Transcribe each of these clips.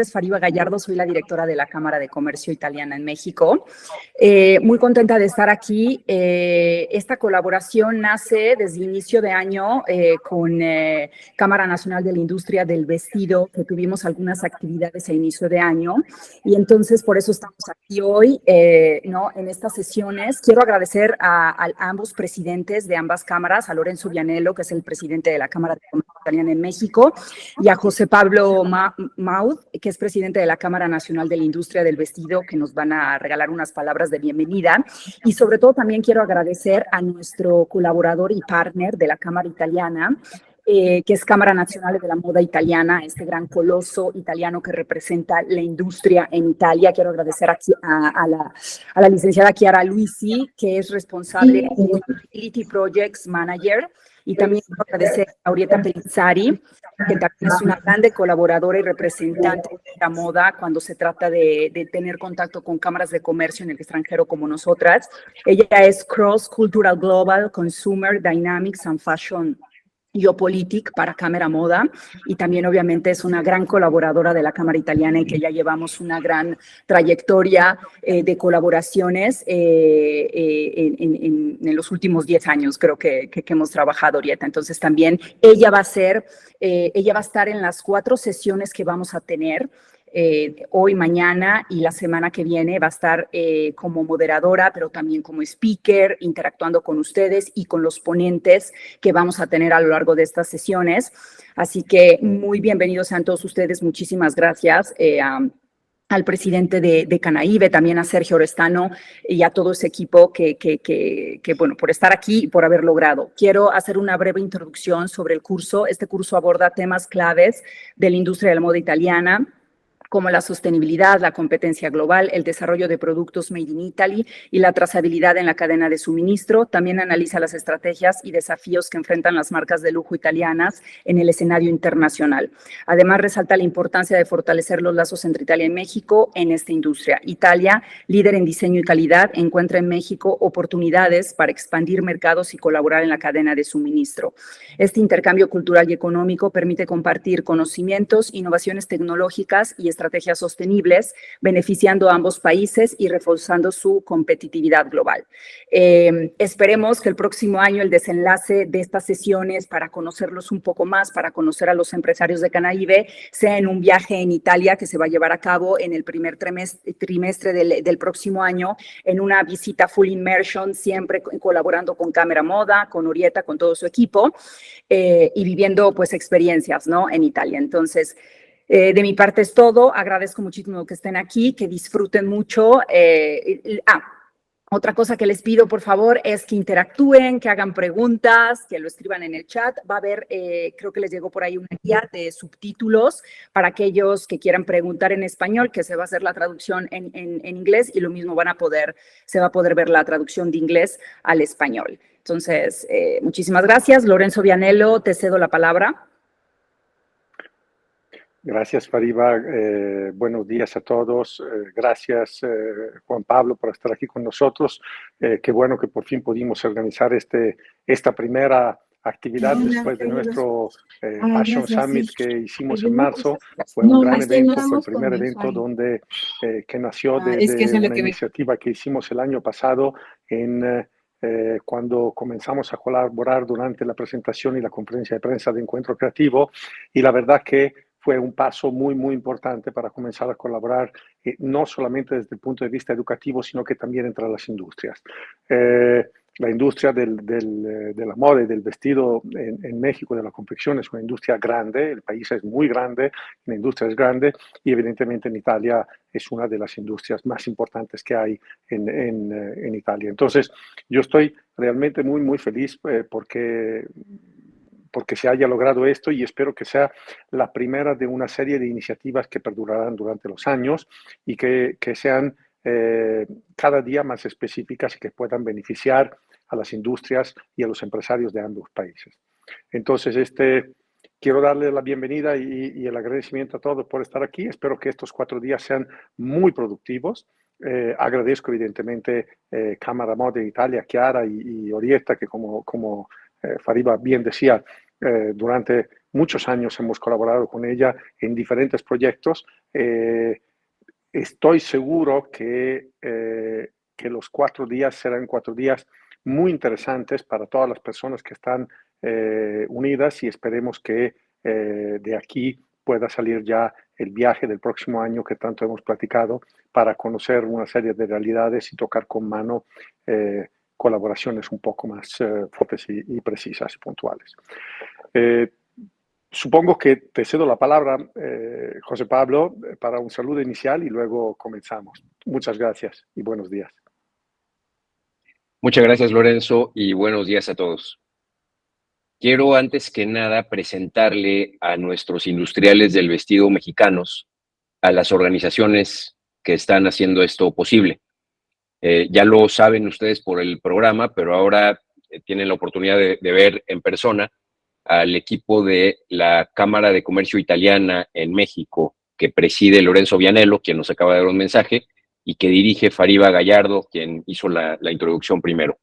Es Fariba Gallardo, soy la directora de la Cámara de Comercio Italiana en México. Muy contenta de estar aquí. Esta colaboración nace desde inicio de año con Cámara Nacional de la Industria del Vestido, que tuvimos algunas actividades a inicio de año, y entonces por eso estamos aquí hoy, ¿no? En estas sesiones. Quiero agradecer a ambos presidentes de ambas cámaras, a Lorenzo Vianello, que es el presidente de la Cámara de Comercio Italiana en México, y a José Pablo Maud, que es presidente de la Cámara Nacional de la Industria del Vestido, que nos van a regalar unas palabras de bienvenida. Y sobre todo también quiero agradecer a nuestro colaborador y partner de la Cámara Italiana, que es Cámara Nacional de la Moda Italiana, este gran coloso italiano que representa la industria en Italia. Quiero agradecer aquí a la licenciada Chiara Luisi, que es responsable de Sustainability Projects Manager, y también quiero agradecer a Orietta Pellizzari, que también es una grande colaboradora y representante de la moda cuando se trata de tener contacto con cámaras de comercio en el extranjero como nosotras. Ella es Cross Cultural Global Consumer Dynamics and Fashion Geopolitic para Cámara Moda, y también obviamente es una gran colaboradora de la Cámara Italiana, y que ya llevamos una gran trayectoria de colaboraciones en los últimos 10 años, creo que hemos trabajado, Orietta. Entonces también ella va a estar en las 4 sesiones que vamos a tener. Hoy, mañana y la semana que viene va a estar como moderadora, pero también como speaker, interactuando con ustedes y con los ponentes que vamos a tener a lo largo de estas sesiones. Así que muy bienvenidos sean todos ustedes. Muchísimas gracias al presidente de Canaíbe, también a Sergio Orestano y a todo ese equipo bueno, por estar aquí y por haber logrado. Quiero hacer una breve introducción sobre el curso. Este curso aborda temas claves de la industria de la moda italiana, como la sostenibilidad, la competencia global, el desarrollo de productos made in Italy y la trazabilidad en la cadena de suministro. También analiza las estrategias y desafíos que enfrentan las marcas de lujo italianas en el escenario internacional. Además, resalta la importancia de fortalecer los lazos entre Italia y México en esta industria. Italia, líder en diseño y calidad, encuentra en México oportunidades para expandir mercados y colaborar en la cadena de suministro. Este intercambio cultural y económico permite compartir conocimientos, innovaciones tecnológicas y estrategias sostenibles, beneficiando a ambos países y reforzando su competitividad global. Esperemos que el próximo año el desenlace de estas sesiones, para conocerlos un poco más, para conocer a los empresarios de Canaíbe, sea en un viaje en Italia que se va a llevar a cabo en el primer trimestre del próximo año, en una visita full immersion, siempre colaborando con Cámara Moda, con Orietta, con todo su equipo, y viviendo pues experiencias, ¿no?, en Italia. Entonces, de mi parte es todo. Agradezco muchísimo que estén aquí, que disfruten mucho. Otra cosa que les pido, por favor, es que interactúen, que hagan preguntas, que lo escriban en el chat. Va a haber, creo que les llegó por ahí una guía de subtítulos para aquellos que quieran preguntar en español, que se va a hacer la traducción en inglés, y lo mismo se va a poder ver la traducción de inglés al español. Entonces, muchísimas gracias. Lorenzo Vianello, te cedo la palabra. Gracias, Fariba. Buenos días a todos. Gracias, Juan Pablo, por estar aquí con nosotros. Qué bueno que por fin pudimos organizar esta primera actividad después de nuestro Fashion Summit que hicimos en marzo. Fue un gran evento, fue el primer evento que nació de una iniciativa que hicimos el año pasado cuando comenzamos a colaborar durante la presentación y la conferencia de prensa de Encuentro Creativo, y la verdad que fue un paso muy, muy importante para comenzar a colaborar, no solamente desde el punto de vista educativo, sino que también entre las industrias. La industria de la moda y del vestido en México, de la confección, es una industria grande, el país es muy grande, la industria es grande, y evidentemente en Italia es una de las industrias más importantes que hay en Italia. Entonces, yo estoy realmente muy, muy feliz porque se haya logrado esto, y espero que sea la primera de una serie de iniciativas que perdurarán durante los años y que sean cada día más específicas y que puedan beneficiar a las industrias y a los empresarios de ambos países. Entonces, quiero darle la bienvenida y el agradecimiento a todos por estar aquí. Espero que estos 4 días sean muy productivos. Agradezco evidentemente Cámara Moda de Italia, Chiara y Orietta, que como Fariba bien decía, durante muchos años hemos colaborado con ella en diferentes proyectos. Estoy seguro que los 4 días serán 4 días muy interesantes para todas las personas que están unidas, y esperemos que de aquí pueda salir ya el viaje del próximo año que tanto hemos platicado, para conocer una serie de realidades y tocar con mano colaboraciones un poco más fuertes y precisas y puntuales. Supongo que te cedo la palabra, José Pablo, para un saludo inicial y luego comenzamos. Muchas gracias y buenos días. Muchas gracias, Lorenzo, y buenos días a todos. Quiero antes que nada presentarle a nuestros industriales del vestido mexicanos, a las organizaciones que están haciendo esto posible. Ya lo saben ustedes por el programa, pero ahora tienen la oportunidad de ver en persona al equipo de la Cámara de Comercio Italiana en México, que preside Lorenzo Vianello, quien nos acaba de dar un mensaje, y que dirige Fariba Gallardo, quien hizo la introducción primero.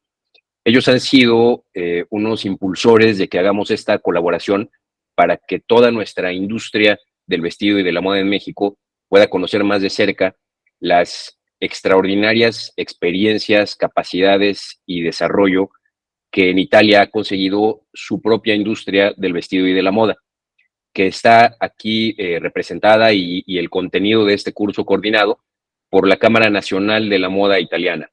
Ellos han sido unos impulsores de que hagamos esta colaboración para que toda nuestra industria del vestido y de la moda en México pueda conocer más de cerca las extraordinarias experiencias, capacidades y desarrollo que en Italia ha conseguido su propia industria del vestido y de la moda, que está aquí representada, y el contenido de este curso coordinado por la Cámara Nacional de la Moda Italiana.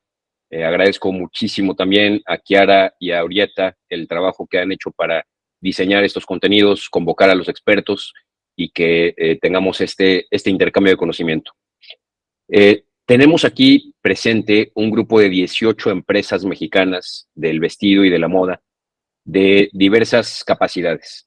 Agradezco muchísimo también a Chiara y a Orietta el trabajo que han hecho para diseñar estos contenidos, convocar a los expertos y que tengamos este intercambio de conocimiento. Tenemos aquí presente un grupo de 18 empresas mexicanas del vestido y de la moda de diversas capacidades.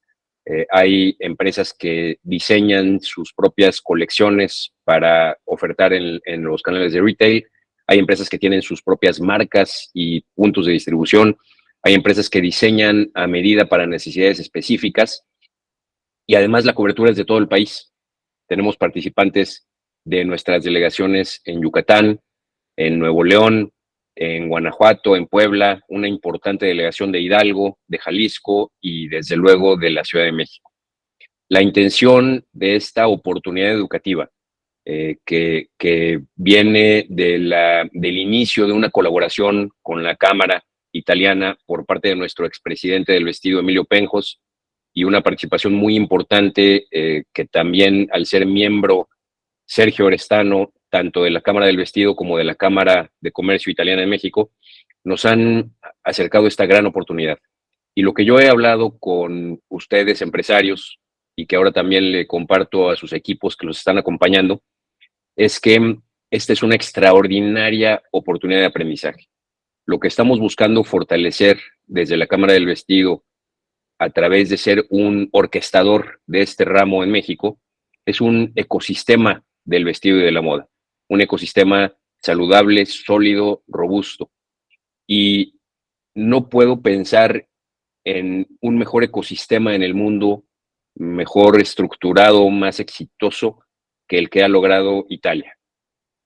Hay empresas que diseñan sus propias colecciones para ofertar en los canales de retail. Hay empresas que tienen sus propias marcas y puntos de distribución. Hay empresas que diseñan a medida para necesidades específicas. Y además la cobertura es de todo el país. Tenemos participantes de nuestras delegaciones en Yucatán, en Nuevo León, en Guanajuato, en Puebla, una importante delegación de Hidalgo, de Jalisco y desde luego de la Ciudad de México. La intención de esta oportunidad educativa, que viene del inicio de una colaboración con la Cámara Italiana por parte de nuestro expresidente del vestido, Emilio Penjos, y una participación muy importante que también, al ser miembro Sergio Orestano, tanto de la Cámara del Vestido como de la Cámara de Comercio Italiana en México, nos han acercado esta gran oportunidad. Y lo que yo he hablado con ustedes, empresarios, y que ahora también le comparto a sus equipos que los están acompañando, es que esta es una extraordinaria oportunidad de aprendizaje. Lo que estamos buscando fortalecer desde la Cámara del Vestido, a través de ser un orquestador de este ramo en México, es un ecosistema del vestido y de la moda, un ecosistema saludable, sólido, robusto. Y no puedo pensar en un mejor ecosistema en el mundo, mejor estructurado, más exitoso que el que ha logrado Italia.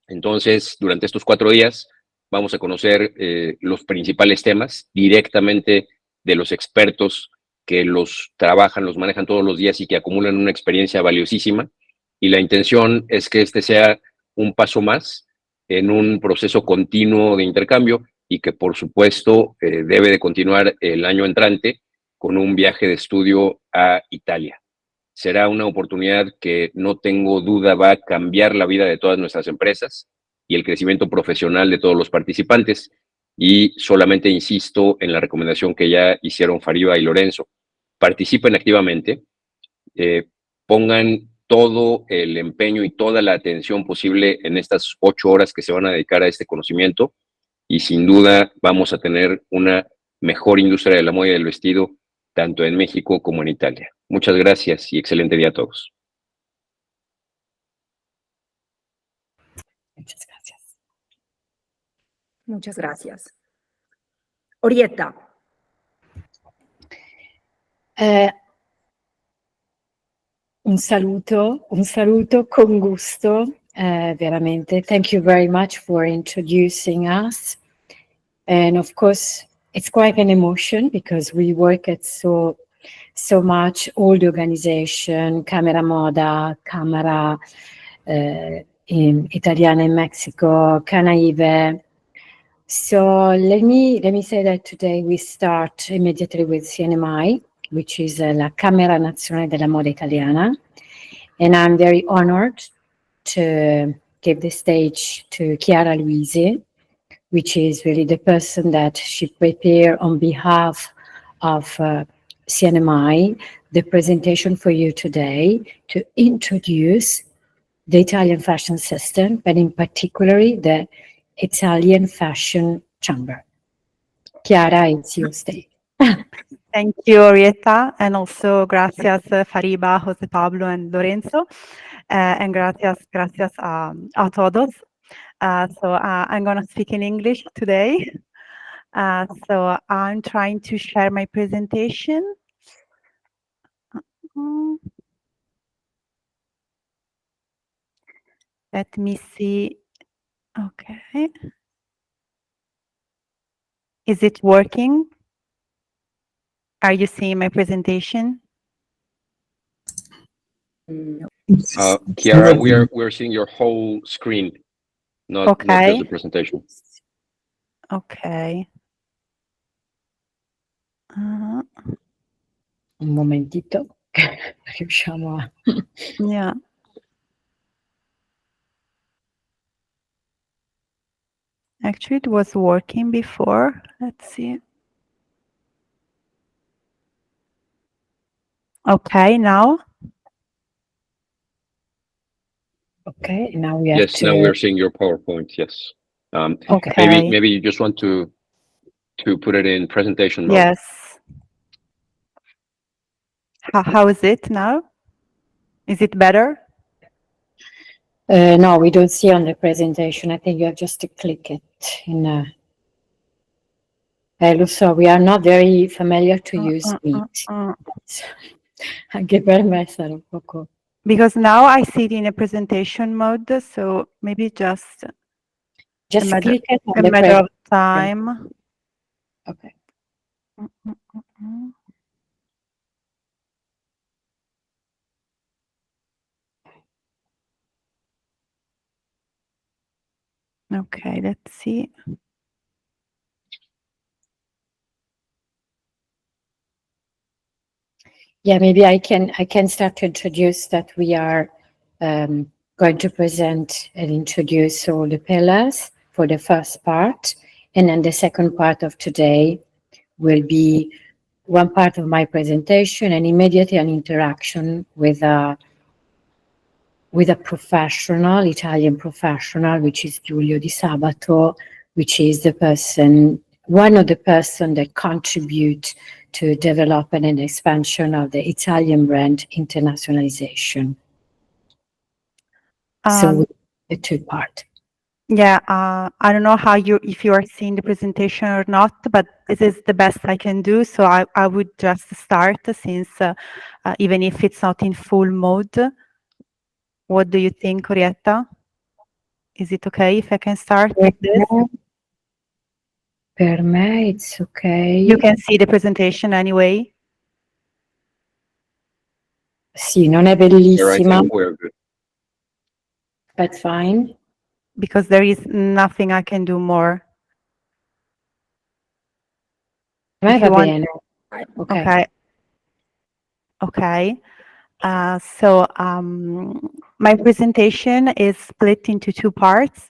Entonces, durante estos 4 días vamos a conocer los principales temas directamente de los expertos que los trabajan, los manejan todos los días y que acumulan una experiencia valiosísima. Y la intención es que este sea un paso más en un proceso continuo de intercambio y que, por supuesto, debe de continuar el año entrante con un viaje de estudio a Italia. Será una oportunidad que no tengo duda va a cambiar la vida de todas nuestras empresas y el crecimiento profesional de todos los participantes. Y solamente insisto en la recomendación que ya hicieron Fariba y Lorenzo. Participen activamente, pongan todo el empeño y toda la atención posible en estas 8 horas que se van a dedicar a este conocimiento, y sin duda vamos a tener una mejor industria de la moda y del vestido, tanto en México como en Italia. Muchas gracias y excelente día a todos. Muchas gracias. Muchas gracias. Orietta. Un saluto con gusto, veramente. Thank you very much for introducing us. And of course, it's quite an emotion because we work at so so much all the organization, Camera Moda, Camera Italiana in Mexico, Canaive. So let me say that today we start immediately with CNMI, which is la Camera Nazionale della Moda Italiana. And I'm very honored to give the stage to Chiara Luisi, which is really the person that she prepared on behalf of CNMI, the presentation for you today to introduce the Italian fashion system, but in particular the Italian Fashion Chamber. Chiara, it's your stage. Thank you, Orietta, and also gracias Fariba, Jose Pablo, and Lorenzo, and gracias a todos. So I'm going to speak in English today. So I'm trying to share my presentation. Let me see. Okay. Is it working? Are you seeing my presentation? Chiara, we're seeing your whole screen, not just the presentation. Okay. Un momentito, riusciamo a... Yeah. Actually, it was working before. Let's see. Okay, now. Okay, now we have Yes, now we're seeing your PowerPoint. Yes. Okay. Maybe you just want to put it in presentation mode. Yes. How is it now? Is it better? No, we don't see on the presentation. I think you have just to click it in. So we are not very familiar to use Meet. Anche per me sarà un poco. Because now I see it in a presentation mode, so maybe just click it on a matter of time. Okay. Okay, let's see. Yeah, maybe I can start to introduce that we are going to present and introduce all the pillars for the first part, and then the second part of today will be one part of my presentation and immediately an interaction with a professional, Italian professional, which is Giulio Di Sabato, which is one of the person that contribute to development and expansion of the Italian brand internationalization. So the two part. Yeah, I don't know if you are seeing the presentation or not, but this is the best I can do. So I would just start since even if it's not in full mode. What do you think, Orietta? Is it okay if I can start like this? Per me, it's okay. You can see the presentation anyway. Sì, non è bellissima. We're good. But fine. Because there is nothing I can do more. Va bene. Okay. Okay. So my presentation is split into two parts.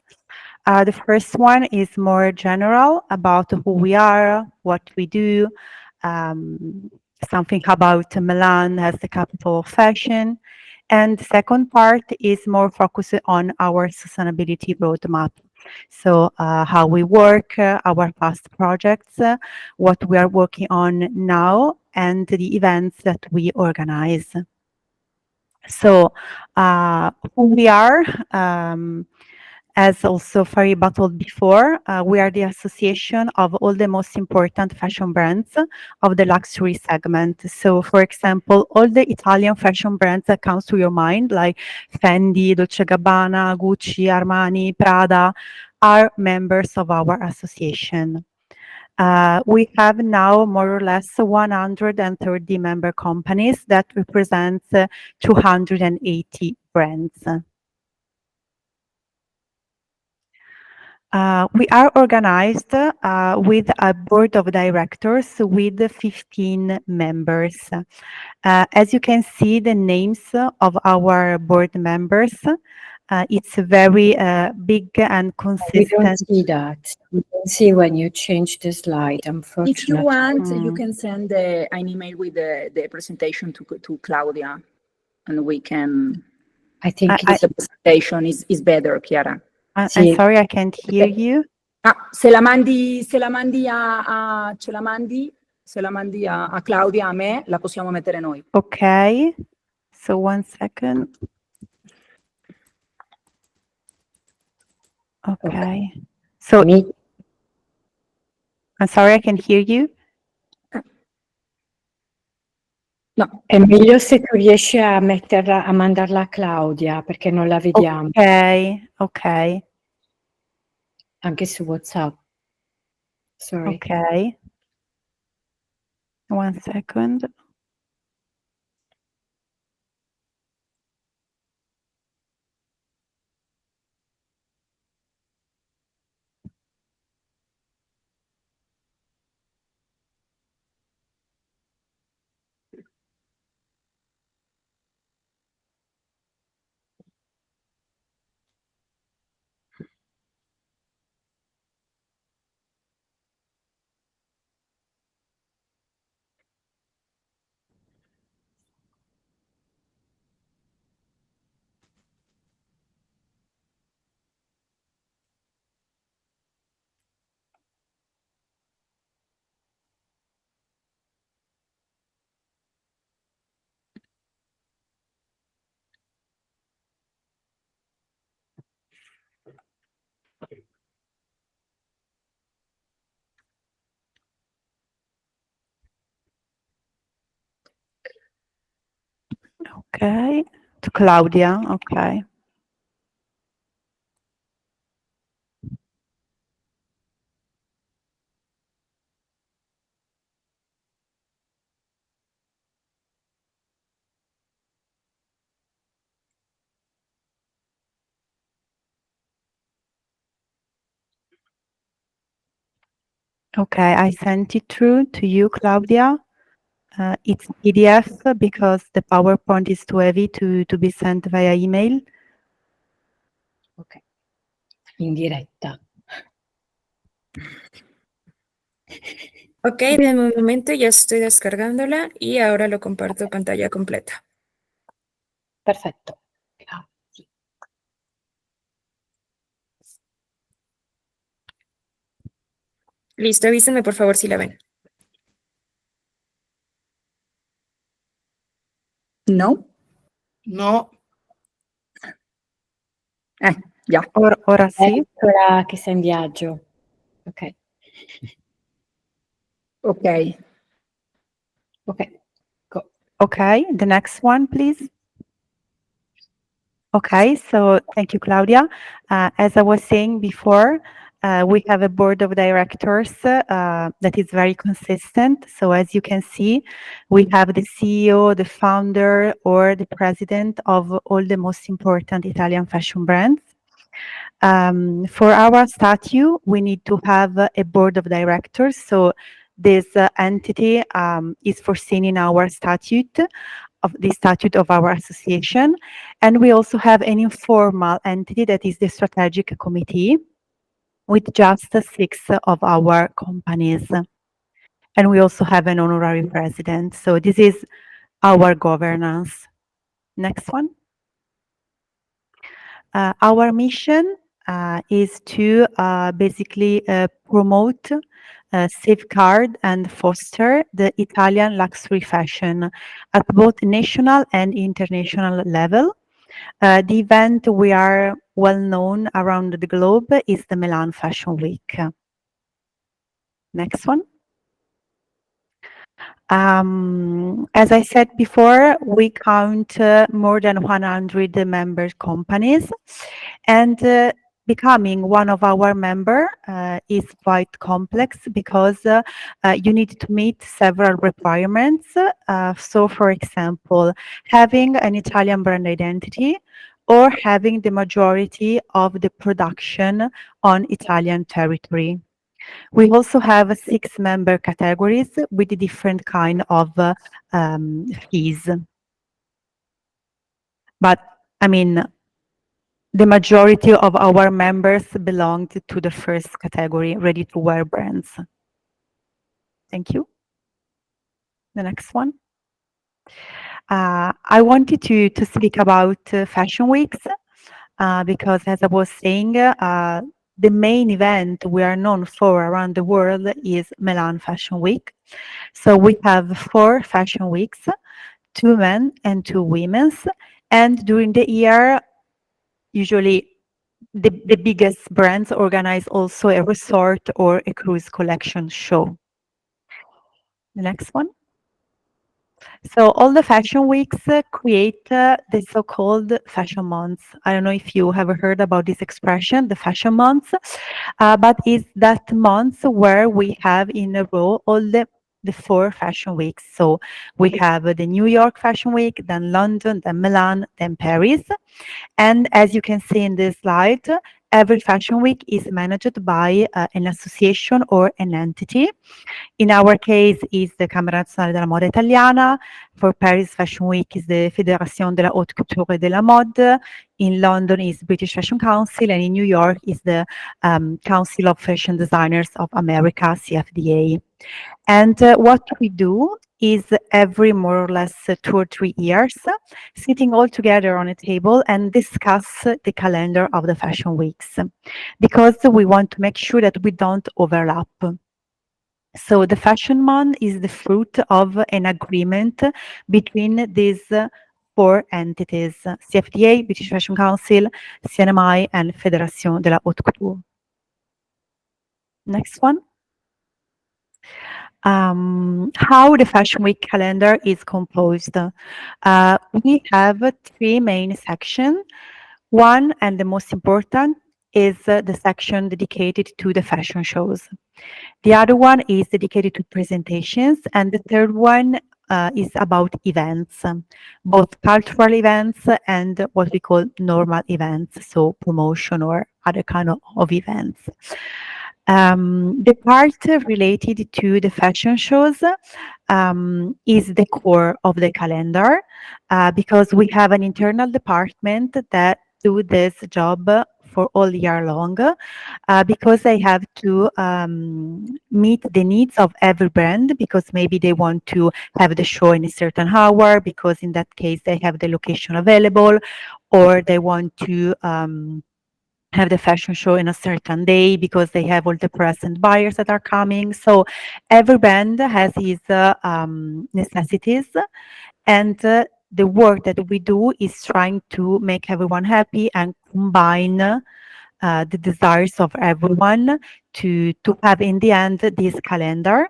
The first one is more general about who we are, what we do, something about Milan as the capital of fashion. And the second part is more focused on our sustainability roadmap. So how we work, our past projects, what we are working on now, and the events that we organize. So who we are, as also Fariba told before, we are the association of all the most important fashion brands of the luxury segment. So for example, all the Italian fashion brands that comes to your mind, like Fendi, Dolce & Gabbana, Gucci, Armani, Prada, are members of our association. We have now more or less 130 member companies that represent 280 brands. We are organized with a board of directors with 15 members. As you can see, the names of our board members, it's very big and We don't consistent. see that. We don't see when you change the slide, unfortunately. If you want, you can send an email with the presentation to Claudia, and we can. I think The presentation is better, Chiara. I'm Sì. sorry, I can't hear you. Se la mandi a Claudia, a me, la possiamo mettere noi. Okay, so 1 second. Okay. So I'm sorry, I can't hear you. No. È meglio se tu riesci a metterla, a mandarla a Claudia, perché non la vediamo. Okay, okay. Anche su WhatsApp. Sorry. Okay. 1 second. Okay, to Claudia, okay. Okay, I sent it through to you, Claudia. It's PDF because the PowerPoint is too heavy to be sent via email. Ok. In diretta. Ok, denme un momento, ya estoy descargándola y ahora lo comparto pantalla completa. Perfetto. Grazie. Listo, avísenme por favor si la ven. No. No. Ya. Ora sì. Eccola che sei in viaggio. Ok. Ok. Ok. Go. Okay, the next one, please. Okay, so thank you, Claudia. As I was saying before, we have a board of directors that is very consistent. So as you can see, we have the CEO, the founder, or the president of all the most important Italian fashion brands. For our statute, we need to have a board of directors. So this entity is foreseen in our statute, of the statute of our association. And we also have an informal entity that is the strategic committee with just 6 of our companies. And we also have an honorary president. So this is our governance. Next one. Our mission is to basically promote, safeguard, and foster the Italian luxury fashion at both national and international level. The event we are well known around the globe is the Milan Fashion Week. Next one. As I said before, we count more than 100 member companies, and becoming one of our member is quite complex because you need to meet several requirements. So, for example, having an Italian brand identity or having the majority of the production on Italian territory. We also have 6 member categories with different kind of fees. But I mean, the majority of our members belong to the first category, ready-to-wear brands. Thank you. The next one. I wanted to speak about fashion weeks because, as I was saying, the main event we are known for around the world is Milan Fashion Week. So we have 4 fashion weeks, 2 men and 2 women's, and during the year, usually the biggest brands organize also a resort or a cruise collection show. The next one. So all the fashion weeks create the so-called fashion months. I don't know if you have heard about this expression, the fashion months, but it's that month where we have in a row all the 4 fashion weeks. So we have the New York Fashion Week, then London, then Milan, then Paris. And as you can see in this slide, every fashion week is managed by an association or an entity. In our case, is the Camera Nazionale della Moda Italiana. For Paris Fashion Week is the Fédération de la Haute Couture et de la Mode. In London is British Fashion Council, and in New York is the Council of Fashion Designers of America, CFDA. And what we do is every more or less 2 or 3 years, sitting all together on a table and discuss the calendar of the fashion weeks, because we want to make sure that we don't overlap. So the fashion month is the fruit of an agreement between these 4 entities, CFDA, British Fashion Council, CNMI, and Fédération de la Haute Couture. Next one. How the Fashion Week calendar is composed. We have 3 main sections. One, and the most important, is the section dedicated to the fashion shows. The other one is dedicated to presentations, and the third one is about events, both cultural events and what we call normal events, so promotion or other kind of events. The part related to the fashion shows is the core of the calendar because we have an internal department that do this job for all year long because they have to meet the needs of every brand, because maybe they want to have the show in a certain hour because in that case they have the location available, or they want to have the fashion show in a certain day because they have all the press and buyers that are coming. So every brand has its necessities, and the work that we do is trying to make everyone happy and combine the desires of everyone to have in the end this calendar.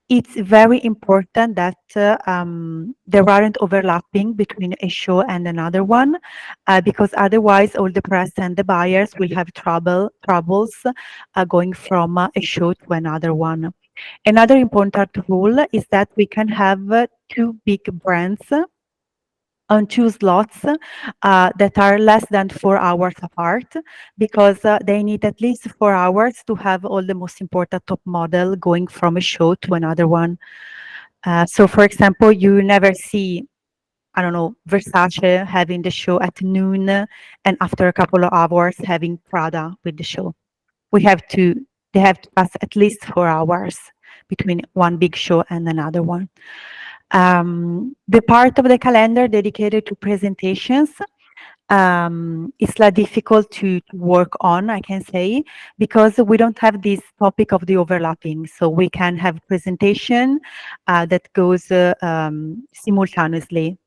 It's very important that there aren't overlapping between a show and another one, because otherwise all the press and the buyers will have troubles going from a show to another one. Another important rule is that we can have 2 big brands on 2 slots that are less than 4 hours apart, because they need at least 4 hours to have all the most important top model going from a show to another one. So for example, you never see, I don't know, Versace having the show at noon and after a couple of hours having Prada with the show. They have to pass at least 4 hours between one big show and another one. The part of the calendar dedicated to presentations is difficult to work on, I can say, because we don't have this topic of the overlapping. So we can have presentation that goes simultaneously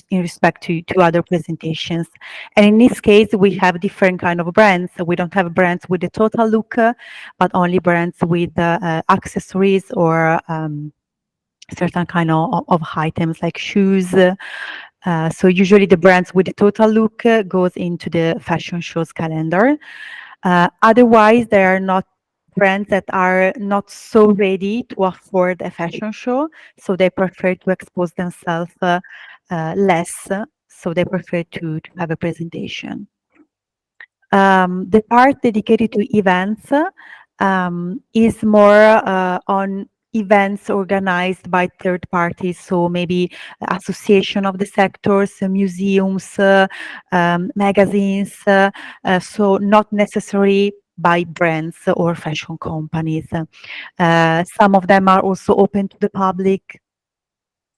in respect to other presentations. And in this case, we have different kind of brands. So we don't have brands with the total look, but only brands with accessories or certain kind of items like shoes, So usually the brands with the total look goes into the fashion show's calendar. Otherwise, there are not brands that are not so ready to afford a fashion show, so they prefer to expose themselves less, so they prefer to have a presentation. The part dedicated to events is more on events organized by third parties, so maybe association of the sectors, museums, magazines, so not necessarily by brands or fashion companies. Some of them are also open to the public,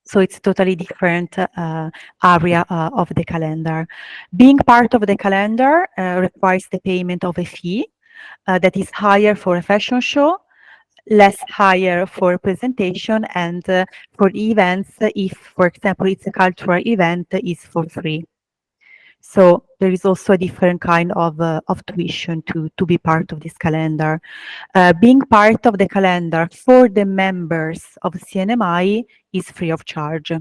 so it's totally different area of the calendar. Being part of the calendar requires the payment of a fee that is higher for a fashion show, less higher for a presentation, and for events, if, for example, it's a cultural event, is for free. So there is also a different kind of tuition to be part of this calendar. Being part of the calendar for the members of CNMI is free of charge.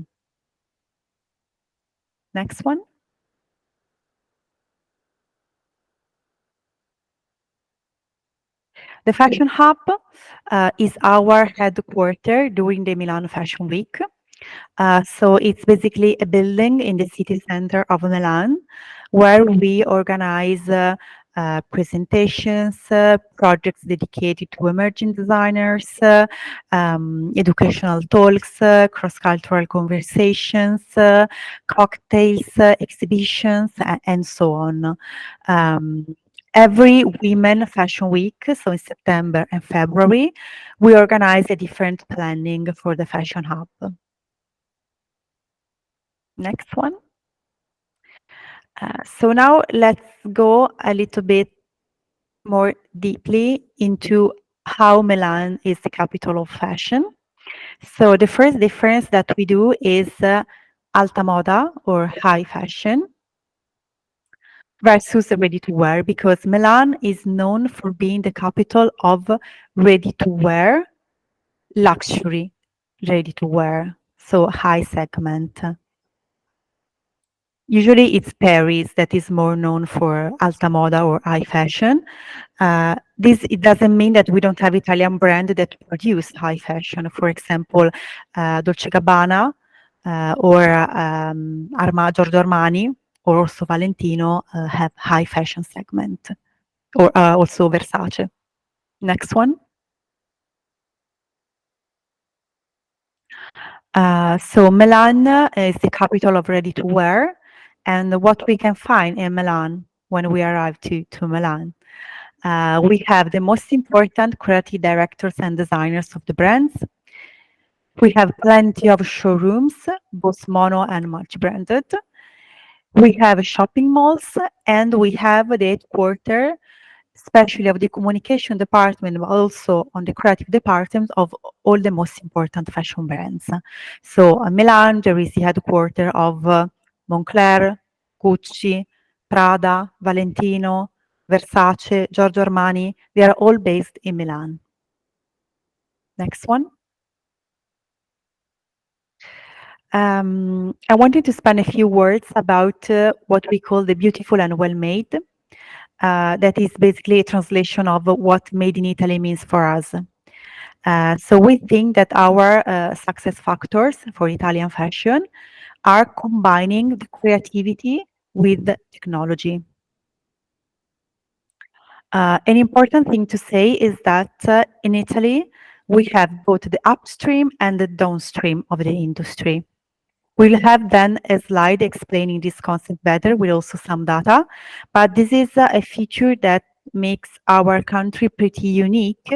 Next one. The Fashion Hub is our headquarters during the Milan Fashion Week. So it's basically a building in the city center of Milan where we organize presentations, projects dedicated to emerging designers, educational talks, cross-cultural conversations, cocktails, exhibitions, and so on. Every Women Fashion Week, so in September and February, we organize a different planning for the Fashion Hub. Next one. So now let's go a little bit more deeply into how Milan is the capital of fashion. So the first difference that we do is alta moda or high fashion versus ready-to-wear, because Milan is known for being the capital of ready-to-wear, luxury ready-to-wear, so high segment. Usually it's Paris that is more known for alta moda or high fashion. It doesn't mean that we don't have Italian brands that produce high fashion. For example, Dolce Gabbana or Giorgio Armani or also Valentino have high fashion segment, or also Versace. Next one. So Milan is the capital of ready-to-wear, and what we can find in Milan when we arrive to Milan. We have the most important creative directors and designers of the brands. We have plenty of showrooms, both mono and multi-branded. We have shopping malls, and we have the headquarters, especially of the communication department, but also on the creative department of all the most important fashion brands. So in Milan, there is the headquarters of Moncler, Gucci, Prada, Valentino, Versace, Giorgio Armani. They are all based in Milan. Next one. I wanted to spend a few words about what we call the beautiful and well-made. That is basically a translation of what made in Italy means for us. So we think that our success factors for Italian fashion are combining the creativity with the technology. An important thing to say is that in Italy, we have both the upstream and the downstream of the industry. We'll have then a slide explaining this concept better with also some data, but this is a feature that makes our country pretty unique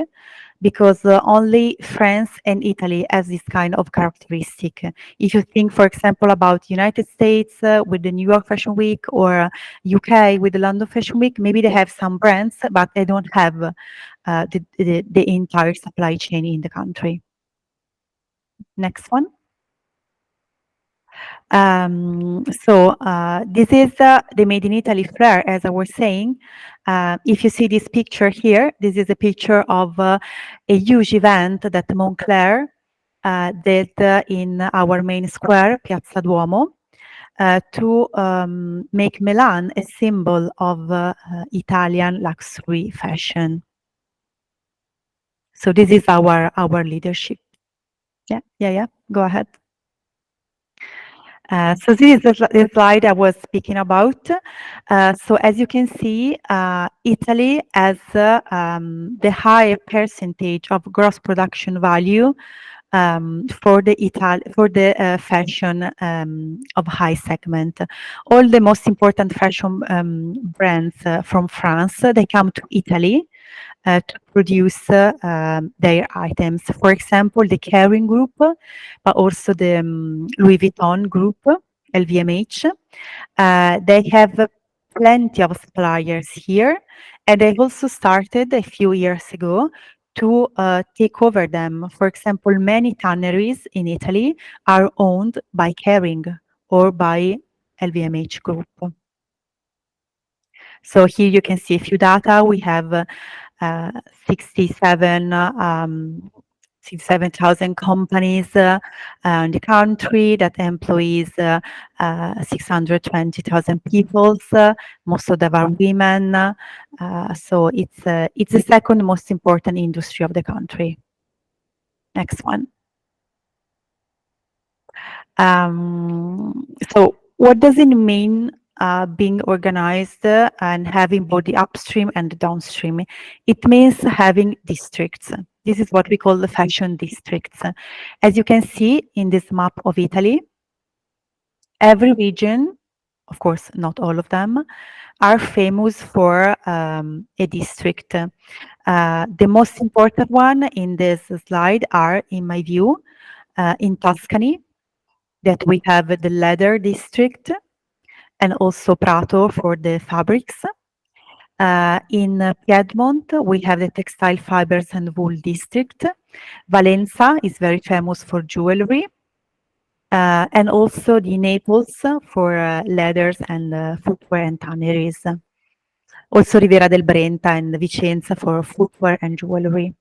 because only France and Italy has this kind of characteristic. If you think, for example, about United States with the New York Fashion Week or UK with the London Fashion Week, maybe they have some brands, but they don't have the entire supply chain in the country. Next one. This is the Made in Italy flair, as I was saying. If you see this picture here, this is a picture of a huge event that Moncler did in our main square, Piazza Duomo. to make Milan a symbol of Italian luxury fashion. So this is our leadership. Yeah. Go ahead. So this is the slide I was speaking about. So as you can see, Italy has the higher percentage of gross production value for the fashion of high segment. All the most important fashion brands from France, they come to Italy to produce their items. For example, the Kering Group, but also the Louis Vuitton Group, LVMH. They have plenty of suppliers here, and they've also started a few years ago to take over them. For example, many tanneries in Italy are owned by Kering or by LVMH Group. So here you can see a few data. We have 67,000 companies in the country that employs 620,000 people. Most of them are women. So it's the second most important industry of the country. Next one. So what does it mean being organized and having both the upstream and the downstream? It means having districts. This is what we call the fashion districts. As you can see in this map of Italy, every region, of course, not all of them, are famous for a district. The most important one in this slide are, in my view, in Tuscany, that we have the leather district and also Prato for the fabrics. In Piedmont, we have the textile fibers and wool district. Valenza is very famous for jewelry. And also the Naples for leathers and footwear and tanneries. Also Riviera del Brenta and Vicenza for footwear and jewelry.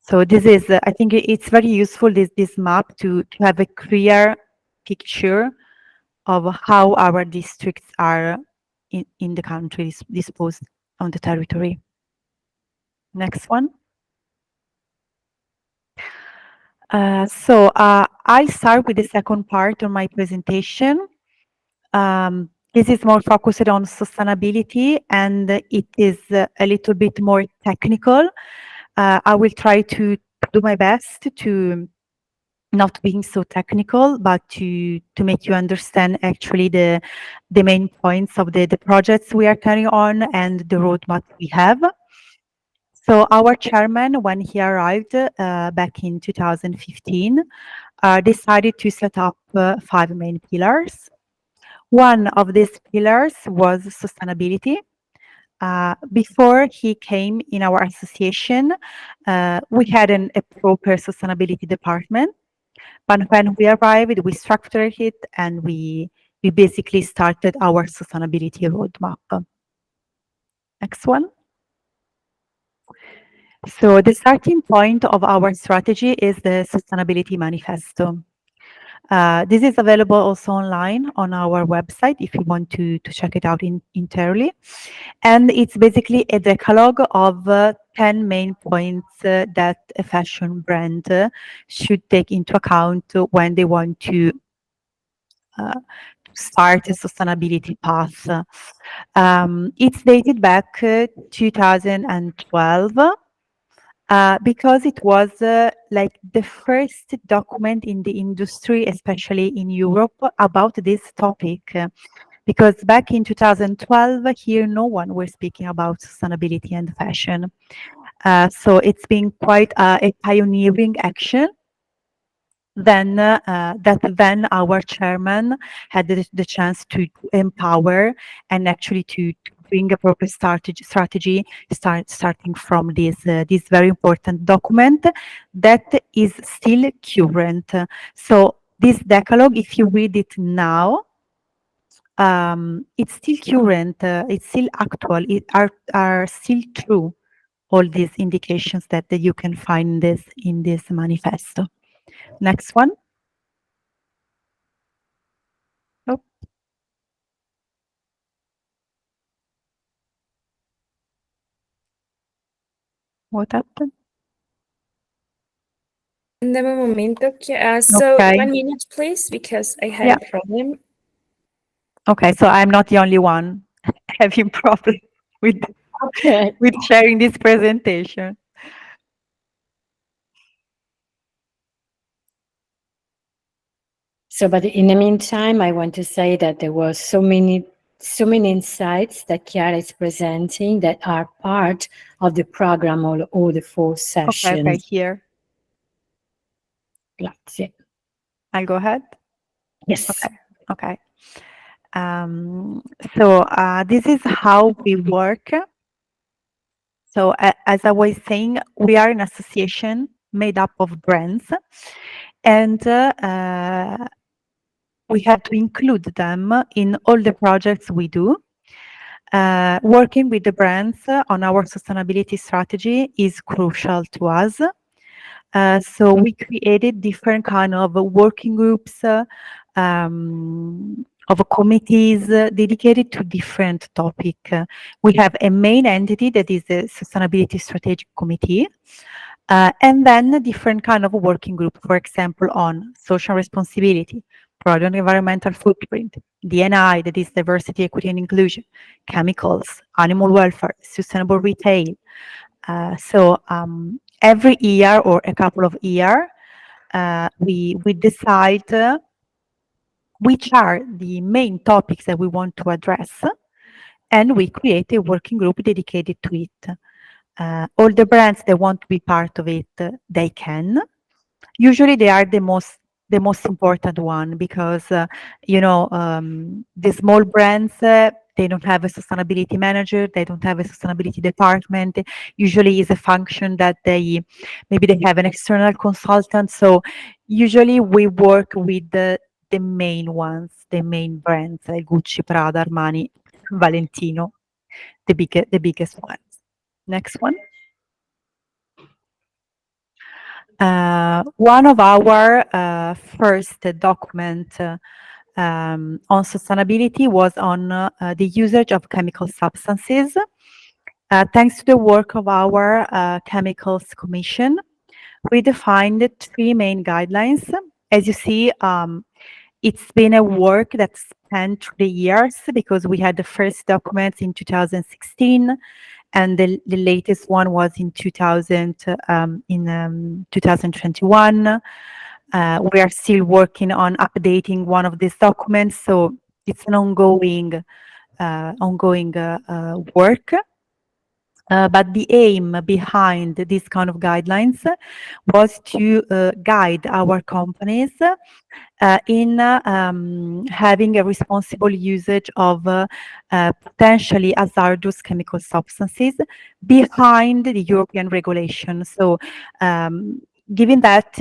So this is, I think it's very useful, this map, to have a clear picture of how our districts are in the country disposed on the territory. Next one. So I'll start with the second part of my presentation. This is more focused on sustainability, and it is a little bit more technical. I will try to do my best to not being so technical, but to make you understand actually the main points of the projects we are carrying on and the roadmap we have. So our chairman, when he arrived back in 2015, decided to set up 5 main pillars. One of these pillars was sustainability. Before he came in our association, we had a proper sustainability department. But when we arrived, we structured it and we basically started our sustainability roadmap. Next one. So the starting point of our strategy is the Sustainability Manifesto. This is available also online on our website if you want to check it out entirely. And it's basically a decalogue of 10 main points that a fashion brand should take into account when they want to start a sustainability path. It's dated back 2012 because it was like the first document in the industry, especially in Europe, about this topic. Because back in 2012, here no one was speaking about sustainability and fashion. So it's been quite a pioneering action. Then our chairman had the chance to empower and actually to bring a proper strategy starting from this very important document that is still current. So this decalogue, if you read it now, it's still current, it's still actual, it are still true, all these indications that you can find in this manifesto. Next one. Oh. What happened? Dame un momento. So Okay. 1 minute, please, because I had Yeah. a problem. Okay, so I'm not the only one having problem with Okay. with sharing this presentation. So, but in the meantime, I want to say that there were so many insights that Chiara is presenting that are part of the program, all the 4 sessions. Okay, here. Grazie. I'll go ahead. Yes. Okay. So this is how we work. So as I was saying, we are an association made up of brands, and we have to include them in all the projects we do. Working with the brands on our sustainability strategy is crucial to us. So we created different kind of working groups, of committees dedicated to different topic. We have a main entity that is the Sustainability Strategic Committee, and then different kind of working group, for example, on social responsibility, product environmental footprint, D&I, that is diversity, equity, and inclusion, chemicals, animal welfare, sustainable retail. So every year or a couple of years, we decide which are the main topics that we want to address, and we create a working group dedicated to it. All the brands that want to be part of it, they can. Usually they are the most important one because the small brands, they don't have a sustainability manager, they don't have a sustainability department. Usually is a function that maybe they have an external consultant. So usually we work with the main ones, the main brands like Gucci, Prada, Armani, Valentino, the biggest ones. Next one. One of our first document on sustainability was on the usage of chemical substances. Thanks to the work of our Chemicals Commission, we defined 3 main guidelines. As you see, it's been a work that spanned 3 years because we had the first documents in 2016, and the latest one was in 2021. We are still working on updating one of these documents, so it's an ongoing work. But the aim behind this kind of guidelines was to guide our companies in having a responsible usage of potentially hazardous chemical substances behind the European regulation. So given that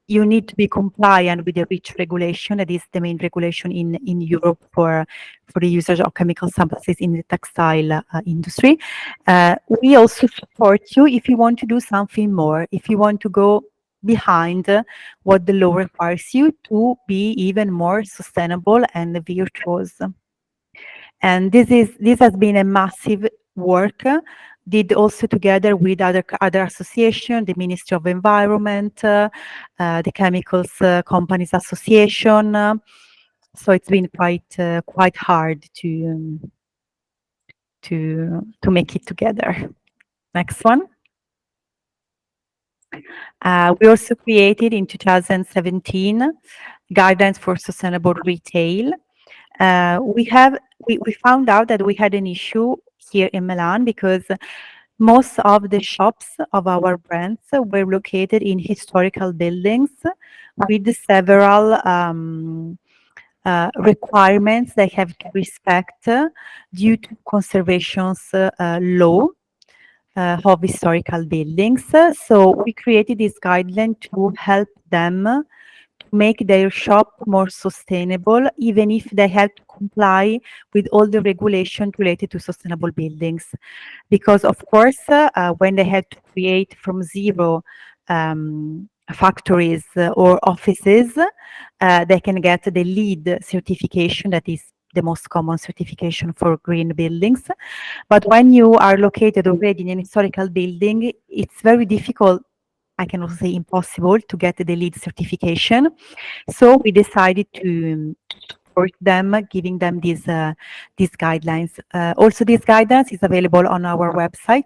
you need to be compliant with the REACH regulation, that is the main regulation in Europe for the usage of chemical substances in the textile industry. We also support you if you want to do something more, if you want to go behind what the law requires you to be even more sustainable and virtuous. And this has been a massive work, did also together with other association, the Ministry of Environment, the Chemicals Companies Association. So it's been quite hard to make it together. Next one. We also created in 2017 guidelines for sustainable retail. We found out that we had an issue here in Milan because most of the shops of our brands were located in historical buildings with several requirements they have to respect due to conservation's law of historical buildings. So we created this guideline to help them to make their shop more sustainable, even if they have to comply with all the regulations related to sustainable buildings. Because of course, when they had to create from zero factories or offices, they can get the LEED certification, that is the most common certification for green buildings. But when you are located already in an historical building, it's very difficult, I can also say impossible, to get the LEED certification. So we decided to support them, giving them these guidelines. Also, these guidelines is available on our website.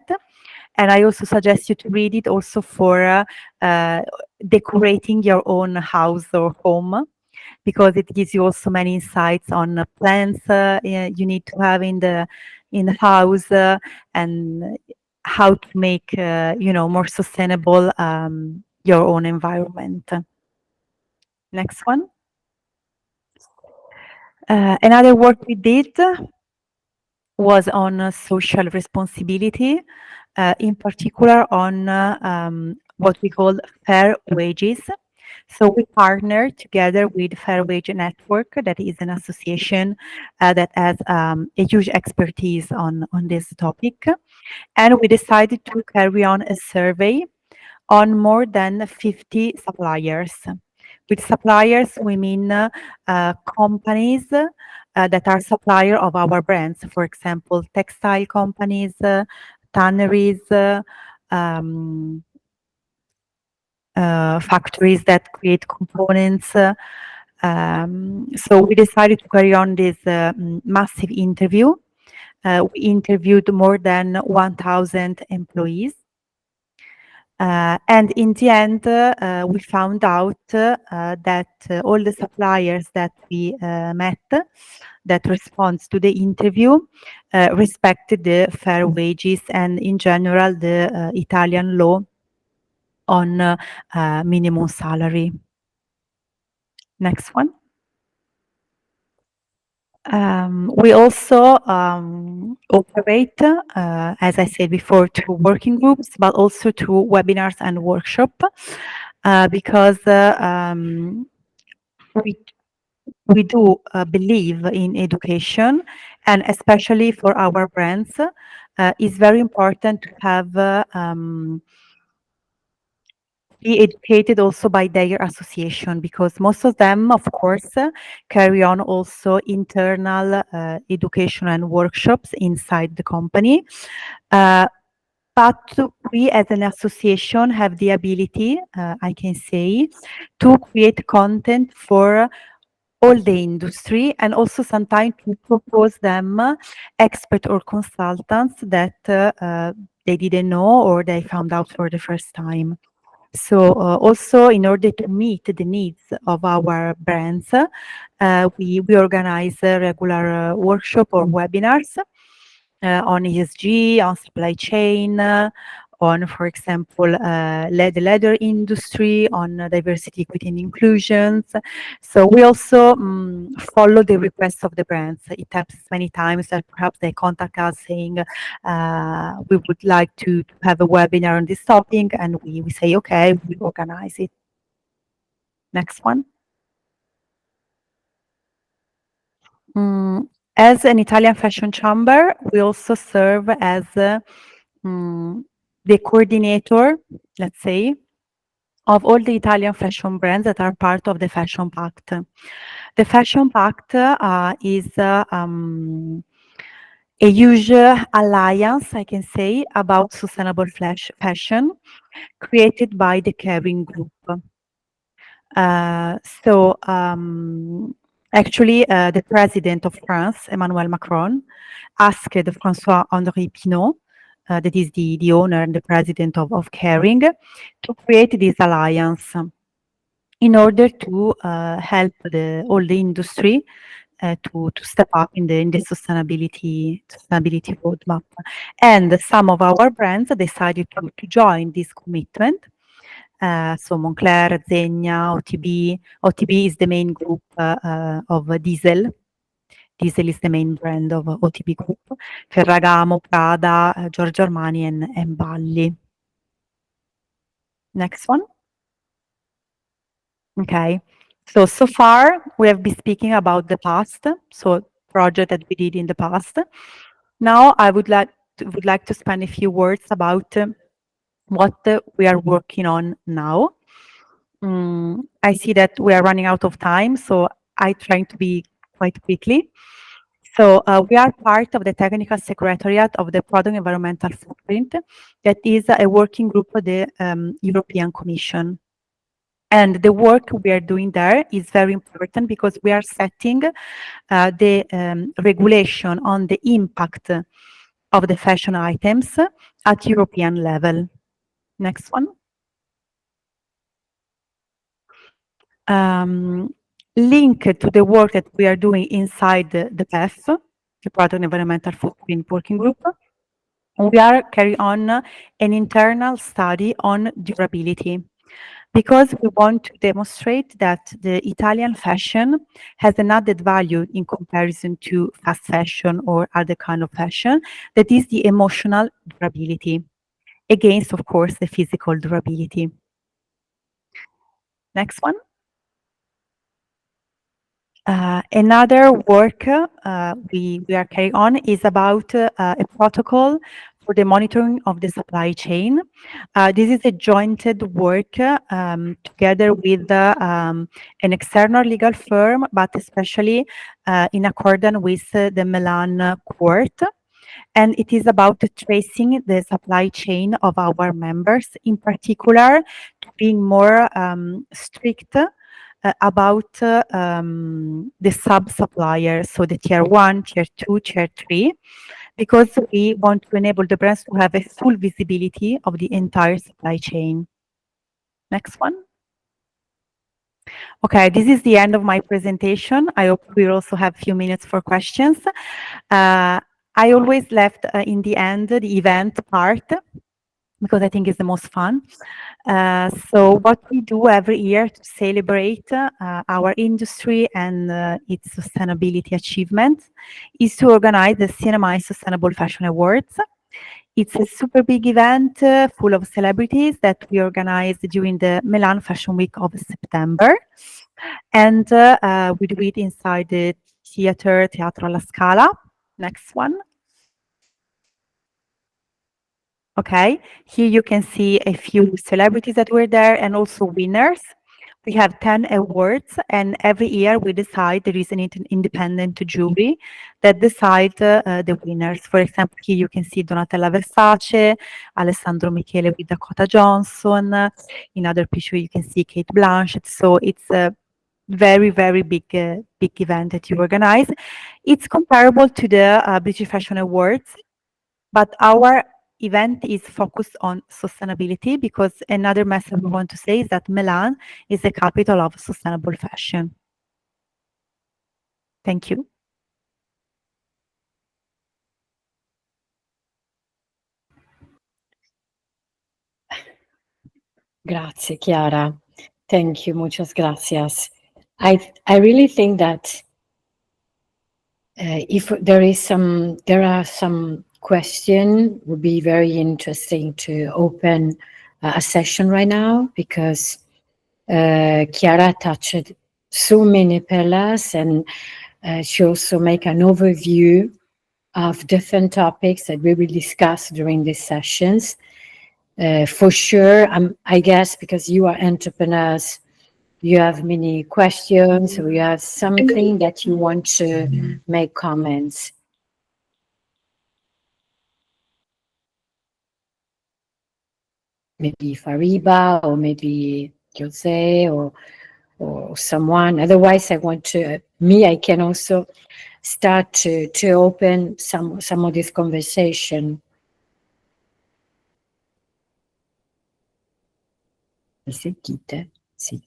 And I also suggest you to read it also for decorating your own house or home, because it gives you also many insights on plants you need to have in the house, and how to make more sustainable your own environment. Next one. Another work we did was on social responsibility, in particular on what we call fair wages. So we partnered together with Fair Wage Network, that is an association that has a huge expertise on this topic. And we decided to carry on a survey on more than 50 suppliers. With suppliers, we mean companies that are supplier of our brands. For example, textile companies, tanneries, factories that create components. So we decided to carry on this massive interview. We interviewed more than 1,000 employees. And in the end, we found out that all the suppliers that we met that responds to the interview respected the fair wages and in general the Italian law on minimum salary. Next one. We also operate, as I said before, through working groups, but also through webinars and workshop, because we do believe in education, and especially for our brands, it's very important to have be educated also by their association, because most of them, of course, carry on also internal education and workshops inside the company. But we as an association have the ability, I can say, to create content for all the industry, and also sometimes to propose them expert or consultants that they didn't know or they found out for the first time. So also in order to meet the needs of our brands, we organize regular workshop or webinars on ESG, on supply chain, on, for example, the leather industry, on diversity, equity, and inclusions. So we also follow the requests of the brands. It happens many times that perhaps they contact us saying, we would like to have a webinar on this topic, and we say, okay, we organize it. Next one. As an Italian fashion chamber, we also serve as the coordinator, let's say, of all the Italian fashion brands that are part of the Fashion Pact. The Fashion Pact is a huge alliance, I can say, about sustainable fashion created by the Kering Group. Actually, the president of France, Emmanuel Macron, asked François-Henri Pinault, that is the owner and the president of Kering, to create this alliance in order to help all the industry to step up in the sustainability roadmap. And some of our brands decided to join this commitment. So Moncler, Zegna, OTB. OTB is the main group of Diesel. Diesel is the main brand of OTB Group. Ferragamo, Prada, Giorgio Armani, and Balli. Next one. Okay. So far we have been speaking about the past, so project that we did in the past. Now I would like to spend a few words about what we are working on now. I see that we are running out of time, so I try to be quite quickly. So we are part of the technical secretariat of the Product Environmental Footprint, that is a working group of the European Commission. And the work we are doing there is very important because we are setting the regulation on the impact of the fashion items at European level. Next one. Link to the work that we are doing inside the PEF, the Product Environmental Footprint Working Group, we are carrying on an internal study on durability, because we want to demonstrate that the Italian fashion has an added value in comparison to fast fashion or other kind of fashion, that is the emotional durability, against, of course, the physical durability. Next one. Another work we are carrying on is about a protocol for the monitoring of the supply chain. This is a jointed work together with an external legal firm, but especially in accordance with the Milan Court. And it is about tracing the supply chain of our members, in particular, being more strict about the sub-suppliers, so the tier 1, tier 2, tier 3, because we want to enable the brands to have a full visibility of the entire supply chain. Next one. Okay, this is the end of my presentation. I hope we'll also have a few minutes for questions. I always left in the end the event part, because I think it's the most fun. So what we do every year to celebrate our industry and its sustainability achievements is to organize the CNMI Sustainable Fashion Awards. It's a super big event full of celebrities that we organize during the Milan Fashion Week of September. And we do it inside the Teatro alla Scala. Next one. Okay, here you can see a few celebrities that were there and also winners. We have 10 awards, and every year we decide, there is an independent jury that decide the winners. For example, here you can see Donatella Versace, Alessandro Michele with Dakota Johnson. In other picture you can see Kate Blanchett. So it's a very, very big event that you organize. It's comparable to the British Fashion Awards, but our event is focused on sustainability, because another message we want to say is that Milan is the capital of sustainable fashion. Thank you. Grazie, Chiara. Thank you. Muchas gracias. I really think that if there are some question, would be very interesting to open a session right now, because Chiara touched so many pillars, and she also make an overview of different topics that we will discuss during these sessions. For sure, I guess because you are entrepreneurs, you have many questions, or you have something that you want to make comments. Maybe Fariba, or maybe Jose, or someone. Otherwise, I can also start to open some of this conversation. Mi sentite? Sì.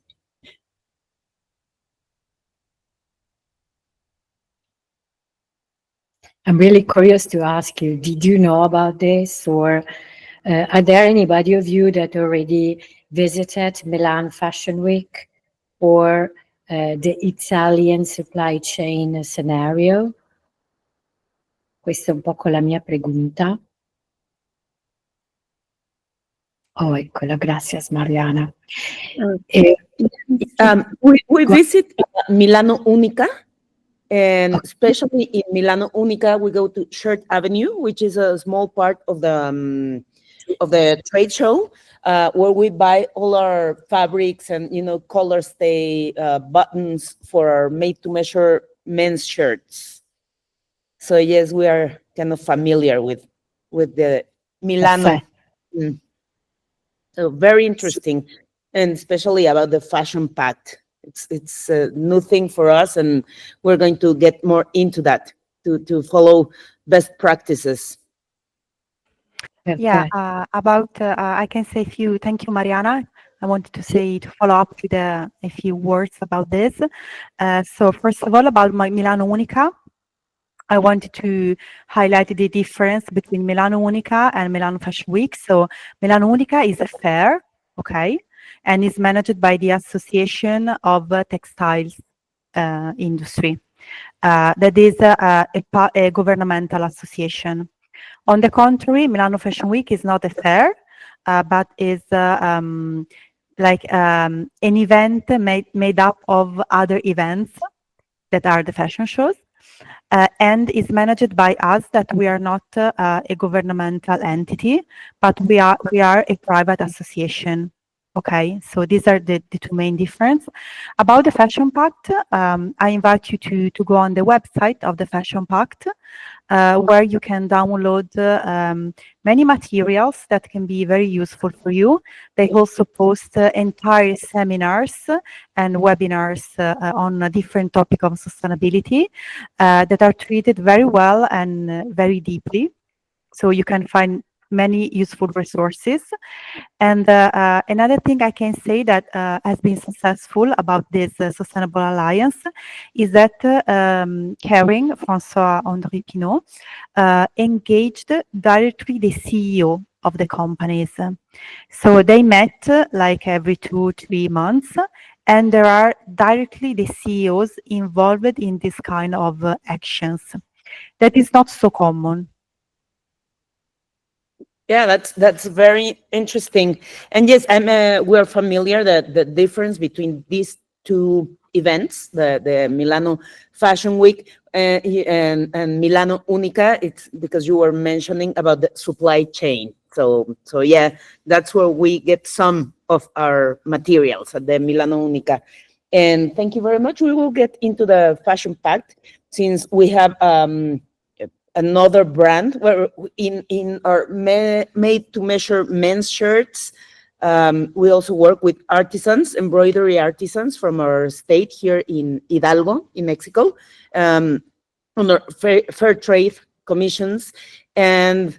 I'm really curious to ask you, did you know about this, or are there anybody of you that already visited Milan Fashion Week or the Italian supply chain scenario? Questa è un poco la mia pregunta. Oh, eccola, gracias, Mariana. We visit Milano Unica, and especially in Milano Unica, we go to Shirt Avenue, which is a small part of the trade show, where we buy all our fabrics and color stay buttons for our made-to-measure men's shirts. So yes, we are kind of familiar with the Milano. Perfetto. So very interesting, and especially about the fashion pact. It's a new thing for us, and we're going to get more into that to follow best practices. Yeah, Perfetto. I can say a few. Thank you, Mariana. I wanted to say to follow up with a few words about this. So first of all, about my Milano Unica, I wanted to highlight the difference between Milano Unica and Milano Fashion Week. So Milano Unica is a fair, okay, and is managed by the Association of Textiles Industry. That is a governmental association. On the contrary, Milano Fashion Week is not a fair, but is like an event made up of other events that are the fashion shows, and is managed by us, that we are not a governmental entity, but we are a private association. Okay, so these are the two main difference. About the Fashion Pact, I invite you to go on the website of the Fashion Pact, where you can download many materials that can be very useful for you. They also post entire seminars and webinars on a different topic of sustainability that are treated very well and very deeply. So you can find many useful resources. And another thing I can say that has been successful about this Sustainable Alliance is that Kering, François-Henri Pinault, engaged directly the CEO of the companies. So they met like every 2-3 months, and there are directly the CEOs involved in this kind of actions. That is not so common. Yeah, that's very interesting. And yes, we're familiar that the difference between these two events, the Milano Fashion Week and Milano Unica, it's because you were mentioning about the supply chain. So yeah, that's where we get some of our materials at the Milano Unica. And thank you very much. We will get into the Fashion Pact since we have another brand where in our made to measure men's shirts. We also work with artisans, embroidery artisans from our state here in Hidalgo, in Mexico, under fair trade commissions. And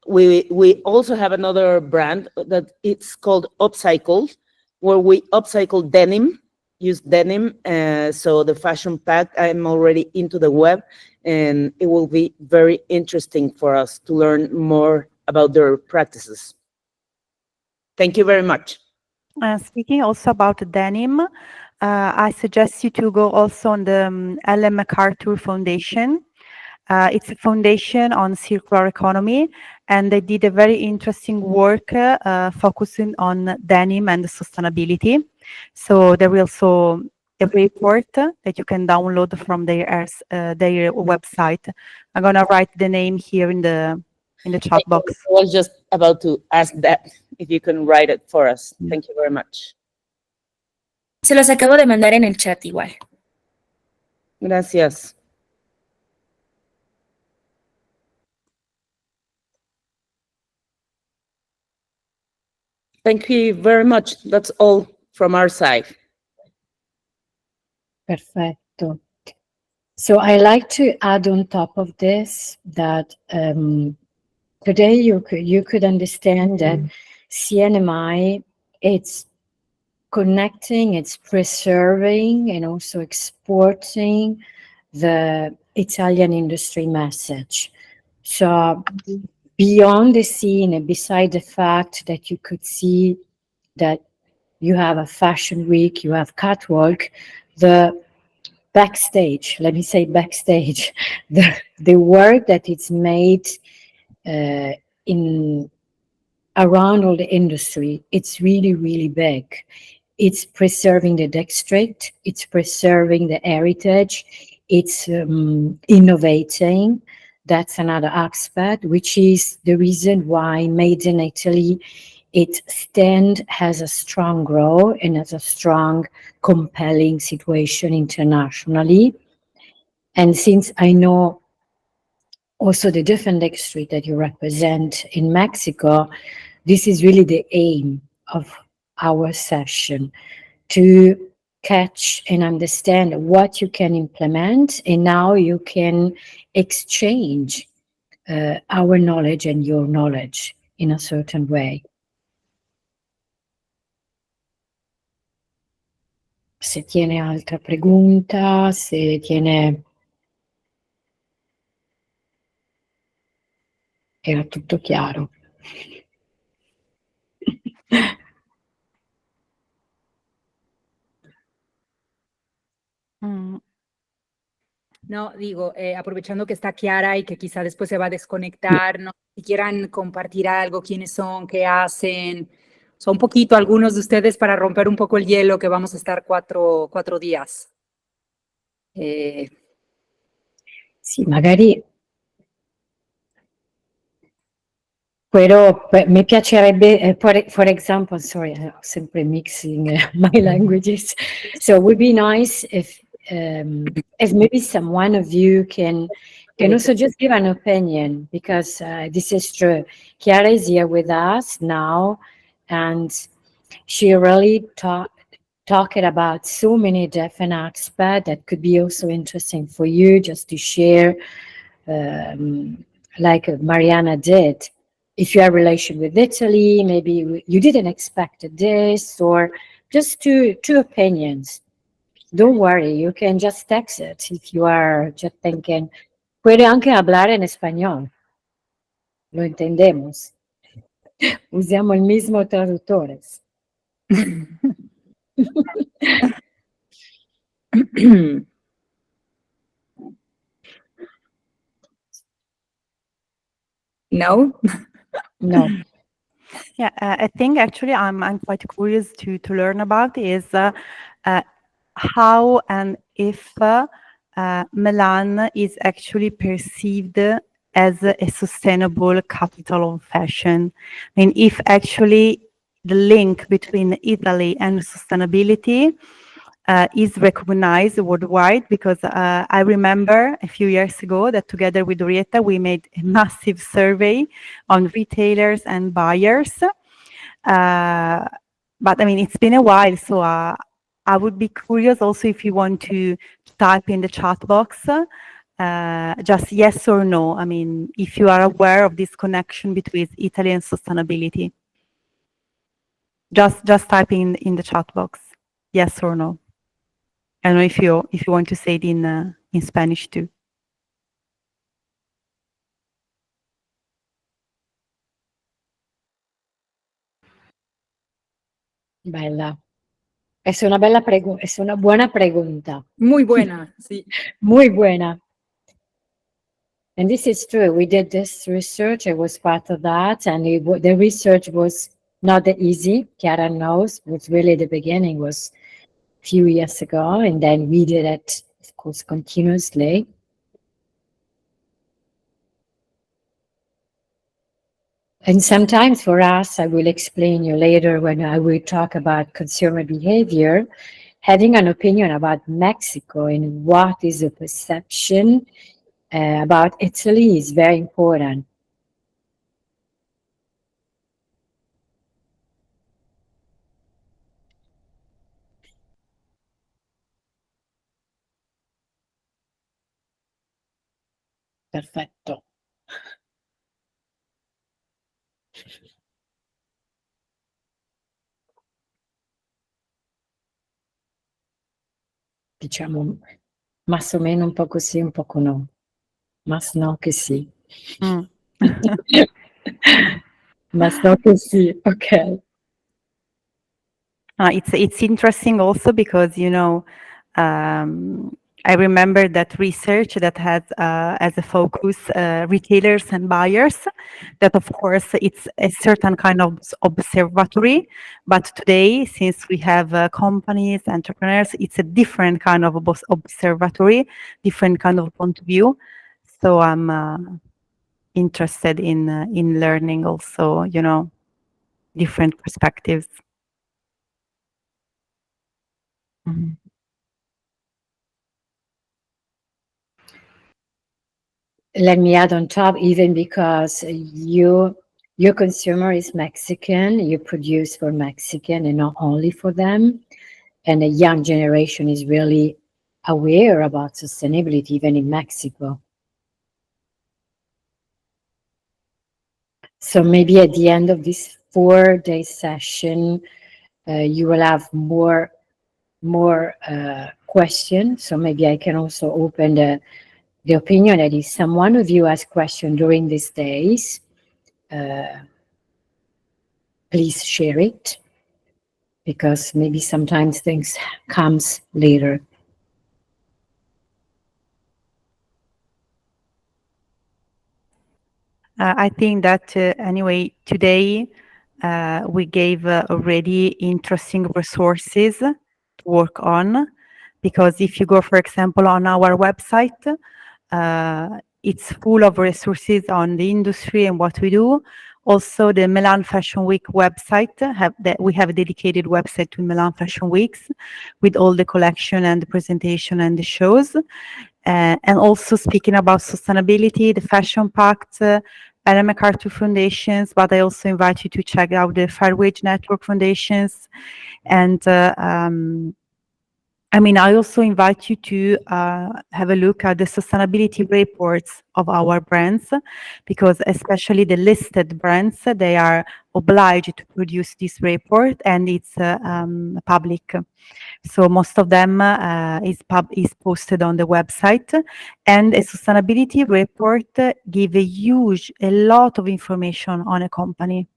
we also have another brand that it's called Upcycle, where we upcycle denim, use denim. So the Fashion Pact, I'm already into the web, and it will be very interesting for us to learn more about their practices. Thank you very much. Speaking also about denim, I suggest you to go also on the Ellen MacArthur Foundation. It's a foundation on circular economy, and they did a very interesting work focusing on denim and sustainability. So there will also a report that you can download from their website. I'm gonna write the name here in the chat box. I was just about to ask that, if you can write it for us. Thank you very much. Se los acabo de mandar en el chat igual. Gracias. Thank you very much. That's all from our side. Perfetto. So I like to add on top of this that today you could understand that CNMI, it's connecting, it's preserving, and also exporting the Italian industry message. So beyond the scene, and beside the fact that you could see that you have a fashion week, you have catwalk, the backstage, let me say backstage, the work that it's made in around all the industry, it's really, really big. It's preserving the district, it's preserving the heritage, it's innovating. That's another aspect, which is the reason why Made in Italy, it has a strong role and has a strong, compelling situation internationally. And since I know also the different industry that you represent in Mexico, this is really the aim of our session, to catch and understand what you can implement and how you can exchange our knowledge and your knowledge in a certain way. Se tiene altra pregunta, se tiene... Era tutto chiaro. Mm. No, digo, aprovechando que está Kiara y que quizá después se va a desconectar, ¿no? Si quieran compartir algo, quiénes son, qué hacen, o sea, un poquito algunos de ustedes para romper un poco el hielo, que vamos a estar cuatro días. Sì, magari però mi piacerebbe, for example, sorry, I'm sempre mixing my languages. So it would be nice if maybe some one of you can also just give an opinion, because this is true. Chiara is here with us now, and she really talking about so many different aspects that could be also interesting for you just to share, like Mariana did. If you have a relation with Italy, maybe you didn't expect this, or just two opinions. Don't worry, you can just text it if you are just thinking. Puede anche hablar en español. Lo entendemos. Usiamo il mismo traductores. No? No. Yeah, I think actually I'm quite curious to learn about is how and if Milan is actually perceived as a sustainable capital of fashion. I mean, if actually the link between Italy and sustainability is recognized worldwide, because I remember a few years ago that together with Orietta, we made a massive survey on retailers and buyers. But I mean, it's been a while, so I would be curious also if you want to type in the chat box, just yes or no. I mean, if you are aware of this connection between Italy and sustainability. Just type in the chat box, yes or no. I don't know if you want to say it in Spanish too. Bella. Es una bella es una buena pregunta. Muy buena, sí. Muy buena. And this is true. We did this research. I was part of that. And the research was not that easy. Chiara knows. It was really the beginning, was a few years ago. And then we did it, of course, continuously. And sometimes for us, I will explain you later when I will talk about consumer behavior, having an opinion about Mexico and what is the perception about Italy is very important. Perfetto. Diciamo, más o menos un poco sí, un poco no. Más no que sí. Más no que sí, okay. It's interesting also because, you know, I remember that research that has as a focus retailers and buyers, that of course it's a certain kind of observatory, but today, since we have companies, entrepreneurs, it's a different kind of observatory, different kind of point of view. So I'm interested in learning also, you know, different perspectives. let me add on top, even because your consumer is Mexican, you produce for Mexican and not only for them. And the young generation is really aware about sustainability, even in Mexico. So maybe at the end of this 4-day session, you will have more questions. So maybe I can also open the opinion that if someone of you has questions during these days, please share it, because maybe sometimes things comes later. I think that anyway, today we gave already interesting resources to work on, because if you go, for example, on our website, it's full of resources on the industry and what we do. Also, the Milan Fashion Week website, we have a dedicated website to Milan Fashion Weeks with all the collection and the presentation and the shows. And also speaking about sustainability, the Fashion Pact, Ellen MacArthur Foundations, but I also invite you to check out the Fair Wage Network Foundations. And I mean, I also invite you to have a look at the sustainability reports of our brands, because especially the listed brands, they are obliged to produce this report, and it's public. So most of them is posted on the website, and a sustainability report give a lot of information on a company.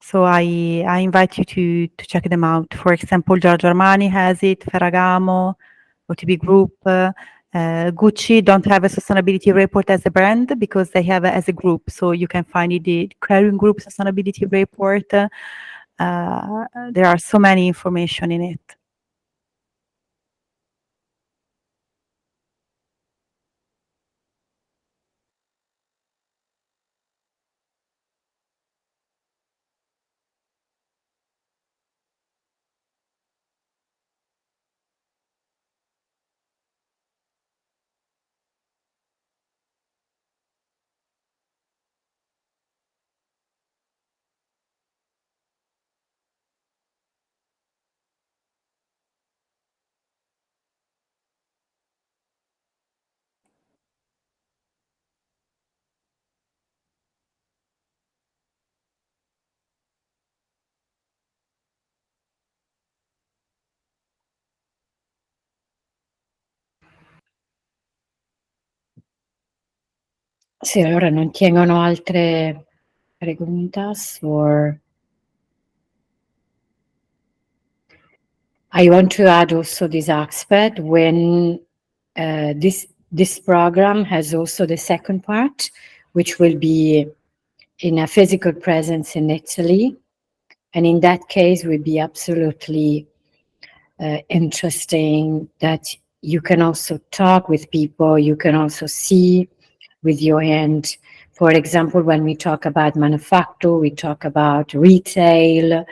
So I invite you to check them out. For example, Giorgio Armani has it, Ferragamo, OTB Group, Gucci don't have a sustainability report as a brand because they have it as a group. So you can find it, the Kering Group sustainability report. There are so many information in it. Se allora non tengono altre preguntas, or I want to add also this aspect when this program has also the second part, which will be in a physical presence in Italy. And in that case, will be absolutely interesting that you can also talk with people, you can also see with your hand. For example, when we talk about manufacture, we talk about retail,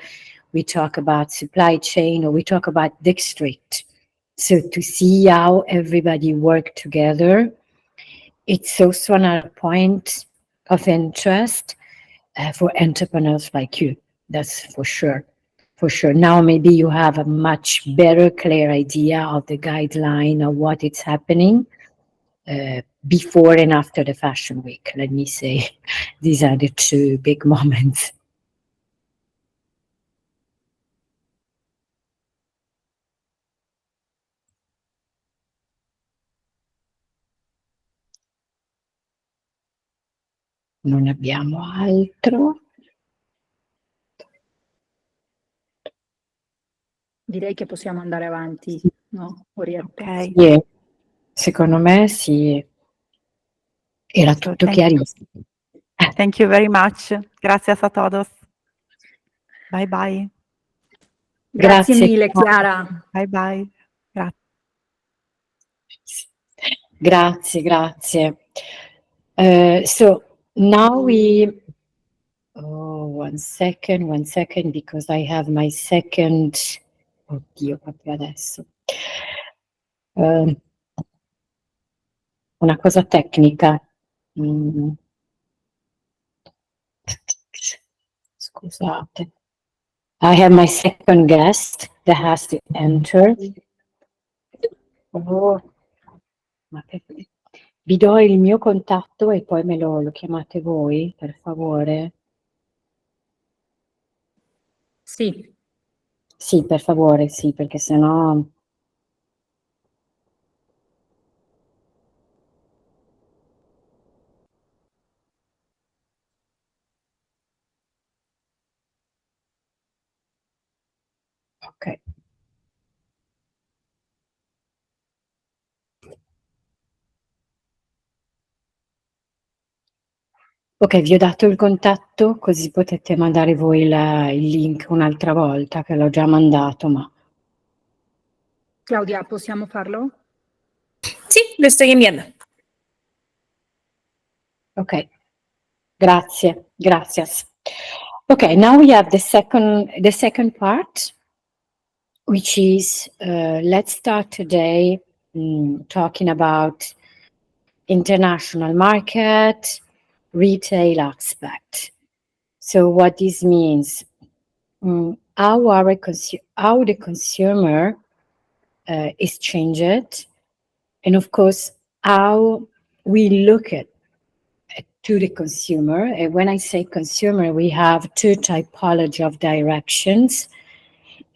we talk about supply chain, or we talk about district. So to see how everybody work together, it's also another point of interest for entrepreneurs like you. That's for sure. For sure. Now maybe you have a much better, clear idea of the guideline of what is happening before and after the Fashion Week. Let me say, these are the two big moments. Non abbiamo altro. Direi che possiamo andare avanti, no, Orietta? Ok. Sì, secondo me sì, era tutto chiarissimo. Thank you very much. Gracias a todos. Bye bye. Grazie mille, Chiara. Bye bye. Grazie, grazie. So now one second, because I have my second, oddio, proprio adesso. una cosa tecnica. Mm. Scusate. I have my second guest that has to enter. Oh, ma che... Vi do il mio contatto e poi me lo chiamate voi, per favore. Sí. Sì, per favore, sì, perché sennò... Ok. Ok, vi ho dato il contatto, così potete mandare voi il link un'altra volta, che l'ho già mandato, ma... Claudia, ¿possiamo farlo? Sí, lo estoy enviando. Ok, grazie, gracias. Okay, now we have the second part, which is, let's start today talking about international market, retail aspect. So what this means, how the consumer is changed, and of course, how we look at to the consumer. And when I say consumer, we have two typology of directions.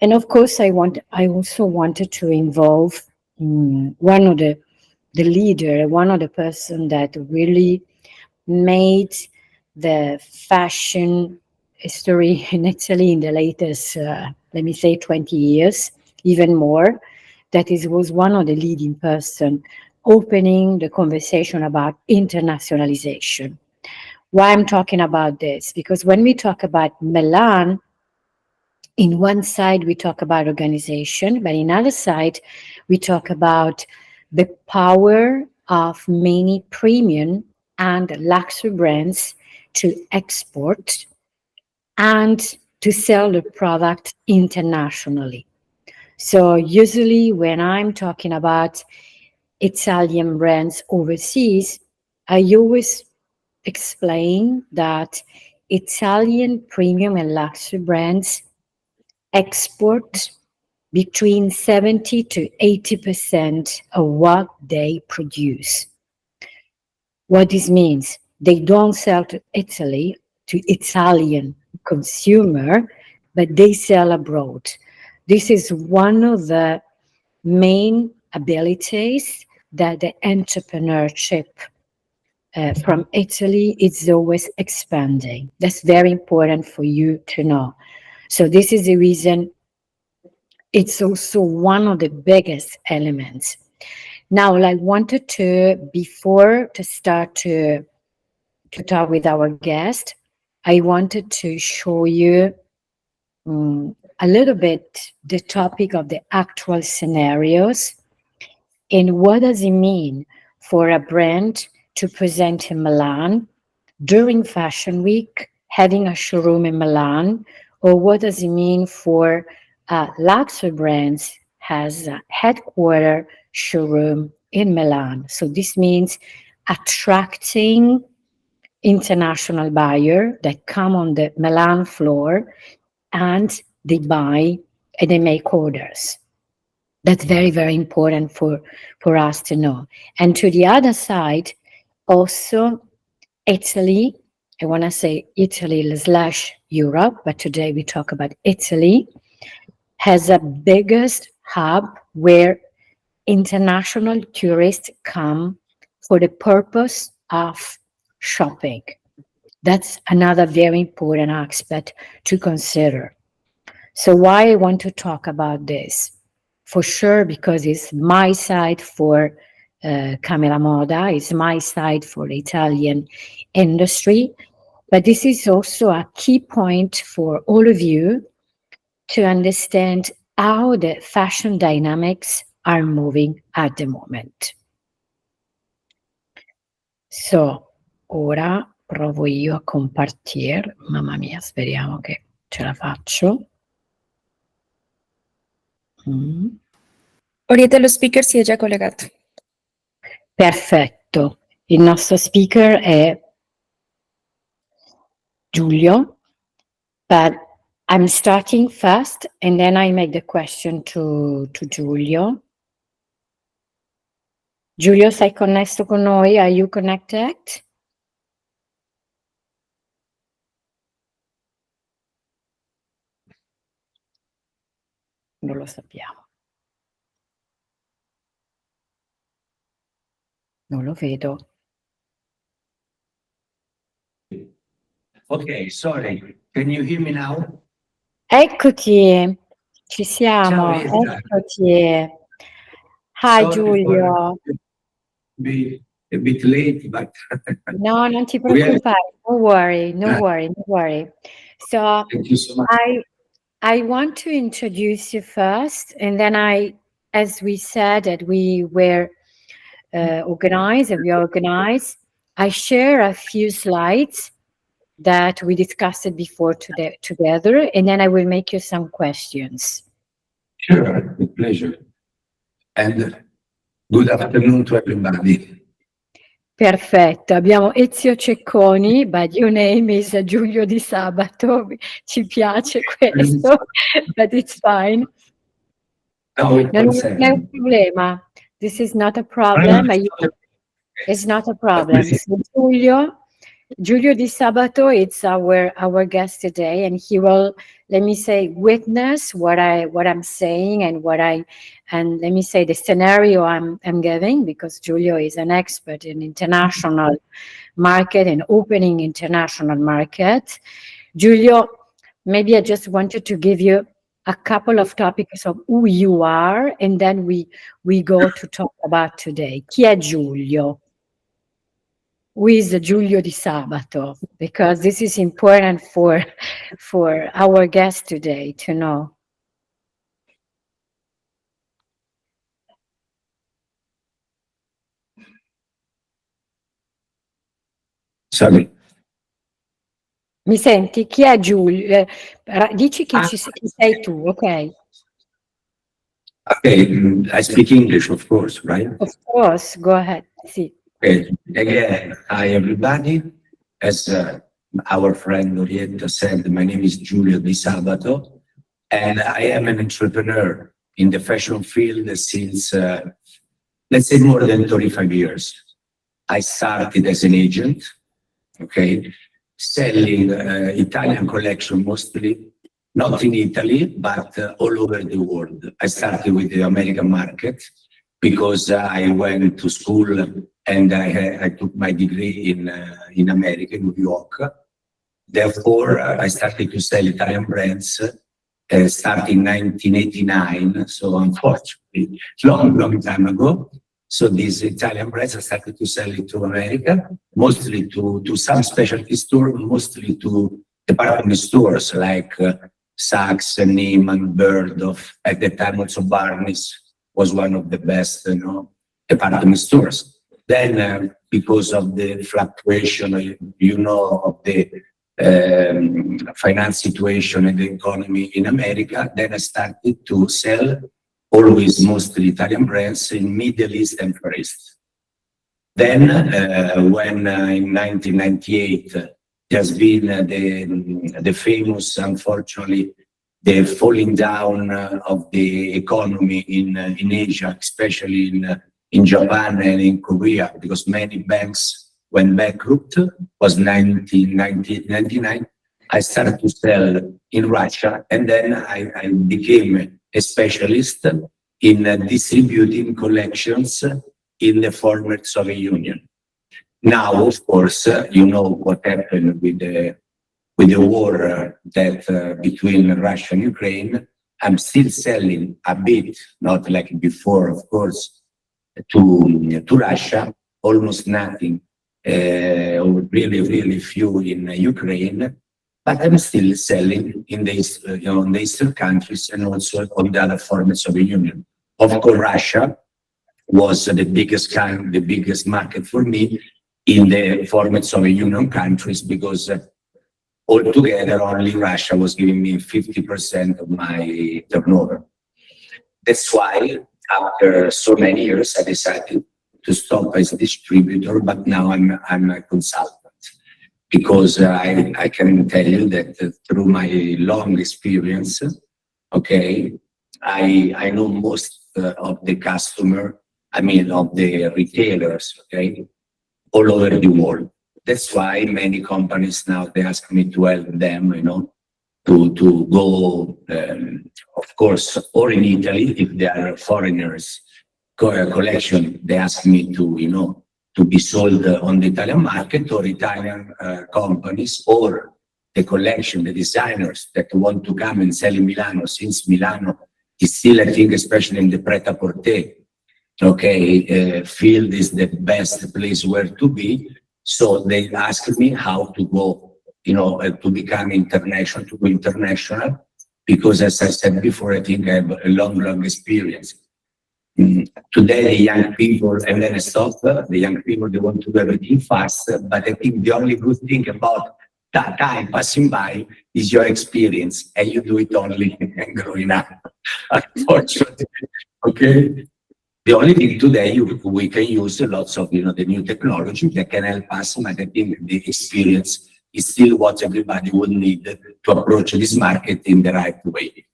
And of course, I also wanted to involve one of the leader, one of the person that really made the fashion history in Italy in the latest, let me say 20 years, even more. That was one of the leading person opening the conversation about internationalization. Why I'm talking about this? Because when we talk about Milan, in one side we talk about organization, but in other side we talk about the power of many premium and luxury brands to export and to sell the product internationally. So usually when I'm talking about Italian brands overseas, I always explain that Italian premium and luxury brands export between 70 to 80% of what they produce. What this means, they don't sell to Italy, to Italian consumer, but they sell abroad. This is one of the main abilities that the entrepreneurship from Italy is always expanding. That's very important for you to know. So this is the reason it's also one of the biggest elements. Now, I wanted to, before to start to talk with our guest, I wanted to show you a little bit the topic of the actual scenarios and what does it mean for a brand to present in Milan during Fashion Week, having a showroom in Milan, or what does it mean for luxury brands has a headquarter showroom in Milan. So this means attracting international buyer that come on the Milan floor and they buy and they make orders. That's very, very important for us to know. And to the other side, also Italy, I want to say Italy / Europe, but today we talk about Italy, has a biggest hub where international tourists come for the purpose of shopping. That's another very important aspect to consider. So why I want to talk about this? For sure, because it's my side for Camera Moda, it's my side for the Italian industry, but this is also a key point for all of you to understand how the fashion dynamics are moving at the moment. So, ora provo io a compartir, mamma mia, speriamo che ce la faccio. Ahorita los speakers y ella colgado. Perfetto. tutto. Il nostro speaker è Giulio, but I'm starting first and then I make the question to Giulio. Giulio, sei connesso con noi? Are you connected? Non lo sappiamo. Non lo vedo. Okay, sorry. Can you hear me now? Eccoti, ci siamo, Ciao, Rita. eccoti. Hi Sorry Giulio. for be a bit late, but No, non ti We have- preoccupare. No worry, no worry, no worry. So thank you so much. I want to introduce you first, and then as we said that we were organized, and we organized, I share a few slides that we discussed it before together, and then I will make you some questions. Sure, with pleasure. And good afternoon to everybody. Perfetto, abbiamo Ezio Cecconi, but your name is Giulio Di Sabato, ci piace questo, but it's fine. No, it Non è concerns. un problema, this is not a problem, it's not a problem. So Giulio Di Sabato, it's our guest today, and he will, let me say, witness what I'm saying and and let me say the scenario I'm giving, because Giulio is an expert in international market and opening international market. Giulio, maybe I just wanted to give you a couple of topics of who you are, and then we go to talk about today. Chi è Giulio? Who is Giulio Di Sabato? Because this is important for our guest today to know. Sorry. Mi senti? Chi è Giulio? Dici chi sei tu, ok? Okay, I speak English, of course, right? Of course, go ahead. Sì. Okay. Again, hi everybody. As our friend Orietta said, my name is Giulio Di Sabato, and I am an entrepreneur in the fashion field since, let's say, more than 35 years. I started as an agent, okay, selling Italian collection mostly, not in Italy, but all over the world. I started with the American market because I went to school and I took my degree in America, in New York. Therefore, I started to sell Italian brands starting 1989. So unfortunately, long time ago. So these Italian brands, I started to sell it to America, mostly to some specialty stores, mostly to department stores like Saks, Neiman, Bergdorf. At the time also Barney's was one of the best, department stores. Then because of the fluctuation, of the finance situation and the economy in America, then I started to sell always mostly Italian brands in Middle East and Far East. Then when in 1998, there's been the famous, unfortunately, the falling down of the economy in Asia, especially in Japan and in Korea, because many banks went bankrupt, was 1999. I started to sell in Russia, and then I became a specialist in distributing collections in the former Soviet Union. Now, of course, you know what happened with the war that between Russia and Ukraine. I'm still selling a bit, not like before, of course, to Russia, almost nothing, or really few in Ukraine. But I'm still selling in the Eastern countries and also on the other former Soviet Union. Of course, Russia was the biggest market for me in the former Soviet Union countries, because altogether only Russia was giving me 50% of my turnover. That's why after so many years I decided to stop as a distributor, but now I'm a consultant because I can tell you that through my long experience, okay, I know most of the customer, of the retailers, okay, all over the world. That's why many companies now, they ask me to help them, to go, of course, or in Italy, if they are foreigners, collection, they ask me to be sold on the Italian market, or Italian companies, or the collection, the designers that want to come and sell in Milano, since Milano is still, I think, especially in the pret-a-porter, okay, field is the best place where to be. So they ask me how to go, to become international, to go international, because as I said before, I think I have a long experience. Today, the young people, and then I stop, the young people, they want to do everything fast, but I think the only good thing about that time passing by is your experience, and you do it only growing up, unfortunately, okay? The only thing today, we can use lots of, the new technology that can help us, but I think the experience is still what everybody would need to approach this market in the right way.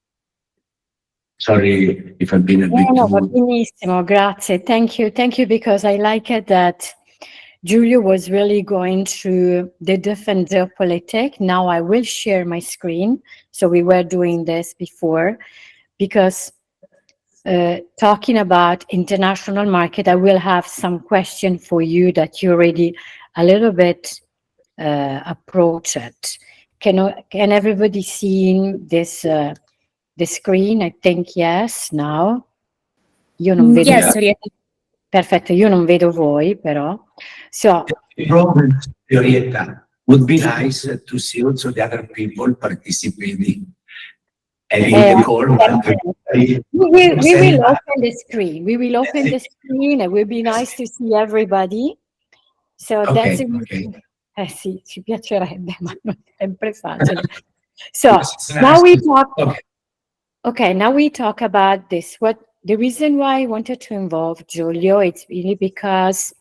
Sorry if I've been a bit No, too... benissimo, grazie. Thank you, because I like it that Giulio was really going through the different geopolitics. Now I will share my screen. So we were doing this before, because talking about international market, I will have some question for you that you already a little bit approach it. Can everybody see this the screen? I think yes, now. Io non vedo. Yes, Orietta. Perfetto, io non vedo voi però. So, The problem, Orietta, would be nice to see also the other people participating. And in the call, we will open the screen. We will open the screen. It will be nice to see everybody. So that's okay. Sì, ci piacerebbe, ma non è sempre facile. So now we talk. Okay, now we talk about this. What the reason why I wanted to involve Giulio, it's really because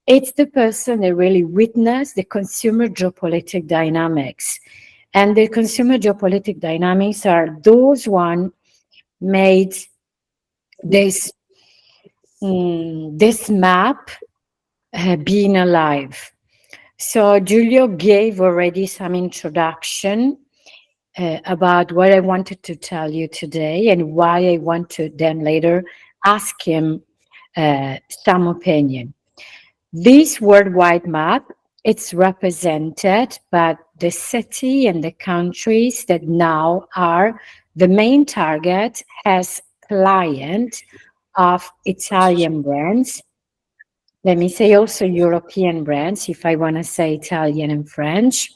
it's the person that really witnessed the consumer geopolitical dynamics. And the consumer geopolitical dynamics are those one made this map being alive. So Giulio gave already some introduction about what I wanted to tell you today and why I want to then later ask him some opinion. This worldwide map, it's represented by the city and the countries that now are the main target as client of Italian brands. Let me say also European brands, if I want to say Italian and French.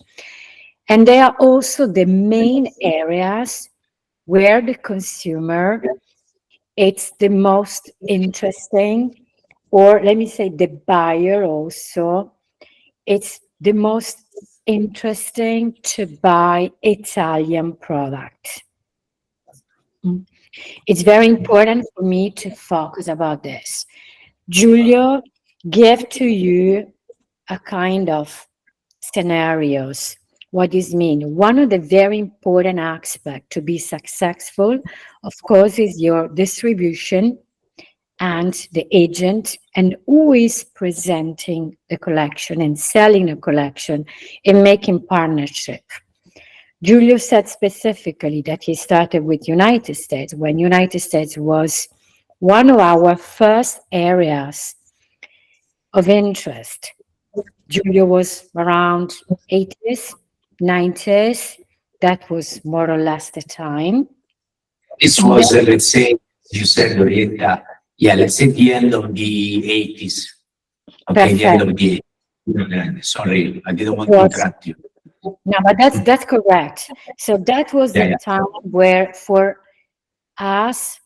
And they are also the main areas where the consumer, it's the most interesting, or let me say the buyer also, it's the most interesting to buy Italian product. It's very important for me to focus about this. Giulio gave to you a kind of scenarios. What does it mean? One of the very important aspects to be successful, of course, is your distribution and the agent, and who is presenting the collection and selling the collection and making partnership. Giulio said specifically that he started with United States, when United States was one of our first areas of interest. Giulio was around 80s, 90s. That was more or less the time. This was, let's say, you said, Orietta, let's say the end of the 80s. Okay, Perfect. the end of the 80s. Sorry, I didn't want to interrupt you. No, but that's correct. So that was the time where for us,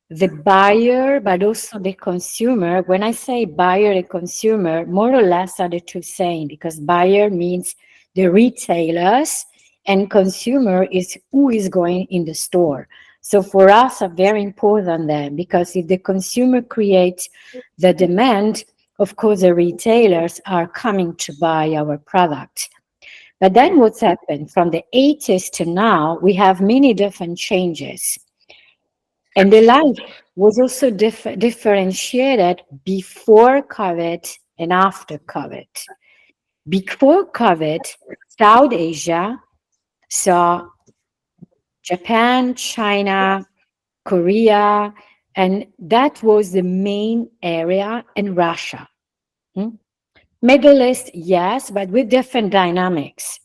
the buyer, but also the consumer, when I say buyer and consumer, more or less are the two same, because buyer means the retailers and consumer is who is going in the store. So for us are very important then, because if the consumer creates the demand, of course, the retailers are coming to buy our product. But then what's happened from the 80s to now, we have many different changes. And the life was also differentiated before COVID and after COVID. Before COVID, South Asia saw Japan, China, Korea, and that was the main area, in Russia. Middle East, yes, but with different dynamics.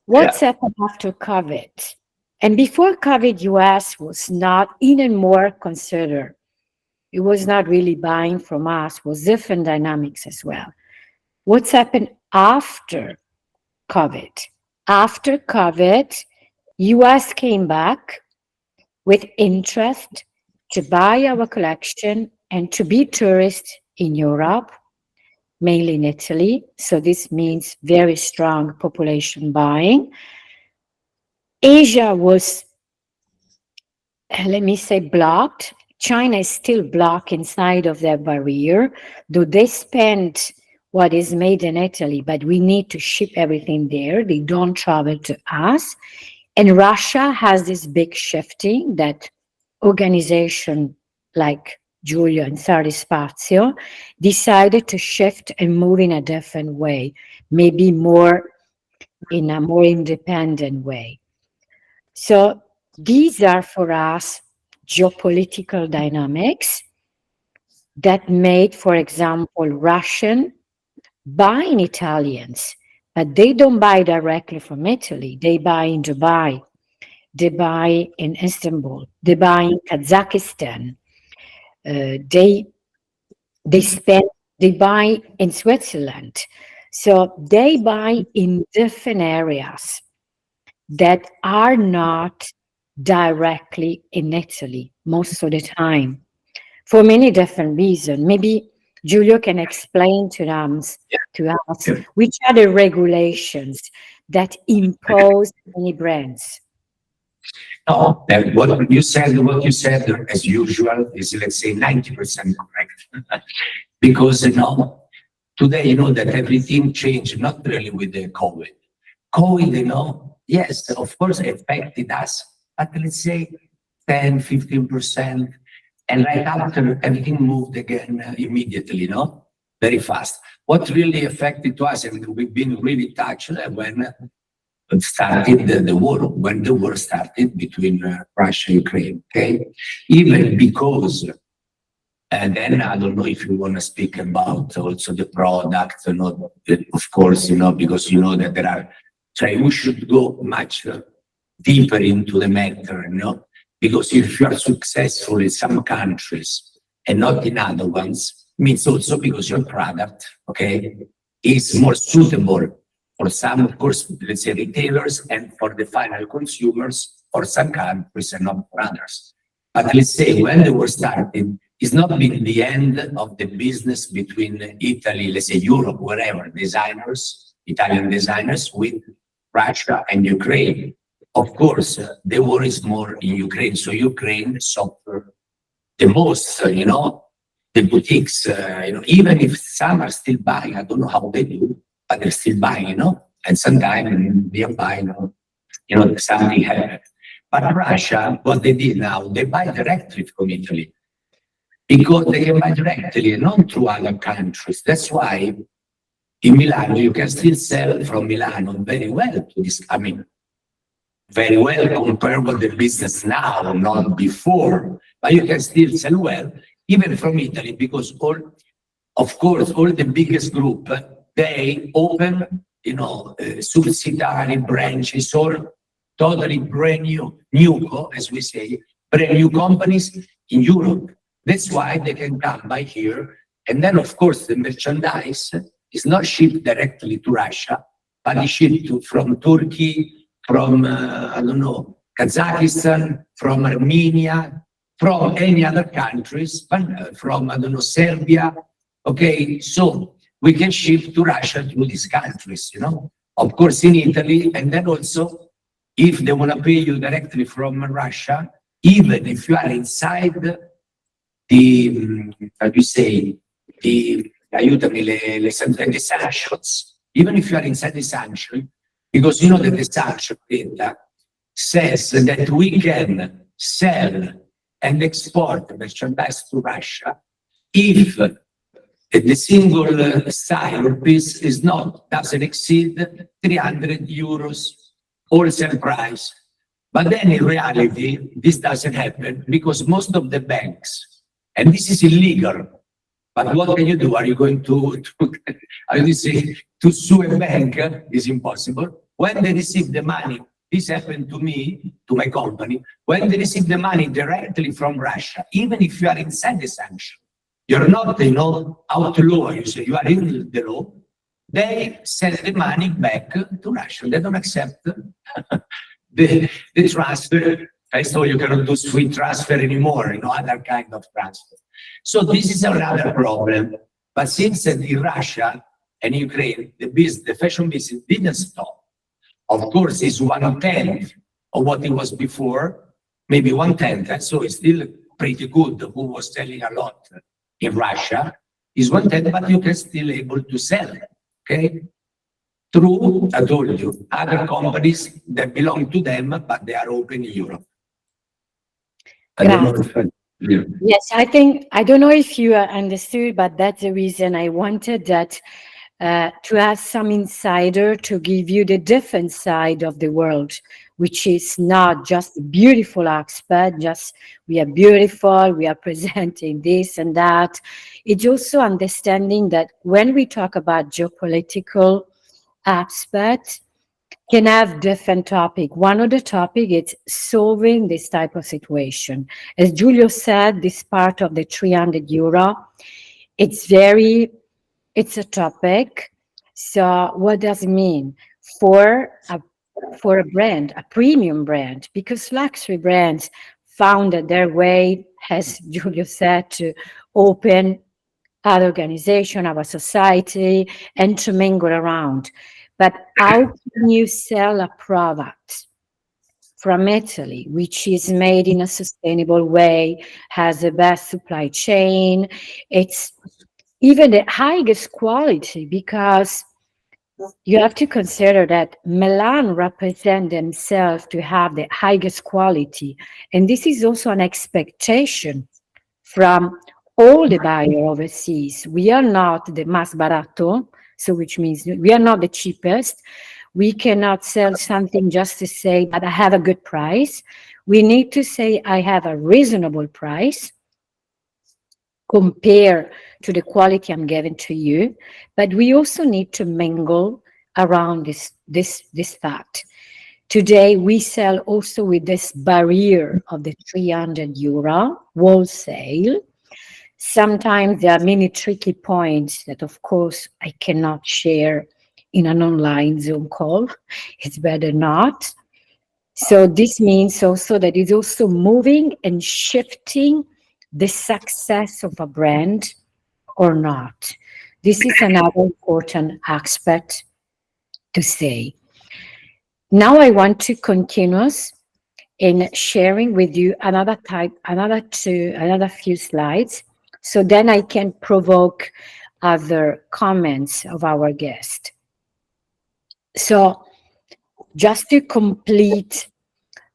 What's happened after COVID? And before COVID, US was not even more considered. It was not really buying from us, was different dynamics as well. What's happened after COVID? After COVID, US came back with interest to buy our collection and to be tourists in Europe, mainly in Italy. So this means very strong population buying. Asia was, let me say, blocked. China is still blocked inside of their barrier, though they spend what is made in Italy, but we need to ship everything there. They don't travel to us. And Russia has this big shifting that organization like Giulio and Spazio decided to shift and move in a different way, maybe more in a more independent way. So these are for us geopolitical dynamics that made, for example, Russian buying Italians, but they don't buy directly from Italy. They buy in Dubai. They buy in Istanbul. They buy in Kazakhstan. They buy in Switzerland. So they buy in different areas that are not directly in Italy most of the time, for many different reasons. Maybe Giulio can explain to us which are the regulations that impose any brands. No, what you said, as usual, is, let's say, 90% correct. Because, today, that everything changed, not really with the COVID. COVID, yes, of course, affected us, but let's say 10, 15%. And right after, everything moved again immediately, very fast. What really affected to us, and we've been really touched when started the war, when the war started between Russia and Ukraine, okay? Even because, and then I don't know if you want to speak about also the product, of course, because that there are, so we should go much deeper into the matter, because if you are successful in some countries and not in other ones, means also because your product, okay, is more suitable for some, of course, let's say retailers, and for the final consumers, for some countries and not for others. But let's say when the war started, it's not been the end of the business between Italy, let's say Europe, wherever, designers, Italian designers, with Russia and Ukraine. Of course, the war is more in Ukraine, so Ukraine suffered the most, the boutiques, even if some are still buying, I don't know how they do, but they're still buying, and sometimes nearby, something happened. But Russia, what they did now, they buy directly from Italy, because they can buy directly, not through other countries. That's why in Milano, you can still sell from Milano very well to this, very well compared with the business now, not before, but you can still sell well, even from Italy, because of course, all the biggest group, they open, subsidiary branches or totally brand new, as we say, brand new companies in Europe. That's why they can come by here. And then, of course, the merchandise is not shipped directly to Russia, but it's shipped from Turkey, from, Kazakhstan, from Armenia, from any other countries, from, Serbia. Okay, so we can ship to Russia through these countries, Of course, in Italy, and then also, if they want to pay you directly from Russia, even if you are inside the aiutami, le sanctions, even if you are inside the sanction, because you know that the sanction data says that we can sell and export merchandise to Russia if the single style or piece doesn't exceed 300 euros wholesale price. But then in reality, this doesn't happen because most of the banks, and this is illegal, but what can you do? Are you going to sue a bank? Is impossible. When they receive the money, this happened to me, to my company, when they receive the money directly from Russia, even if you are inside the sanction, you're not, outlaw, you say you are in the law, they send the money back to Russia. They don't accept the transfer. I saw you cannot do sweet transfer anymore, other kind of transfer. So this is another problem. But since in Russia and Ukraine, the fashion business didn't stop. Of course, it's 1/10 of what it was before, maybe 1/10. So it's still pretty good. Who was selling a lot in Russia is 1/10, but you can still able to sell. Okay. Through, I told you, other companies that belong to them, but they are open in Europe. I don't know if Yes, I don't know if you understood, but that's the reason I wanted that to have some insider to give you the different side of the world, which is not just a beautiful aspect, just we are beautiful, we are presenting this and that. It's also understanding that when we talk about geopolitical aspects, can have different topic. One of the topic is solving this type of situation. As Giulio said, this part of the 300 euro, it's a topic. So what does it mean for a brand, a premium brand? Because luxury brands found their way, as Giulio said, to open our organization, our society, and to mingle around. But how can you sell a product from Italy, which is made in a sustainable way, has the best supply chain? It's even the highest quality, because you have to consider that Milan represent themselves to have the highest quality. And this is also an expectation from all the buyer overseas. We are not the más barato, so which means we are not the cheapest. We cannot sell something just to say, but I have a good price. We need to say, I have a reasonable price compared to the quality I'm giving to you. But we also need to mingle around this fact. Today, we sell also with this barrier of the 300 euro wholesale. Sometimes there are many tricky points that, of course, I cannot share in an online Zoom call. It's better not. So this means also that it's also moving and shifting the success of a brand or not. This is another important aspect to say. Now I want to continue in sharing with you another few slides. So then I can provoke other comments of our guest. So just to complete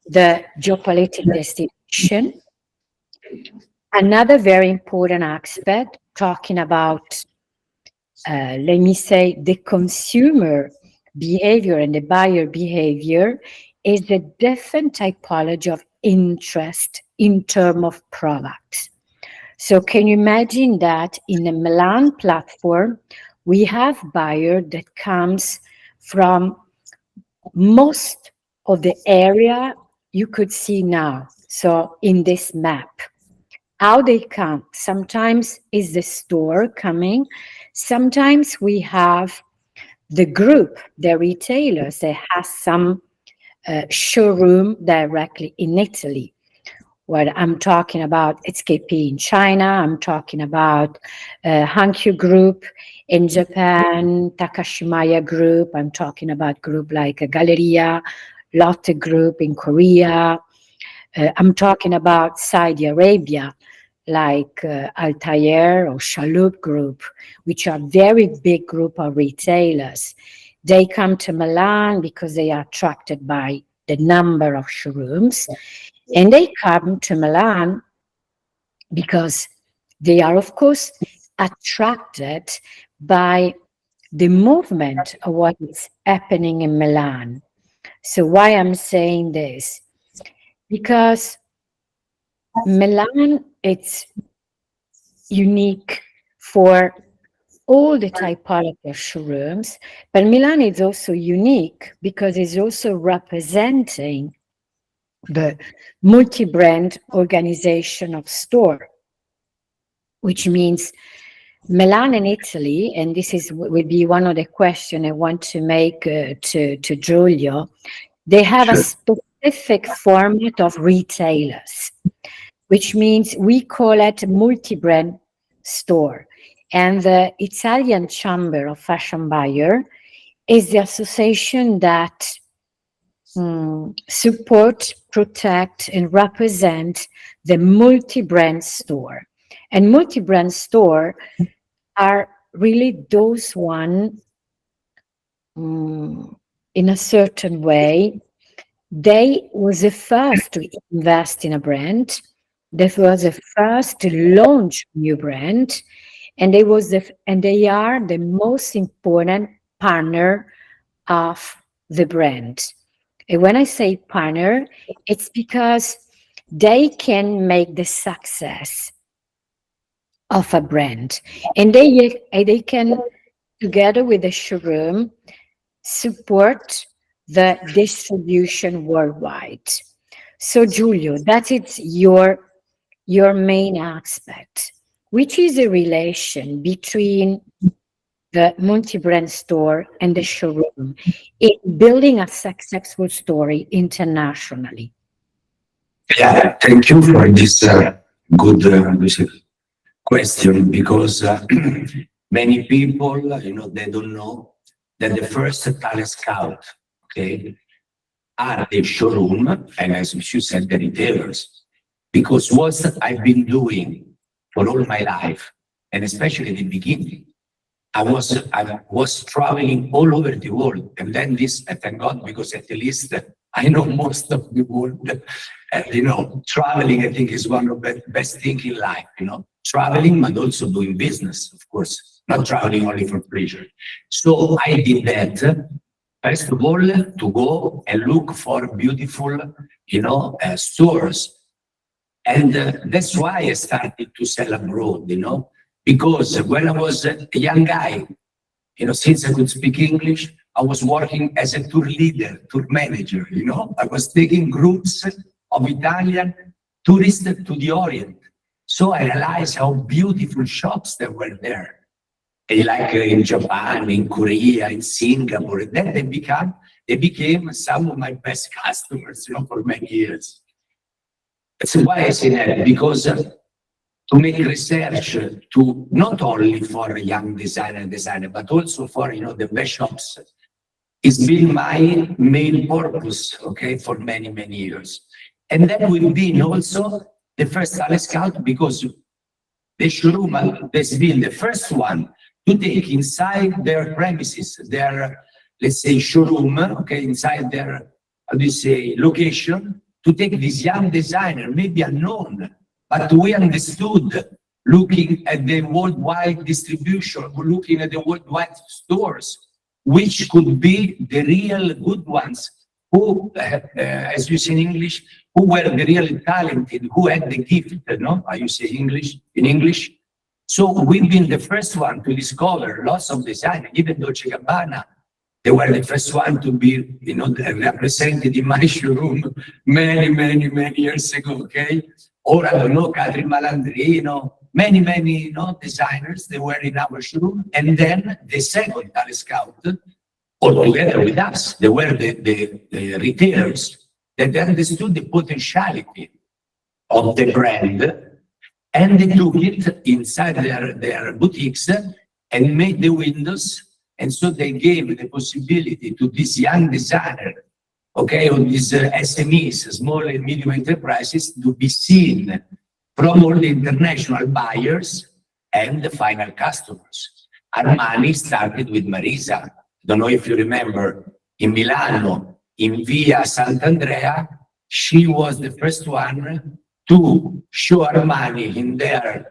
the geopolitical destination, another very important aspect, talking about, let me say, the consumer behavior and the buyer behavior, is a different typology of interest in terms of products. So can you imagine that in the Milan platform, we have buyer that comes from most of the area you could see now. So in this map, how they come, sometimes is the store coming, sometimes we have the group, the retailers, that has some showroom directly in Italy. What I'm talking about, it's KP in China, I'm talking about Hankyu Group in Japan, Takashimaya Group, I'm talking about group like Galleria, Lotte Group in Korea, I'm talking about Saudi Arabia, like Altair or Chaloup Group, which are very big group of retailers. They come to Milan because they are attracted by the number of showrooms, and they come to Milan because they are, of course, attracted by the movement of what is happening in Milan. So why I'm saying this? Because Milan, it's unique for all the typology of showrooms, but Milan is also unique because it's also representing the multi-brand organization of store, which means Milan and Italy, and this is will be one of the questions I want to make to Giulio, they have a specific format of retailers, which means we call it multi-brand store. And the Italian Chamber of Fashion Buyer is the association that support, protect, and represent the multi-brand store. And multi-brand store are really those one in a certain way. They was the first to invest in a brand. They was the first to launch new brand, and they are the most important partner of the brand. And when I say partner, it's because they can make the success of a brand, and they can, together with the showroom, support the distribution worldwide. So Giulio, that is your main aspect, which is a relation between the multi-brand store and the showroom in building a successful story internationally. Yeah, thank you for this good question, because many people, they don't know that the first talent scout, okay, are the showroom, and as you said, the retailers. Because what I've been doing for all my life, and especially in the beginning, I was traveling all over the world, and then this, thank God, because at least I know most of the world. And traveling, I think, is one of the best things in life. Traveling, but also doing business, of course, not traveling only for pleasure. So I did that. First of all, to go and look for beautiful, stores. And that's why I started to sell abroad, because when I was a young guy, since I could speak English, I was working as a tour leader, tour manager, I was taking groups of Italian tourists to the Orient. So I realized how beautiful shops there were there. Like in Japan, in Korea, in Singapore. Then they became some of my best customers, for many years. That's why I say that, because to make research to not only for young designer, but also for the best shops, it's been my main purpose, okay, for many, many years. And then we've been also the first talent scout, because the showroom has been the first one to take inside their premises, their, let's say, showroom, okay, inside their, location, to take this young designer, maybe unknown, but we understood, looking at the worldwide distribution, looking at the worldwide stores, which could be the real good ones, who, as you say in English, who were the really talented, who had the gift, How you say English, in English? So we've been the first one to discover lots of designers, even Dolce & Gabbana. They were the first one to be, represented in my showroom many, many, many years ago, okay? Or, I don't know, Catherine Malandrino, many, many, designers, they were in our showroom. And then the second talent scout, all together with us, they were the retailers that understood the potentiality of the brand, and they took it inside their boutiques and made the windows. And so they gave the possibility to this young designer, okay, on these SMEs, small and medium enterprises, to be seen from all the international buyers and the final customers. Armani started with Marisa. Don't know if you remember, in Milano, in Via Sant'Andrea, she was the first one to show Armani in their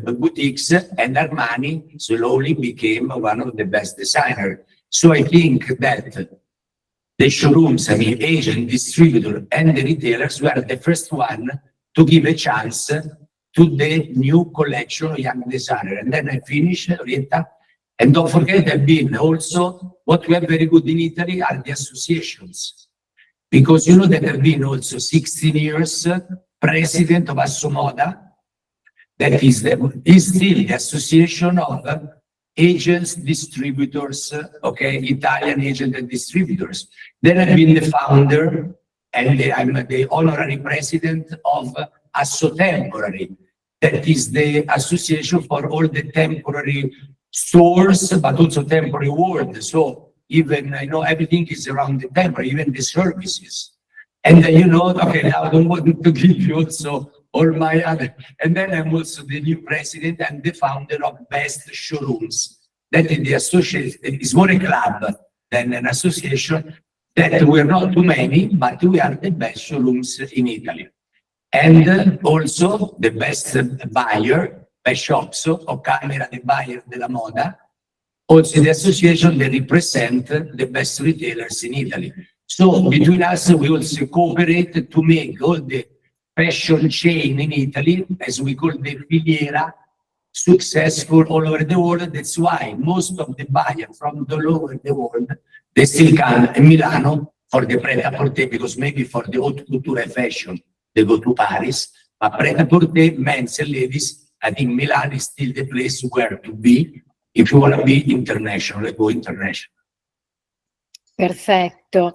boutiques, and Armani slowly became one of the best designers. So I think that the showrooms, I mean, agent, distributor, and the retailers were the first one to give a chance to the new collection of young designer. And then I finish, Orietta. And don't forget that being also what we have very good in Italy are the associations. Because you know that I've been also 16 years president of Assomoda. That is still the association of agents, distributors, okay, Italian agent and distributors. Then I've been the founder and I'm the honorary president of Asso Temporary. That is the association for all the temporary stores, but also temporary world. So even, I know everything is around the temporary, even the services. And then, you know, okay, now I don't want to give you also all my other, and then I'm also the new president and the founder of Best Showrooms. That is the association, it's more a club than an association, that we're not too many, but we are the best showrooms in Italy. And also the best buyer, best shops of Camera de Buyer della Moda, also the association that represent the best retailers in Italy. So between us, we also cooperate to make all the fashion chain in Italy, as we call the filiera, successful all over the world. That's why most of the buyers from all over the world, they still come in Milano for the prêt-à-porter, because maybe for the haute couture fashion, they go to Paris. But prêt-à-porter, men's and ladies, I think Milan is still the place where to be if you want to be international, go international. Perfetto.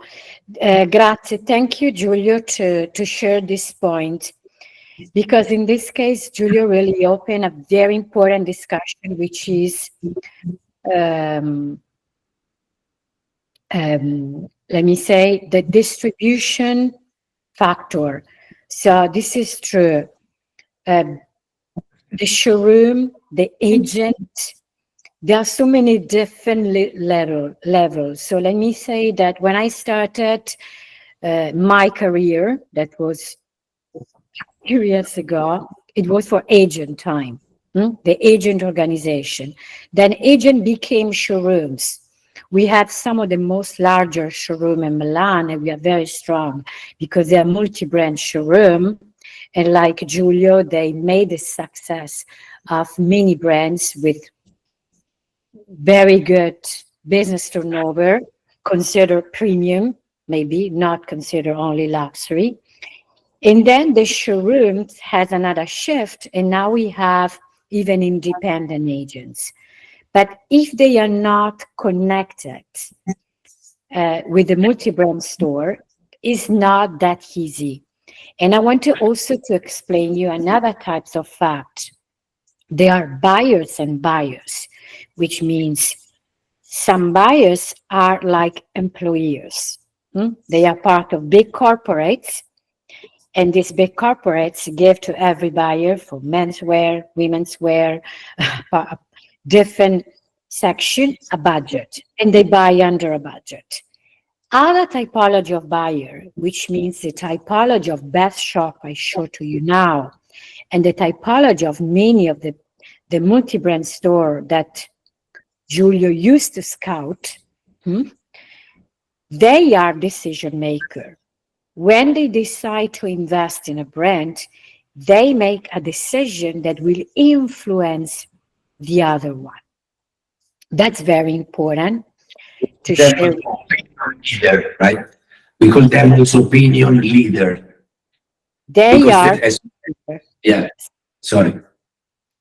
Grazie. Thank you, Giulio, to share this point. Because in this case, Giulio really opened a very important discussion, which is, let me say, the distribution factor. So this is true. The showroom, the agent, there are so many different levels. So let me say that when I started my career, that was a few years ago, it was for agent time, the agent organization. Then agent became showrooms. We have some of the most larger showroom in Milan, and we are very strong because they are multi-brand showroom. And like Giulio, they made a success of many brands with very good business turnover, consider premium, maybe not consider only luxury. And then the showroom has another shift, and now we have even independent agents. But if they are not connected with the multi-brand store, it's not that easy. And I want to also to explain you another types of fact. There are buyers and buyers, which means some buyers are like employers. They are part of big corporates, and these big corporates give to every buyer for menswear, women's wear, different section, a budget, and they buy under a budget. Other typology of buyer, which means the typology of best shop I show to you now, and the typology of many of the multi-brand store that Giulio used to scout, they are decision maker. When they decide to invest in a brand, they make a decision that will influence the other one. That's very important to share. Leader, right? We call them also opinion leader. They because are. Yeah, sorry.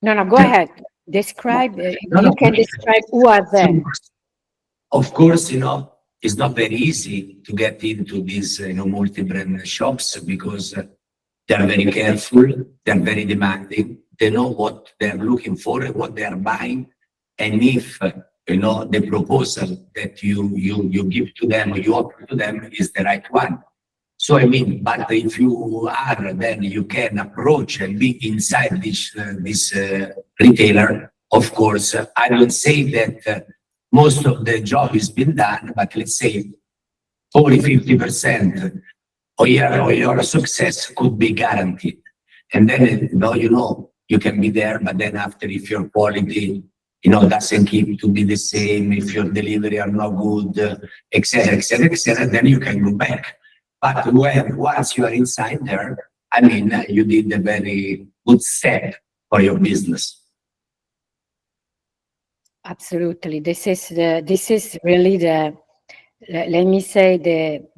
No, go ahead. Describe, you can describe who are they. Of course, you know, it's not very easy to get into these, multi-brand shops because they're very careful, they're very demanding, they know what they're looking for and what they're buying. And if, the proposal that you give to them or you offer to them is the right one. So I mean, but if you are, then you can approach and be inside this retailer. Of course, I would say that most of the job has been done, but let's say 40-50% of your success could be guaranteed. And then, you can be there, but then after, if your quality, doesn't keep to be the same, if your delivery are not good, etc., then you can go back. But once you are inside there, I mean, you did a very good step for your business. Absolutely. This is really let me say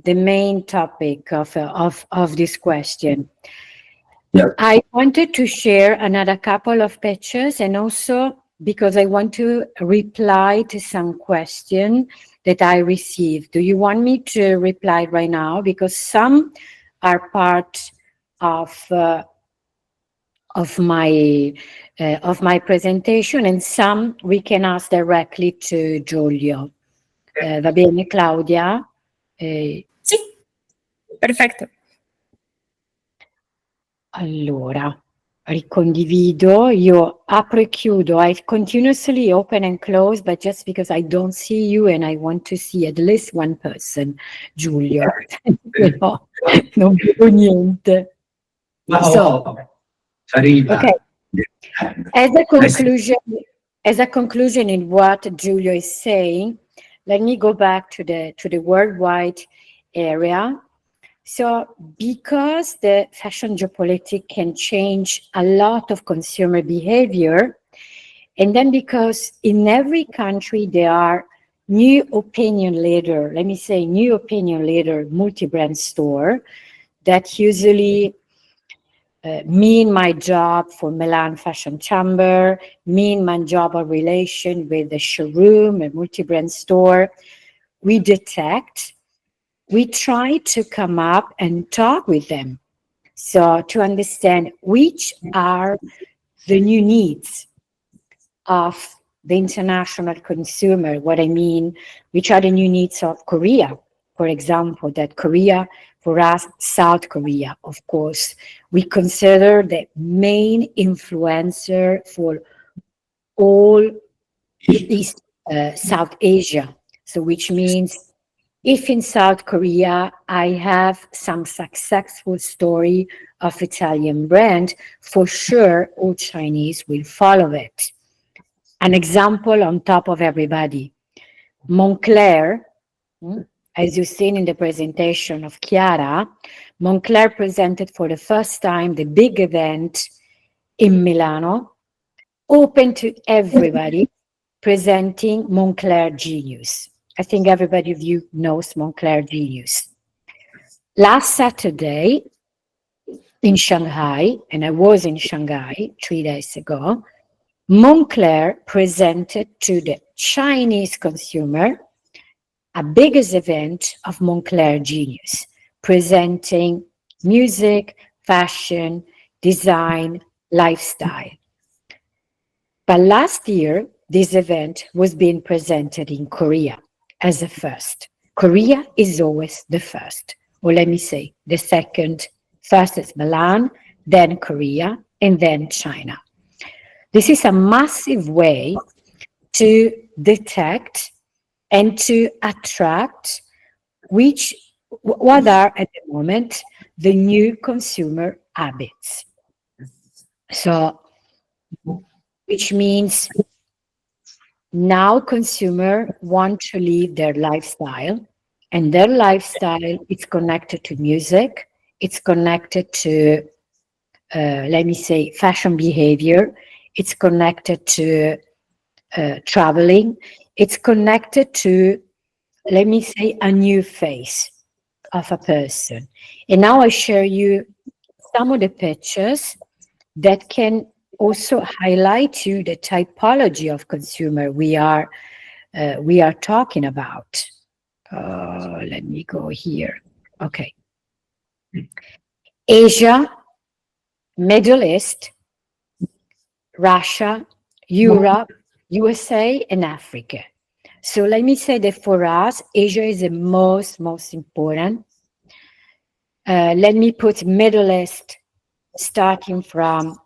the main topic of this question. Yeah. I wanted to share another couple of pictures, and also because I want to reply to some question that I received. Do you want me to reply right now? Because some are part of my presentation, and some we can ask directly to Giulio. Va bene, Claudia? Sì, perfetto. Allora, ricondivido, io apro e chiudo, I continuously open and close, but just because I don't see you and I want to see at least one person, Giulio. No, non vedo niente. So, okay. As a conclusion in what Giulio is saying, let me go back to the worldwide area. So, because the fashion geopolitics can change a lot of consumer behavior, and then because in every country there are new opinion leader, let me say new opinion leader multi-brand store that usually me in my job for Milan Fashion Chamber, me in my job of relation with the showroom, a multi-brand store, we try to come up and talk with them. So to understand which are the new needs of the international consumer, what I mean, which are the new needs of Korea, for example, that Korea, for us, South Korea, of course, we consider the main influencer for all East, South Asia. So which means if in South Korea, I have some successful story of Italian brand, for sure, all Chinese will follow it. An example on top of everybody, Moncler, as you've seen in the presentation of Chiara, Moncler presented for the first time the big event in Milano, open to everybody, presenting Moncler Genius. I think everybody of you knows Moncler Genius. Last Saturday in Shanghai, and I was in Shanghai 3 days ago, Moncler presented to the Chinese consumer a biggest event of Moncler Genius, presenting music, fashion, design, lifestyle. But last year, this event was being presented in Korea as a first. Korea is always the first, or let me say, the second. First is Milan, then Korea, and then China. This is a massive way to detect and to attract what are at the moment the new consumer habits. So, which means now consumers want to live their lifestyle, and their lifestyle is connected to music, it's connected to, let me say, fashion behavior, it's connected to traveling, it's connected to, let me say, a new face of a person. And now I share you some of the pictures that can also highlight to you the typology of consumer we are talking about. Let me go here. Okay. Asia, Middle East, Russia, Europe, USA, and Africa. So let me say that for us, Asia is the most important. let me put Middle East, starting from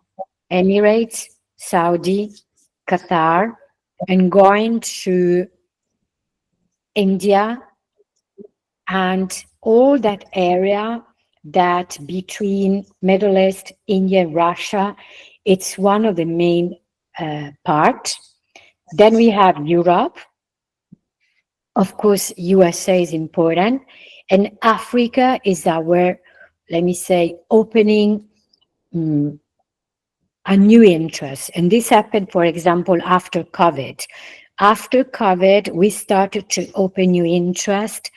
Emirates, Saudi, Qatar, and going to India, and all that area that between Middle East, India, Russia, it's one of the main part. Then we have Europe. Of course, USA is important. And Africa is our, let me say, opening a new interest. And this happened, for example, after COVID. After COVID, we started to open new interest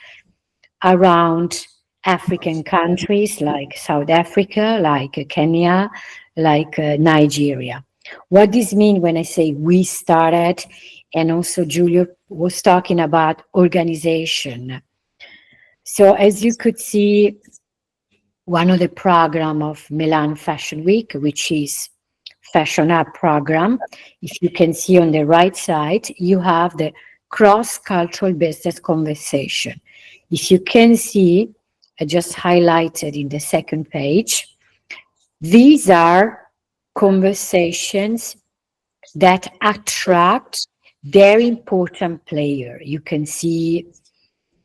around African countries like South Africa, like Kenya, like Nigeria. What does this mean when I say we started? And also Giulio was talking about organization. So as you could see, one of the program of Milan Fashion Week, which is Fashion Up program, if you can see on the right side, you have the cross-cultural business conversation. If you can see, I just highlighted in the second page, these are conversations that attract very important player. You can see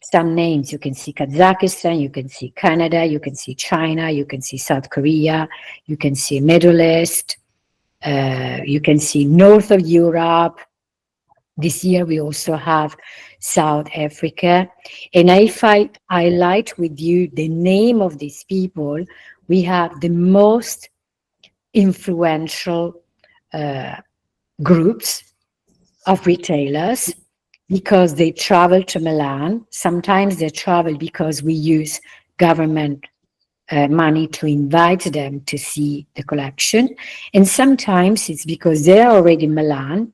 some names. You can see Kazakhstan, you can see Canada, you can see China, you can see South Korea, you can see Middle East, you can see north of Europe. This year we also have South Africa. And if I highlight with you the name of these people, we have the most influential groups of retailers, because they travel to Milan. Sometimes they travel because we use government money to invite them to see the collection. And sometimes it's because they're already in Milan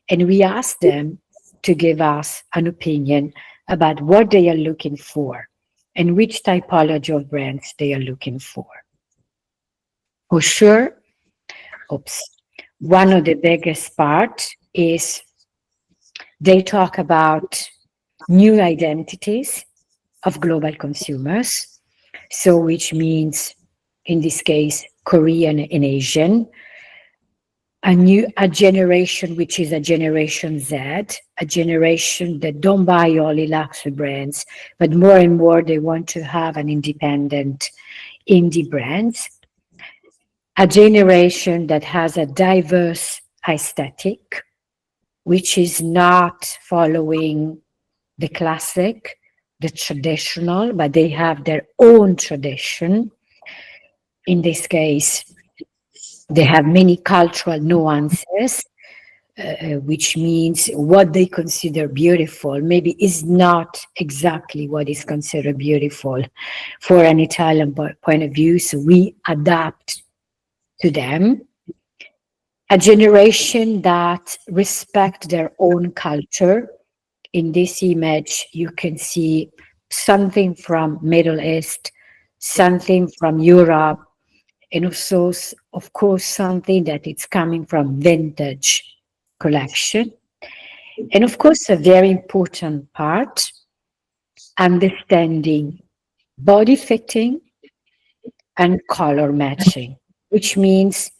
and we ask them to give us an opinion about what they are looking for and which typology of brands they are looking for. For sure, one of the biggest part is they talk about new identities of global consumers. So which means, in this case, Korean and Asian, a generation which is a Generation Z, a generation that don't buy only luxury brands, but more and more they want to have an independent indie brands. A generation that has a diverse aesthetic, which is not following the classic, the traditional, but they have their own tradition. In this case, they have many cultural nuances, which means what they consider beautiful maybe is not exactly what is considered beautiful for an Italian point of view. So we adapt to them. A generation that respect their own culture. In this image, you can see something from Middle East, something from Europe, and also, of course, something that it's coming from vintage collection. And of course, a very important part, understanding body fitting and color matching, which means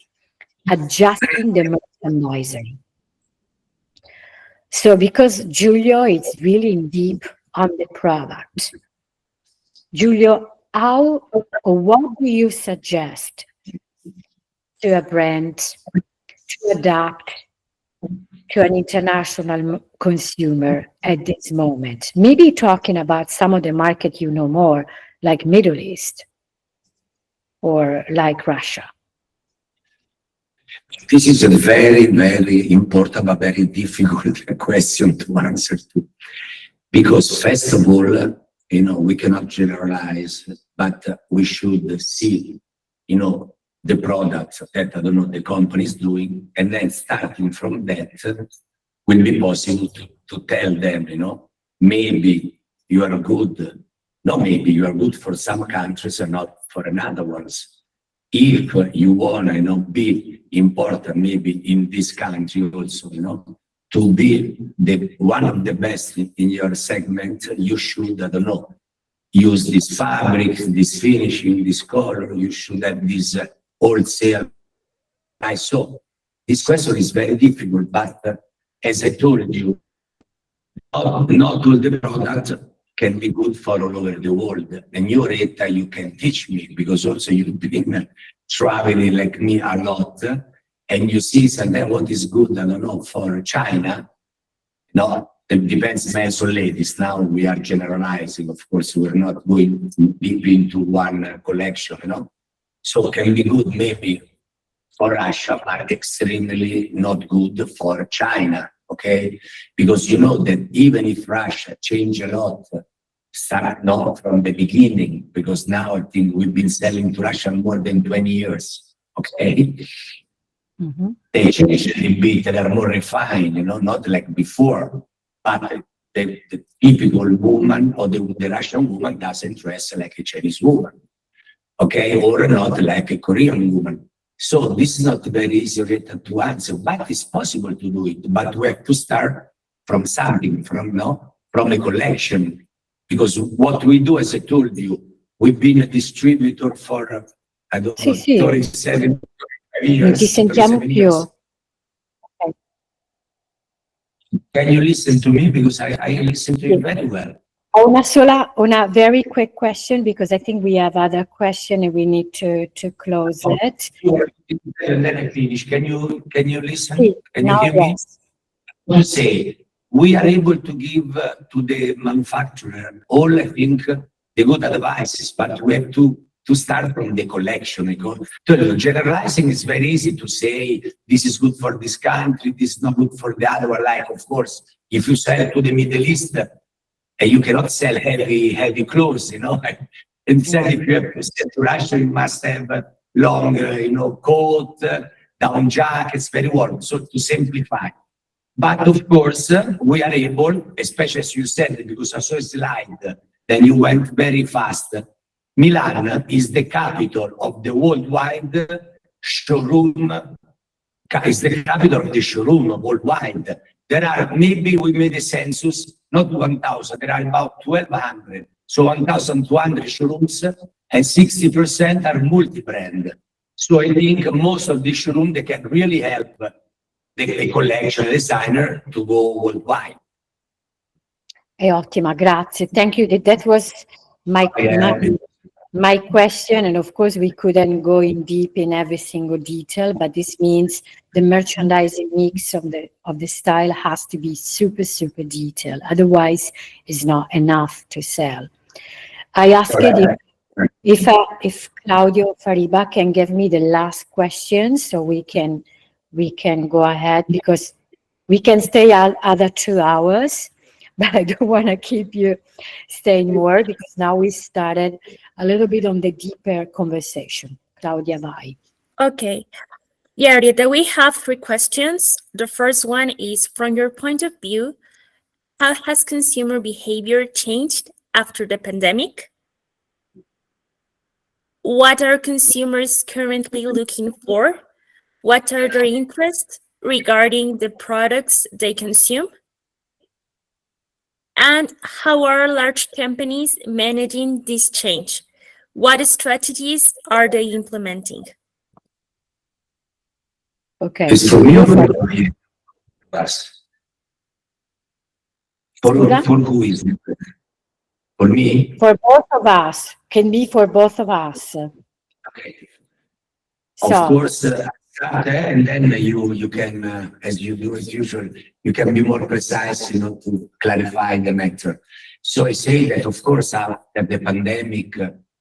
adjusting the merchandising. So because Giulio is really deep on the product, Giulio, how or what do you suggest to a brand to adapt to an international consumer at this moment? Maybe talking about some of the market you know more, like Middle East or like Russia. This is a very, very important but very difficult question to answer to. Because first of all, we cannot generalize, but we should see, the products that, the company is doing, and then starting from that, will be possible to tell them, maybe you are good, no, maybe you are good for some countries and not for another ones. If you want to be important, maybe in this country also, to be one of the best in your segment, you should, use this fabric, this finishing, this color. You should have this wholesale. So this question is very difficult, but as I told you, not all the products can be good for all over the world. And you, Rita, you can teach me, because also you've been traveling like me a lot, and you see something what is good, I don't know, for China. No, it depends men or ladies. Now we are generalizing, of course, we're not going deep into one collection, you know. So it can be good maybe for Russia, but extremely not good for China, okay? Because you know that even if Russia change a lot, start not from the beginning, because now I think we've been selling to Russia more than 20 years, okay? Mm-hmm. They changed a bit, they are more refined, you know, not like before, but the typical woman or the Russian woman doesn't dress like a Chinese woman, okay? Or not like a Korean woman. So this is not very easy to answer, but it's possible to do it. But we have to start from something, from a collection. Because what we do, as I told you, we've been a distributor for, I don't know, 37 years. Non ti sentiamo più. Okay. Can you listen to me? Because I listen to you very well. Una very quick question, because I think we have other question and we need to close it. And then I finish. Can you listen? Sì, Can you hear me? To say, we are able to give to the manufacturer all, I think, the good advices, but we have to start from the collection. Because generalizing is very easy to say, this is good for this country, this is not good for the other. Like, of course, if you sell to the Middle East, you cannot sell heavy clothes, you know. Instead, if you have to sell to Russia, you must have long, coat, down jackets, very warm. So to simplify. But of course, we are able, especially as you said, because I saw a slide, then you went very fast. Milan is the capital of the worldwide showroom, is the capital of the showroom worldwide. There are, maybe we made a census, not 1,000, there are about 1,200. So 1,200 showrooms and 60% are multi-brand. So I think most of the showrooms, they can really help the collection designer to go worldwide. È ottima, grazie. Thank you. That was my question, and of course we couldn't go in deep in every single detail, but this means the merchandising mix of the style has to be super detailed, otherwise it's not enough to sell. I asked if Claudio Fariba can give me the last question, so we can go ahead, because we can stay other 2 hours, but I don't want to keep you staying more, because now we started a little bit on the deeper conversation. Claudia, vai. Okay. Yeah, Rita, we have 3 questions. The first one is, from your point of view, how has consumer behavior changed after the pandemic? What are consumers currently looking for? What are their interests regarding the products they consume? And how are large companies managing this change? What strategies are they implementing? Okay. It's for me or for us? For who is it? For me? For both of us. Can be for both of us. Okay. Of course, and then you can, as you do as usual, you can be more precise, to clarify the matter. So I say that, of course, after the pandemic,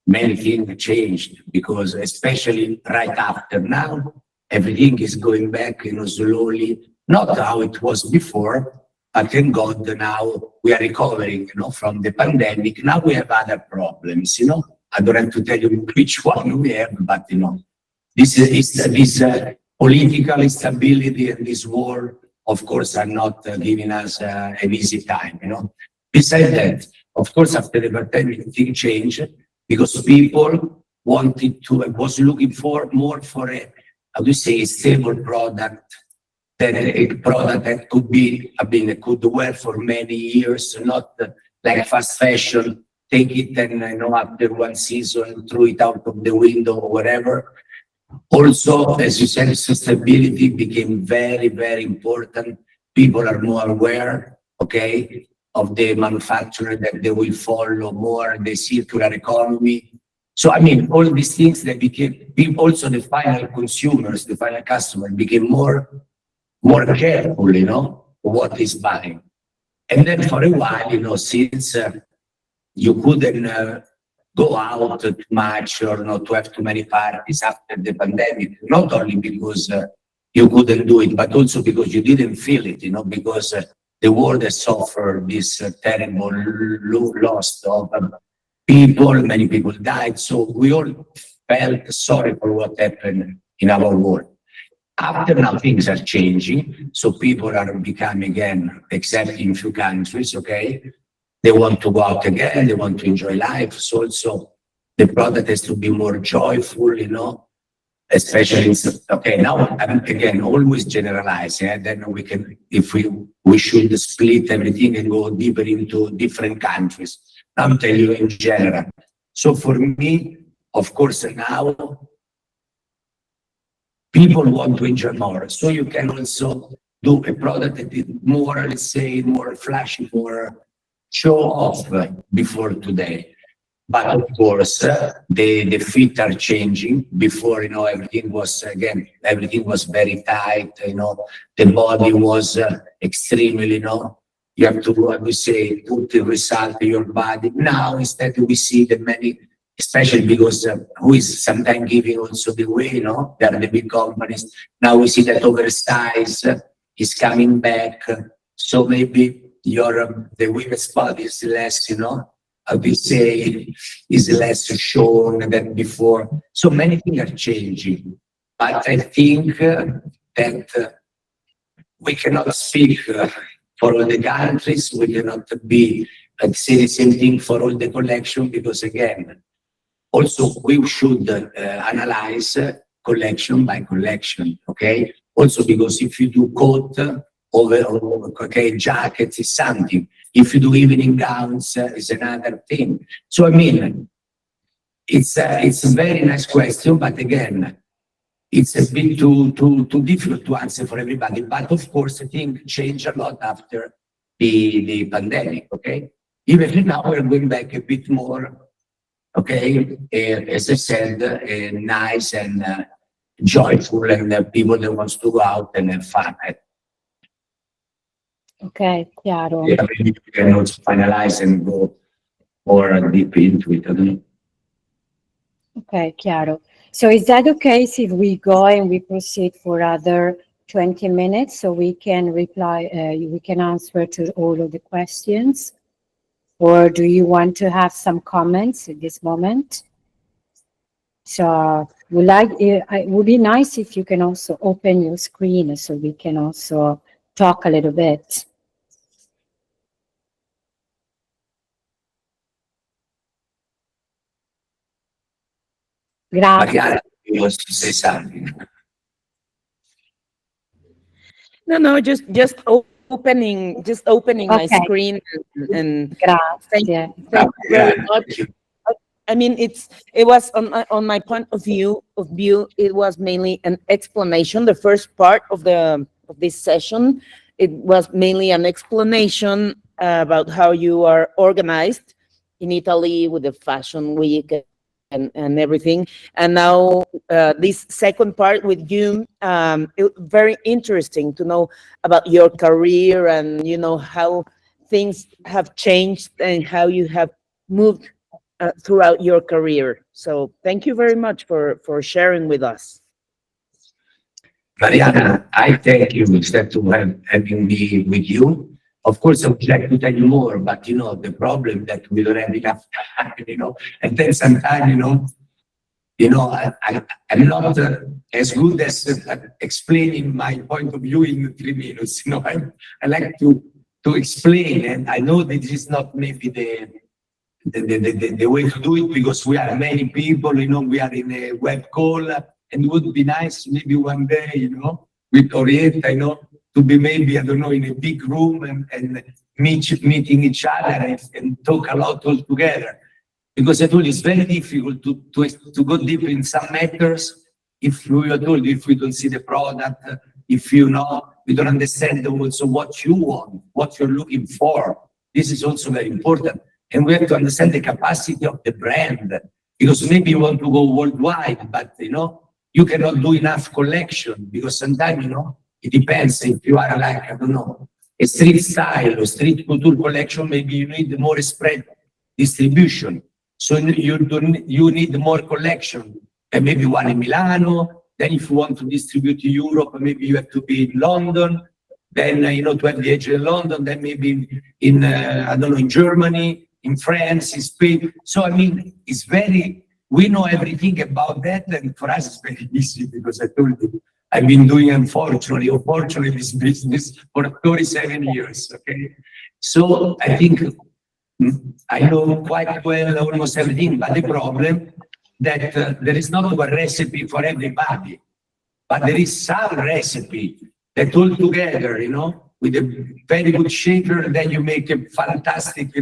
many things changed, because especially right after now, everything is going back, slowly, not how it was before, but thank God now we are recovering, from the pandemic. Now we have other problems, I don't have to tell you which one we have, but, this political instability and this war, of course, are not giving us an easy time, Besides that, of course, after the pandemic, things changed, because people was looking for more for a stable product, a product that could be, could wear for many years, not like fast fashion, take it and, after one season, throw it out of the window or whatever. Also, as you said, sustainability became very, very important. People are more aware, okay, of the manufacturer, that they will follow more the circular economy. So, I mean, all these things that became, also the final consumers, the final customer became more careful, what is buying. And then for a while, since you couldn't go out too much or not to have too many parties after the pandemic, not only because you couldn't do it, but also because you didn't feel it, because the world has suffered this terrible loss of people, many people died. So we all felt sorry for what happened in our world. After now, things are changing. So people are becoming again, except in few countries, okay? They want to go out again, they want to enjoy life. So also the product has to be more joyful, especially, okay, now I'm again always generalize, then we can, if we should split everything and go deeper into different countries. I'm telling you in general. So for me, of course, now people want to enjoy more. So you can also do a product that is more, let's say, more flashy, more show off before today. But of course, the fit are changing. Before, everything was very tight. The body was extremely, you have to, I would say, put the result in your body. Now, instead, we see the many, especially because who is sometimes giving also the way, they are the big companies. Now we see that oversize is coming back. So maybe the women's body is less, how we say, is less shown than before. So many things are changing. But I think that we cannot speak for all the countries. We cannot say the same thing for all the collection, because again, also we should analyze collection by collection, okay? Also because if you do coat, okay, jackets is something. If you do evening gowns, is another thing. So I mean, it's a very nice question, but again, it's a bit too difficult to answer for everybody. But of course, I think changed a lot after the pandemic. Okay, even now we're going back a bit more. Okay, as I said, nice and joyful, and people that wants to go out and have fun. Ok, chiaro. Yeah, maybe you can also finalize and go more deep into it. I don't know. Okay, chiaro. So is that okay if we go and we proceed for other 20 minutes so we can reply, we can answer to all of the questions? Or do you want to have some comments at this moment? So it would be nice if you can also open your screen so we can also talk a little bit. Grazie. Mariana, you want to say something? No, just opening my screen and thank you very much. I mean, it was on my point of view, it was mainly an explanation. The first part of this session, it was mainly an explanation about how you are organized in Italy with the Fashion Week and everything. And now this second part with you, very interesting to know about your career and how things have changed and how you have moved throughout your career. So thank you very much for sharing with us. Mariana, I thank you instead to having me with you. Of course, I would like to tell you more, but the problem that we don't have enough time, and then sometimes, I'm not as good as explaining my point of view in 3 minutes. I like to explain, and I know this is not maybe the way to do it, because we are many people, we are in a web call, and it would be nice maybe one day, with Orietta, to be maybe, I don't know, in a big room and meeting each other and talk a lot all together. Because I told you, it's very difficult to go deep in some matters if we don't see the product, if we don't understand also what you want, what you're looking for. This is also very important. And we have to understand the capacity of the brand, because maybe you want to go worldwide, but you cannot do enough collection, because sometimes, it depends. If you are like, I don't know, a street style or street couture collection, maybe you need more spread distribution. So you need more collection, and maybe one in Milano. Then if you want to distribute to Europe, maybe you have to be in London. Then, to have the agent in London, then maybe in I don't know, in Germany, in France, in Spain. So, I mean, we know everything about that. And for us, it's very easy, because I told you, I've been doing, unfortunately, or fortunately, this business for 37 years, okay? So I think I know quite well almost everything, but the problem that there is not one recipe for everybody, but there is some recipe that all together, with a very good shaker, then you make a fantastic,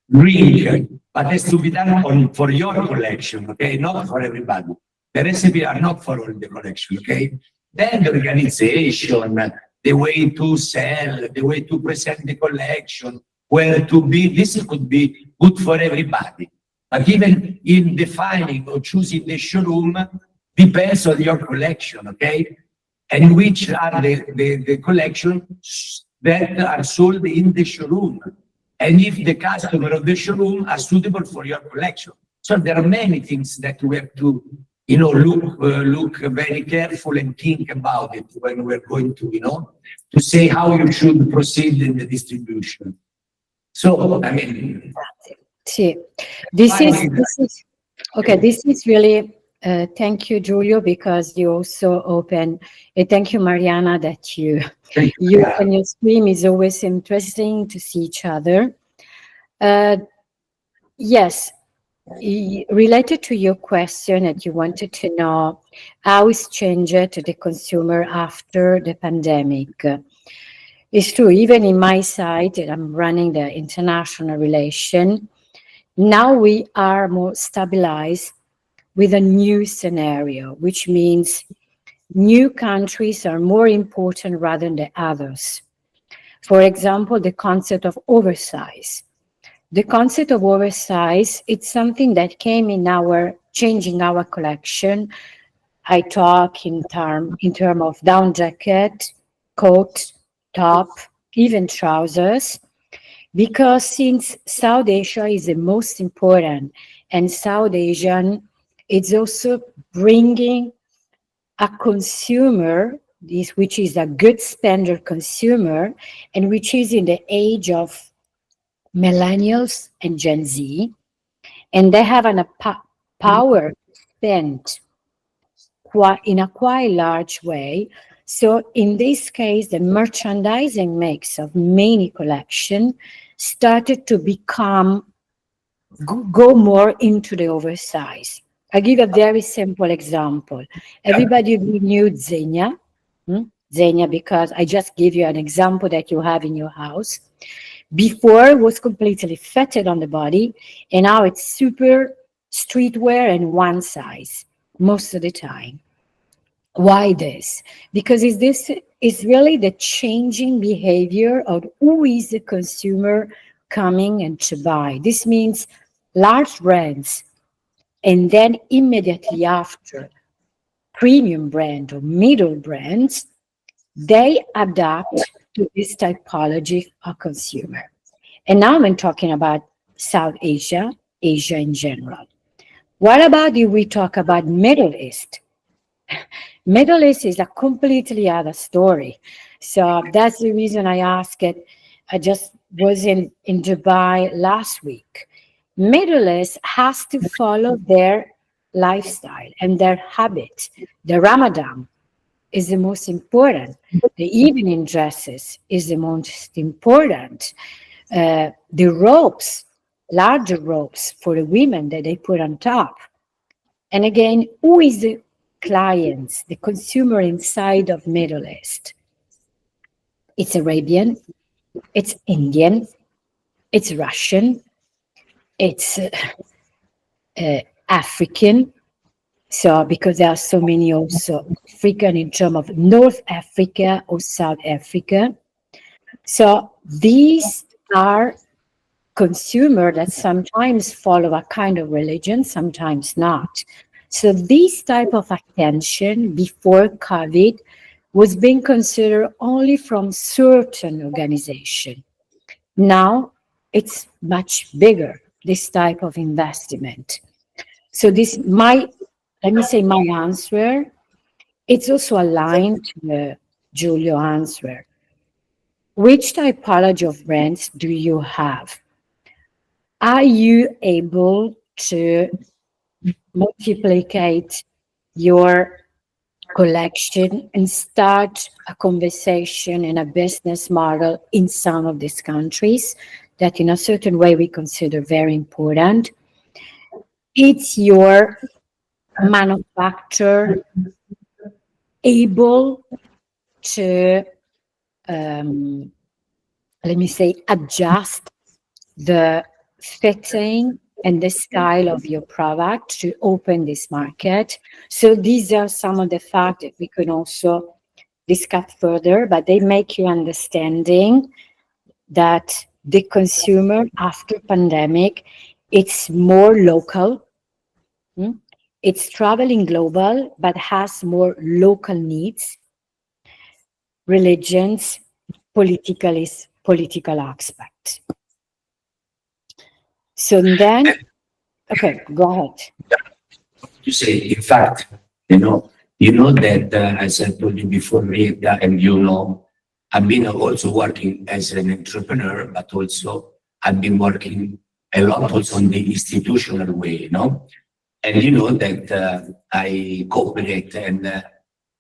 drink. But it has to be done for your collection, okay? Not for everybody. The recipe are not for all the collection, okay? Then the organization, the way to sell, the way to present the collection, where to be, this could be good for everybody. But even in defining or choosing the showroom depends on your collection, okay? And which are the collections that are sold in the showroom. And if the customer of the showroom are suitable for your collection. So there are many things that we have to, look very careful and think about it when we're going to, to say how you should proceed in the distribution. So, I mean, sì. This is really, thank you, Giulio, because you also open, and thank you, Mariana, that you and your stream is always interesting to see each other. Yes, related to your question that you wanted to know, how is changed the consumer after the pandemic? It's true, even in my side, I'm running the international relation. Now we are more stabilized with a new scenario, which means new countries are more important rather than the others. For example, the concept of oversize. The concept of oversize, it's something that came in changing our collection. I talk in term of down jacket, coat, top, even trousers, because since South Asia is the most important, and South Asian, it's also bringing a consumer, which is a good spender consumer, and which is in the age of millennials and Gen Z, and they have a power to spend in a quite large way. So in this case, the merchandising mix of many collection started to go more into the oversize. I give a very simple example. Everybody knew Zegna, Zegna, because I just give you an example that you have in your house. Before it was completely fitted on the body, and now it's super streetwear and one size most of the time. Why this? Because this is really the changing behavior of who is the consumer coming and to buy. This means large brands, and then immediately after, premium brand or middle brands, they adapt to this typology of consumer. And now I'm talking about South Asia, Asia in general. What about if we talk about Middle East? Middle East is a completely other story. So that's the reason I asked it. I just was in Dubai last week. Middle East has to follow their lifestyle and their habit. The Ramadan is the most important. The evening dresses is the most important. The robes, larger robes for the women that they put on top. And again, who is the clients, the consumer inside of Middle East? It's Arabian, It's Indian, it's Russian, it's African. So because there are so many also African in terms of North Africa or South Africa. So these are consumers that sometimes follow a kind of religion, sometimes not. So this type of attention before COVID was being considered only from certain organizations. Now it's much bigger, this type of investment. So this let me say my answer, it's also aligned to Giulio's answer. Which typology of brands do you have? Are you able to multiplicate your collection and start a conversation and a business model in some of these countries that in a certain way we consider very important? It's your manufacturer able to, let me say, adjust the fitting and the style of your product to open this market. So these are some of the facts that we can also discuss further, but they make you understanding that the consumer after pandemic, it's more local. It's traveling global, but has more local needs, religions, political aspects. So then, okay, go ahead. You say, in fact, you know that as I told you before, Rita, and I've been also working as an entrepreneur, but also I've been working a lot also on the institutional way, and you know that I cooperate, and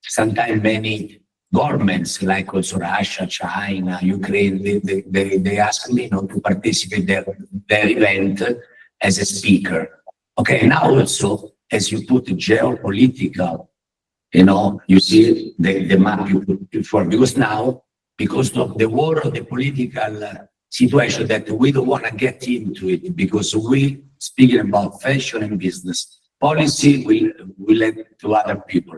sometimes many governments like also Russia, China, Ukraine, they ask me to participate their event as a speaker. Okay, now also as you put geopolitical, you see the map you put before, because now, because of the war of the political situation that we don't want to get into it, because we speaking about fashion and business policy, we let to other people,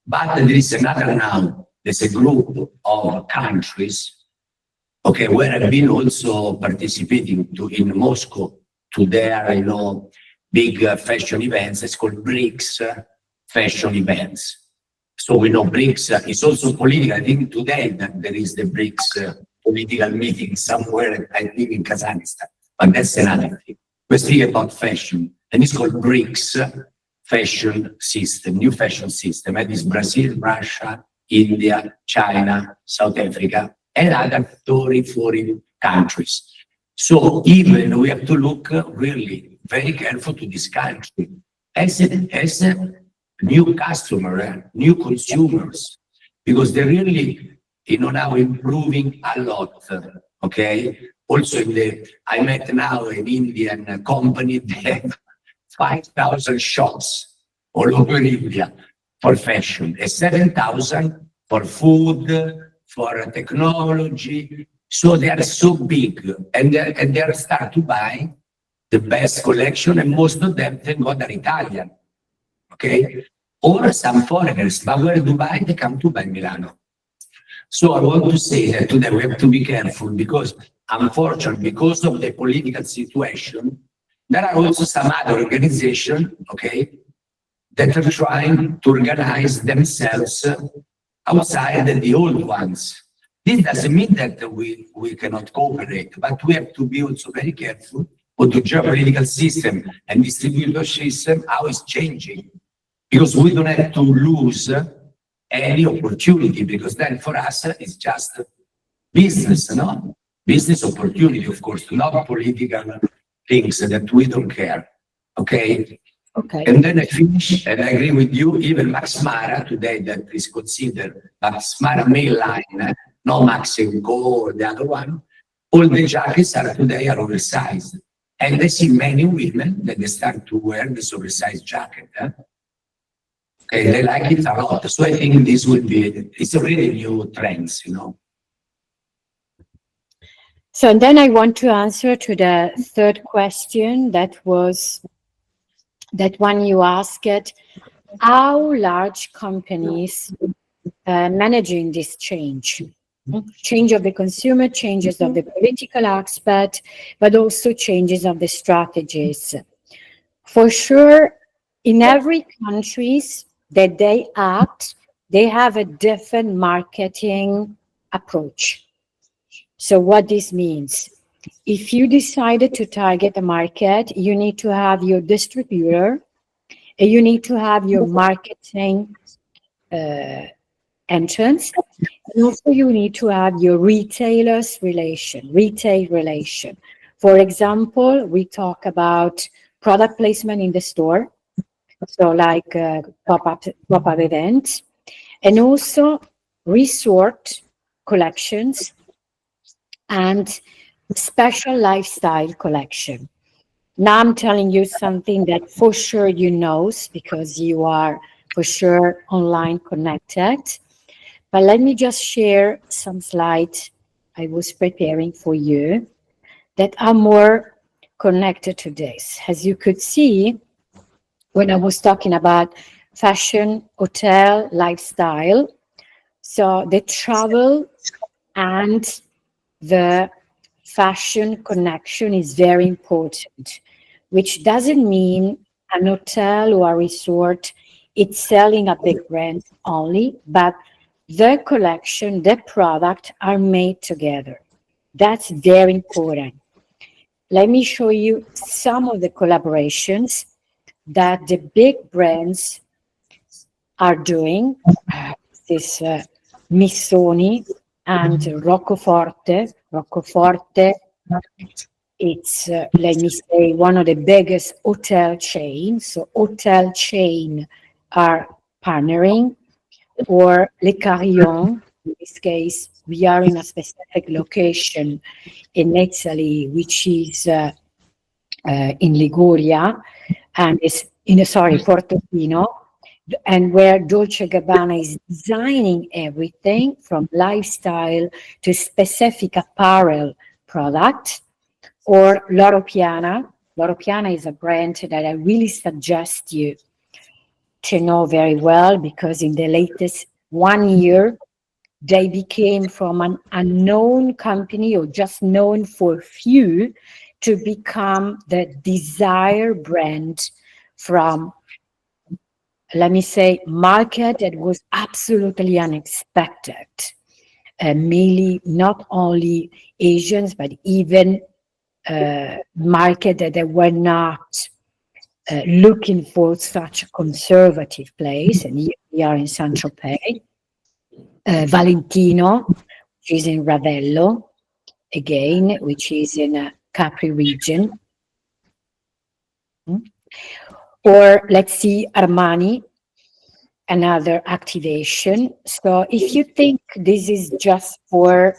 But there is another now, there's a group of countries, okay, where I've been also participating in Moscow to their, big fashion events. It's called BRICS fashion events. So we know BRICS is also political. I think today that there is the BRICS political meeting somewhere, I think in Kazakhstan, but that's another thing. We're speaking about fashion, and it's called BRICS fashion system, new fashion system. And it's Brazil, Russia, India, China, South Africa, and other 30, 40 countries. So even we have to look really very careful to this country as a new customer, new consumers, because they're really, now improving a lot. Okay. Also, I met now an Indian company. They have 5,000 shops all over India for fashion, and 7,000 for food, for technology. So they are so big, and they are start to buy the best collection, and most of them, thank God, are Italian. Okay, or some foreigners, but where do buy? They come to buy Milano. So I want to say that today we have to be careful, because unfortunately, because of the political situation, there are also some other organizations, okay, that are trying to organize themselves outside the old ones. This doesn't mean that we cannot cooperate, but we have to be also very careful with the geopolitical system and distributor system, how it's changing, because we don't have to lose any opportunity, because then for us it's just business, business opportunity, of course, not political things that we don't care. Okay. Okay. And then I finish, and I agree with you, even Max Mara today, that is considered Max Mara mainline, no Max & Go or the other one, all the jackets today are oversized. And I see many women that they start to wear this oversized jacket. Okay, they like it a lot. So I think this would be, it's a really new trends, So and then I want to answer to the third question, that was that one you asked, how large companies managing this change of the consumer, changes of the political aspect, but also changes of the strategies. For sure, in every countries that they act, they have a different marketing approach. So what this means, if you decided to target a market, you need to have your distributor, and you need to have your marketing entrance, and also you need to have your retail relation. For example, we talk about product placement in the store, so like pop-up events, and also resort collections and special lifestyle collection. Now I'm telling you something that for sure you know, because you are for sure online connected. But let me just share some slides I was preparing for you that are more connected to this. As you could see, when I was talking about fashion, hotel, lifestyle, so the travel and the fashion connection is very important, which doesn't mean an hotel or a resort, it's selling a big brand only, but the collection, the product are made together. That's very important. Let me show you some of the collaborations that the big brands are doing. This Missoni and Roccoforte. Roccoforte, it's, let me say, one of the biggest hotel chains. So hotel chain are partnering, or Le Carillon. In this case, we are in a specific location in Italy, which is in Liguria, and it's Portofino, and where Dolce & Gabbana is designing everything from lifestyle to specific apparel product. Or Loro Piana. Loro Piana is a brand that I really suggest you to know very well, because in the latest 1 year, they became from an unknown company or just known for few to become the desired brand from, let me say, market that was absolutely unexpected. Mainly not only Asians, but even market that they were not looking for such a conservative place. And here we are in Saint-Tropez. Valentino, which is in Ravello, again, which is in Capri region. Or let's see, Armani, another activation. So if you think this is just for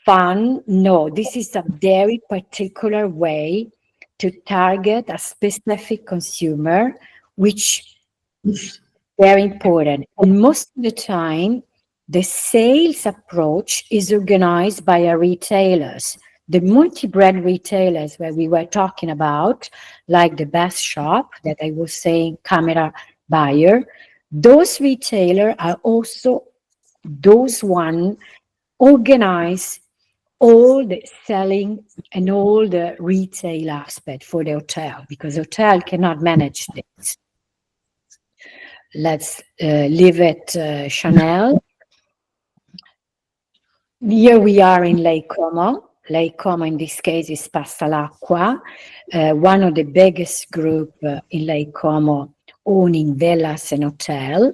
fun, no, this is a very particular way to target a specific consumer, which is very important. And most of the time, the sales approach is organized by our retailers. The multi-brand retailers where we were talking about, like the Best Shop that I was saying, Camera Buyer, those retailers are also those one organize all the selling and all the retail aspect for the hotel, because hotel cannot manage this. Let's leave it Chanel. Here we are in Lake Como. Lake Como in this case is Pasta l'Acqua, one of the biggest group in Lake Como owning villas and hotel,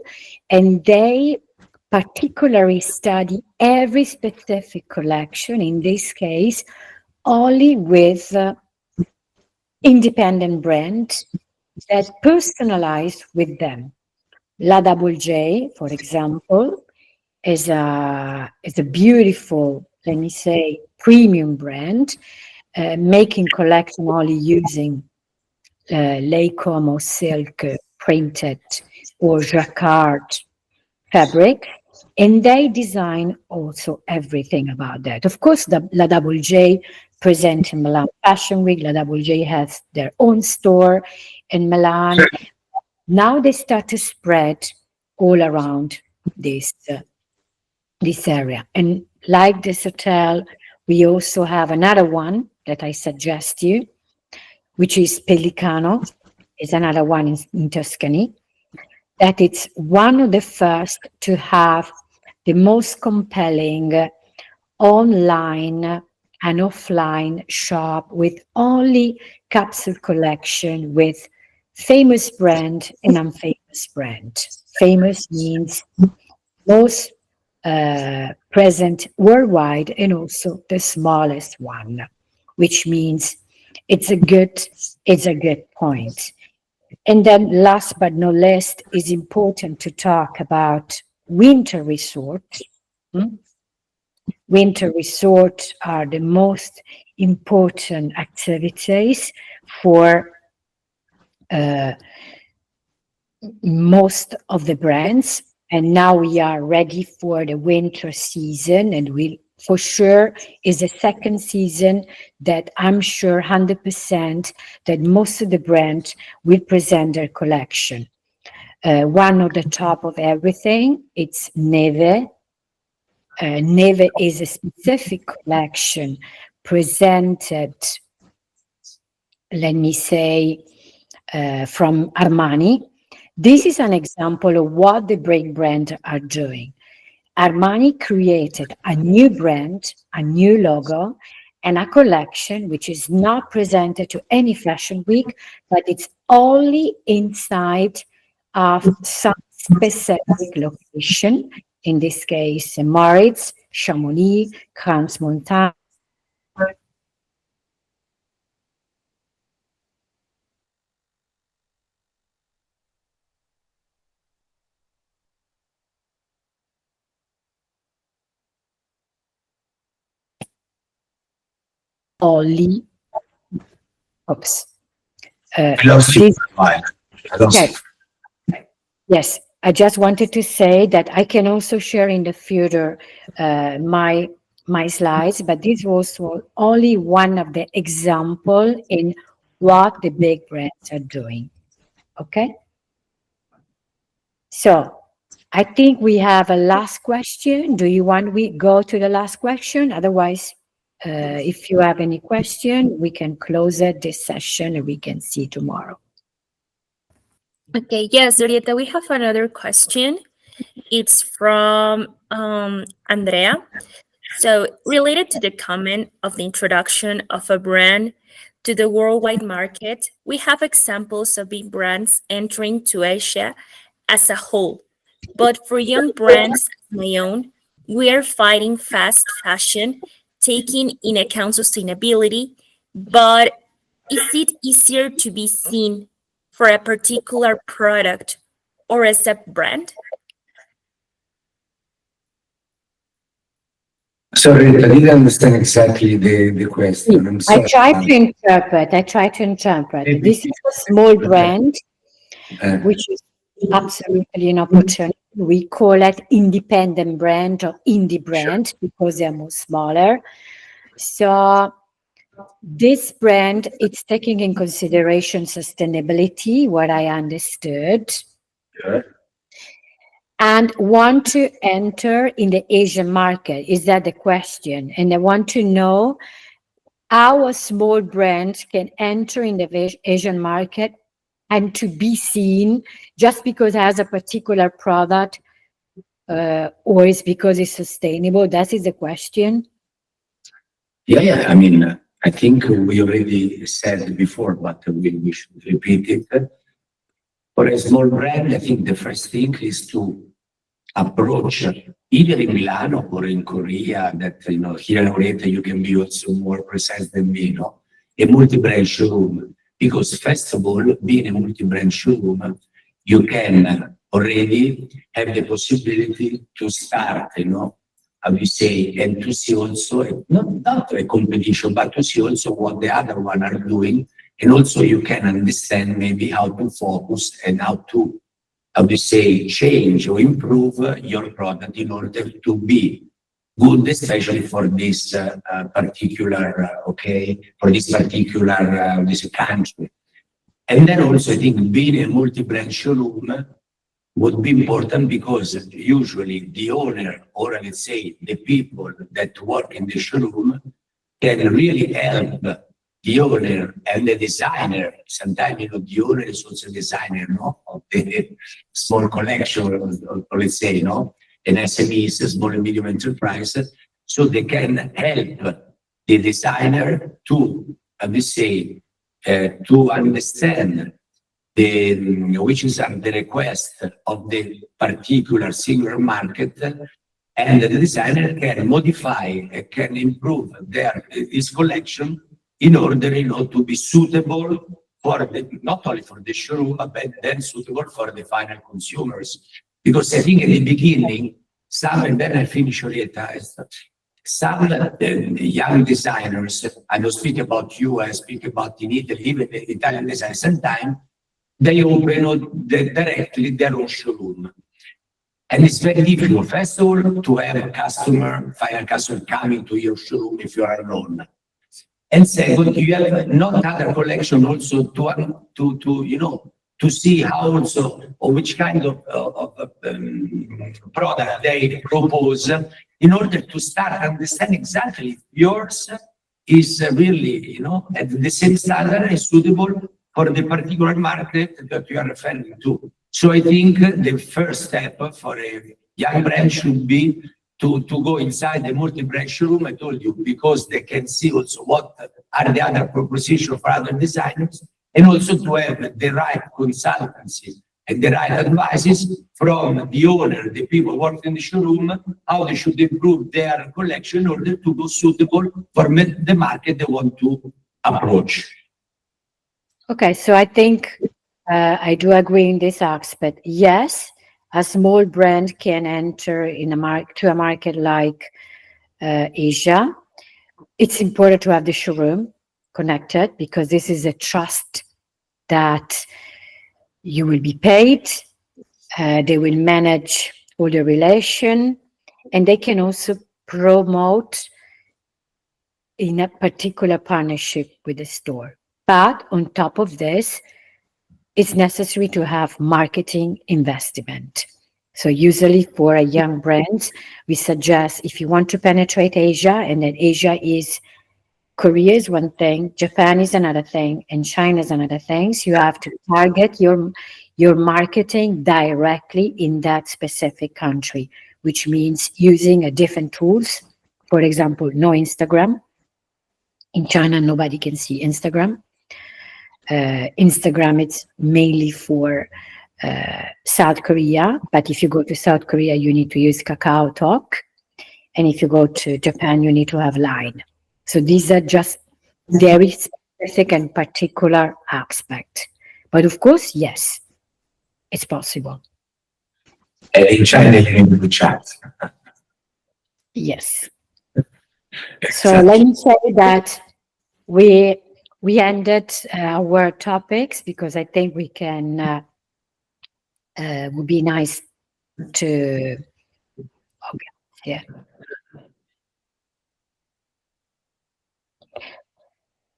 and they particularly study every specific collection, in this case, only with independent brands that personalized with them. La Double J, for example, is a beautiful, let me say, premium brand, making collection only using Lake Como silk printed or jacquard fabric. And they design also everything about that. Of course, the La Double J present in Milan Fashion Week. La Double J has their own store in Milan. Now they start to spread all around this area. And like this hotel, we also have another one that I suggest you, which is Pellicano. It's another one in Tuscany. That it's one of the first to have the most compelling online and offline shop with only capsule collection with famous brand and unfamous brand. Famous means most present worldwide and also the smallest one, which means it's a good point. And then last but not least, is important to talk about winter resorts. Winter resorts are the most important activities for most of the brands. And now we are ready for the winter season, and we for sure is the second season that I'm sure 100% that most of the brands will present their collection. One of the top of everything, it's Neve. Neve is a specific collection presented, let me say, from Armani. This is an example of what the big brands are doing. Armani created a new brand, a new logo, and a collection which is not presented to any fashion week, but it's only inside of some specific location. In this case, Moritz, Chamonix, Crans-Montana. Only, oops. Yes, I just wanted to say that I can also share in the future my slides, but this was only one of the example in what the big brands are doing. Okay. So I think we have a last question. Do you want we go to the last question? Otherwise, if you have any question, we can close it this session and we can see tomorrow. Okay, yes, Orietta, we have another question. It's from Andrea. So related to the comment of the introduction of a brand to the worldwide market, we have examples of big brands entering to Asia as a whole. But for young brands, my own, we are fighting fast fashion, taking in account sustainability, but is it easier to be seen for a particular product or as a brand? Sorry, I didn't understand exactly the question. I'm sorry. I try to interpret. This is a small brand, which is absolutely an opportunity. We call it independent brand or indie brand because they're more smaller. So this brand, it's taking in consideration sustainability, what I understood. Sure. And want to enter in the Asian market. Is that the question? And I want to know how a small brand can enter in the Asian market and to be seen just because it has a particular product or is because it's sustainable. That is the question. Yeah. I mean, I think we already said before, but we should repeat it. For a small brand, I think the first thing is to approach either in Milano or in Korea, that, here in Orietta, you can be also more precise than me, a multi-brand showroom. Because first of all, being a multi-brand showroom, you can already have the possibility to start, how you say, and to see also, not a competition, but to see also what the other one are doing. And also you can understand maybe how to focus and how to how to say, change or improve your product in order to be good, especially for this particular, for this particular this country. And then also, I think being a multi-brand showroom would be important because usually the owner, or let's say the people that work in the showroom, can really help the owner and the designer. Sometimes, the owner is also a designer, of the small collection, or let's say, an SME, small and medium enterprise. So they can help the designer to, let's say, to understand which is the request of the particular singular market, and the designer can modify, can improve his collection in order, to be suitable for not only for the showroom, but then suitable for the final consumers. Because I think at the beginning, and then I finish, Orietta, some young designers, I don't speak about you, I speak about in Italy, even the Italian designers, sometimes they open directly their own showroom. And it's very difficult, first of all, to have a final customer coming to your showroom if you are alone. And second, you have not other collection also to see how also, or which kind of product they propose, in order to start understanding exactly if yours is really, at the same standard and suitable for the particular market that you are referring to. So I think the first step for a young brand should be to go inside the multi-brand showroom, I told you, because they can see also what are the other propositions for other designers, and also to have the right consultancy and the right advices from the owner, the people working in the showroom, how they should improve their collection in order to be suitable for the market they want to approach. Okay, so I think I do agree in this aspect. Yes, a small brand can enter in to a market like Asia. It's important to have the showroom connected because this is a trust that you will be paid. They will manage all the relation, and they can also promote in a particular partnership with the store. But on top of this, it's necessary to have marketing investment. So usually for a young brand, we suggest if you want to penetrate Asia, and then Korea is one thing, Japan is another thing, and China is another thing. So you have to target your marketing directly in that specific country, which means using a different tools. For example, no Instagram. In China, nobody can see Instagram. Instagram, it's mainly for South Korea, but if you go to South Korea, you need to use Kakao Talk. And if you go to Japan, you need to have Line. So these are just very specific and particular aspects. But of course, yes, it's possible. In China, you need to chat. Yes. So let me say that we ended our topics because I think we can, would be nice to, yeah.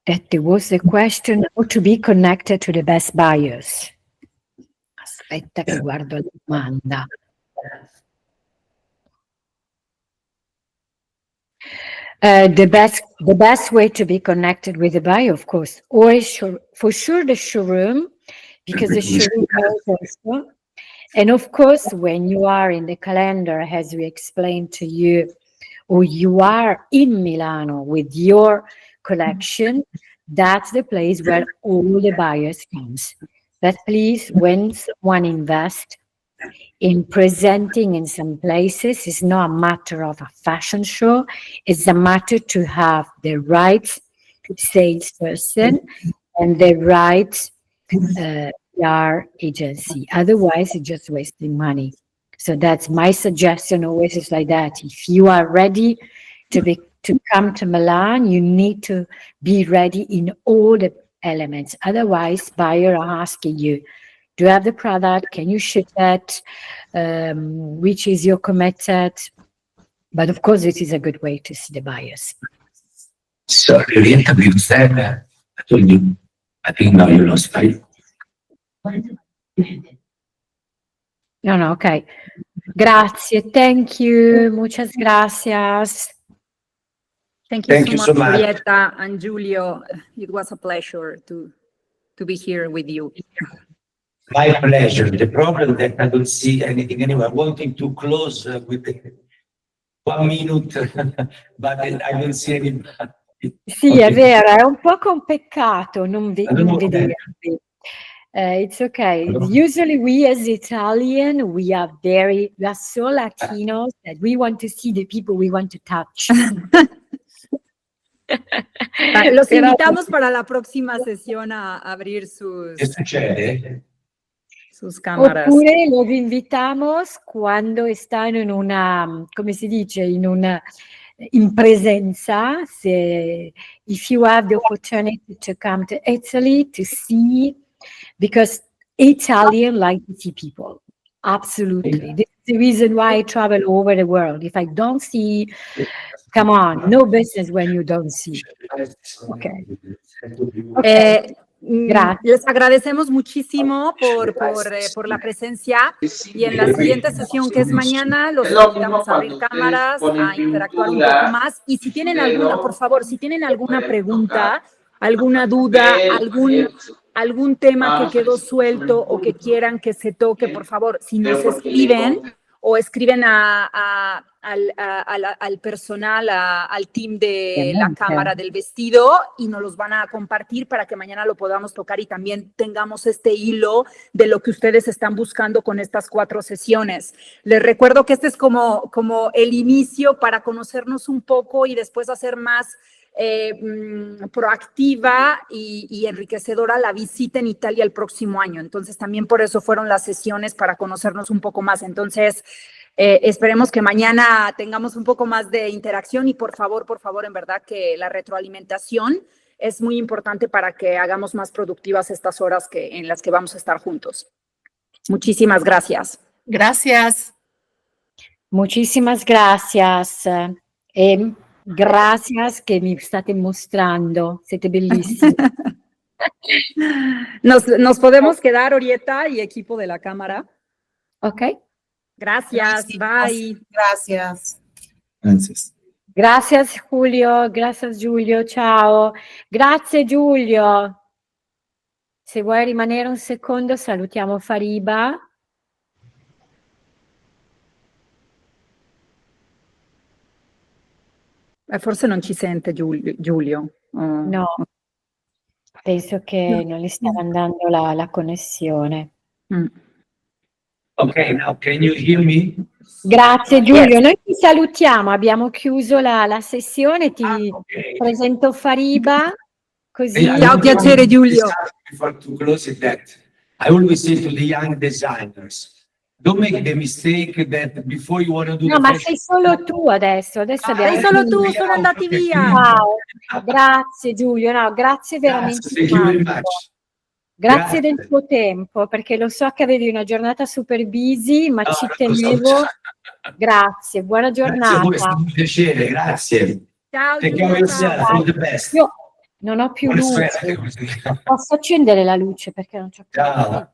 That there was a question how to be connected to the best buyers. Aspetta che guardo la domanda. The best way to be connected with the buyer, of course, or for sure the showroom, because the showroom also. And of course, when you are in the calendar, as we explained to you, or you are in Milano with your collection, that's the place where all the buyers comes. But please, when someone invests in presenting in some places, it's not a matter of a fashion show, it's a matter to have the right salesperson and the right PR agency. Otherwise, it's just wasting money. So that's my suggestion always is like that. If you are ready to come to Milan, you need to be ready in all the elements. Otherwise, buyers are asking you, Do you have the product? Can you ship it? Which is your committed? But of course, it is a good way to see the buyers. So the interview said, I told you, I think now you lost time. No, ok. Grazie, thank you, muchas gracias. Thank you, Thank you so much. Orietta and Giulio. It was a pleasure to be here with you. My pleasure. The problem that I don't see anything anywhere. Wanting to close with 1 minute, but I don't see any. Sì, Okay. è vero, è un po' un peccato non know. vedervi. It's okay. Usually we as Italian, we are so Latinos that we want to see the people we want to touch. Los invitamos para la próxima sesión a abrir sus cámaras. Oppure los invitamos cuando están in una, come si dice, in presenza, if you have the opportunity to come to Italy to see, because Italian like to see people. Absolutely. This is the reason why I travel over the world. If I don't see, come on, no business when you don't see. Okay. Les agradecemos muchísimo por la presencia y en la siguiente sesión, que es mañana, los invitamos a abrir cámaras, a interactuar un poco más. Y si tienen alguna, por favor, si tienen alguna pregunta, alguna duda, algún tema que quedó suelto o que quieran que se toque, por favor, si nos escriben o escriben al personal, al team de la cámara del vestido y nos los van a compartir para que mañana lo podamos tocar y también tengamos este hilo de lo que ustedes están buscando con estas 4 sesiones. Les recuerdo que este es como el inicio para conocernos un poco y después hacer más proactiva y enriquecedora la visita en Italia el próximo año. Entonces, también por eso fueron las sesiones para conocernos un poco más. Entonces, esperemos que mañana tengamos un poco más de interacción y por favor, en verdad que la retroalimentación es muy importante para que hagamos más productivas estas horas en las que vamos a estar juntos. Muchísimas gracias. Gracias. Muchísimas gracias. Gracias che mi state mostrando, siete bellissimi. Nos podemos quedar, Orietta y equipo de la cámara. Ok. Gracias, bye. Gracias. Gracias. Gracias Julio, gracias Giulio, ciao. Grazie Giulio. Se vuoi rimanere un secondo, salutiamo Fariba. Forse non ci sente Giulio. No, penso che non gli stia andando la connessione. Ok, now can you hear me? Grazie Giulio, noi ti salutiamo, abbiamo chiuso la sessione, ti presento Fariba, così. Ciao, piacere Giulio. Before to close it, that I always say to the young designers, don't make the mistake that before you want to do No, ma sei solo tu adesso abbiamo sei solo tu, sono andati via. Wow, grazie Giulio, no, grazie veramente tanto. Grazie del tuo tempo, perché lo so che avevi una giornata super busy, ma ci tenevo. Grazie, buona giornata. Grazie a voi, è un piacere, grazie. Ciao Take care of yourself, all the best. Io non ho più luce. Posso accendere la luce perché non c'ho più. Ciao.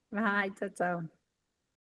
Vai, ciao.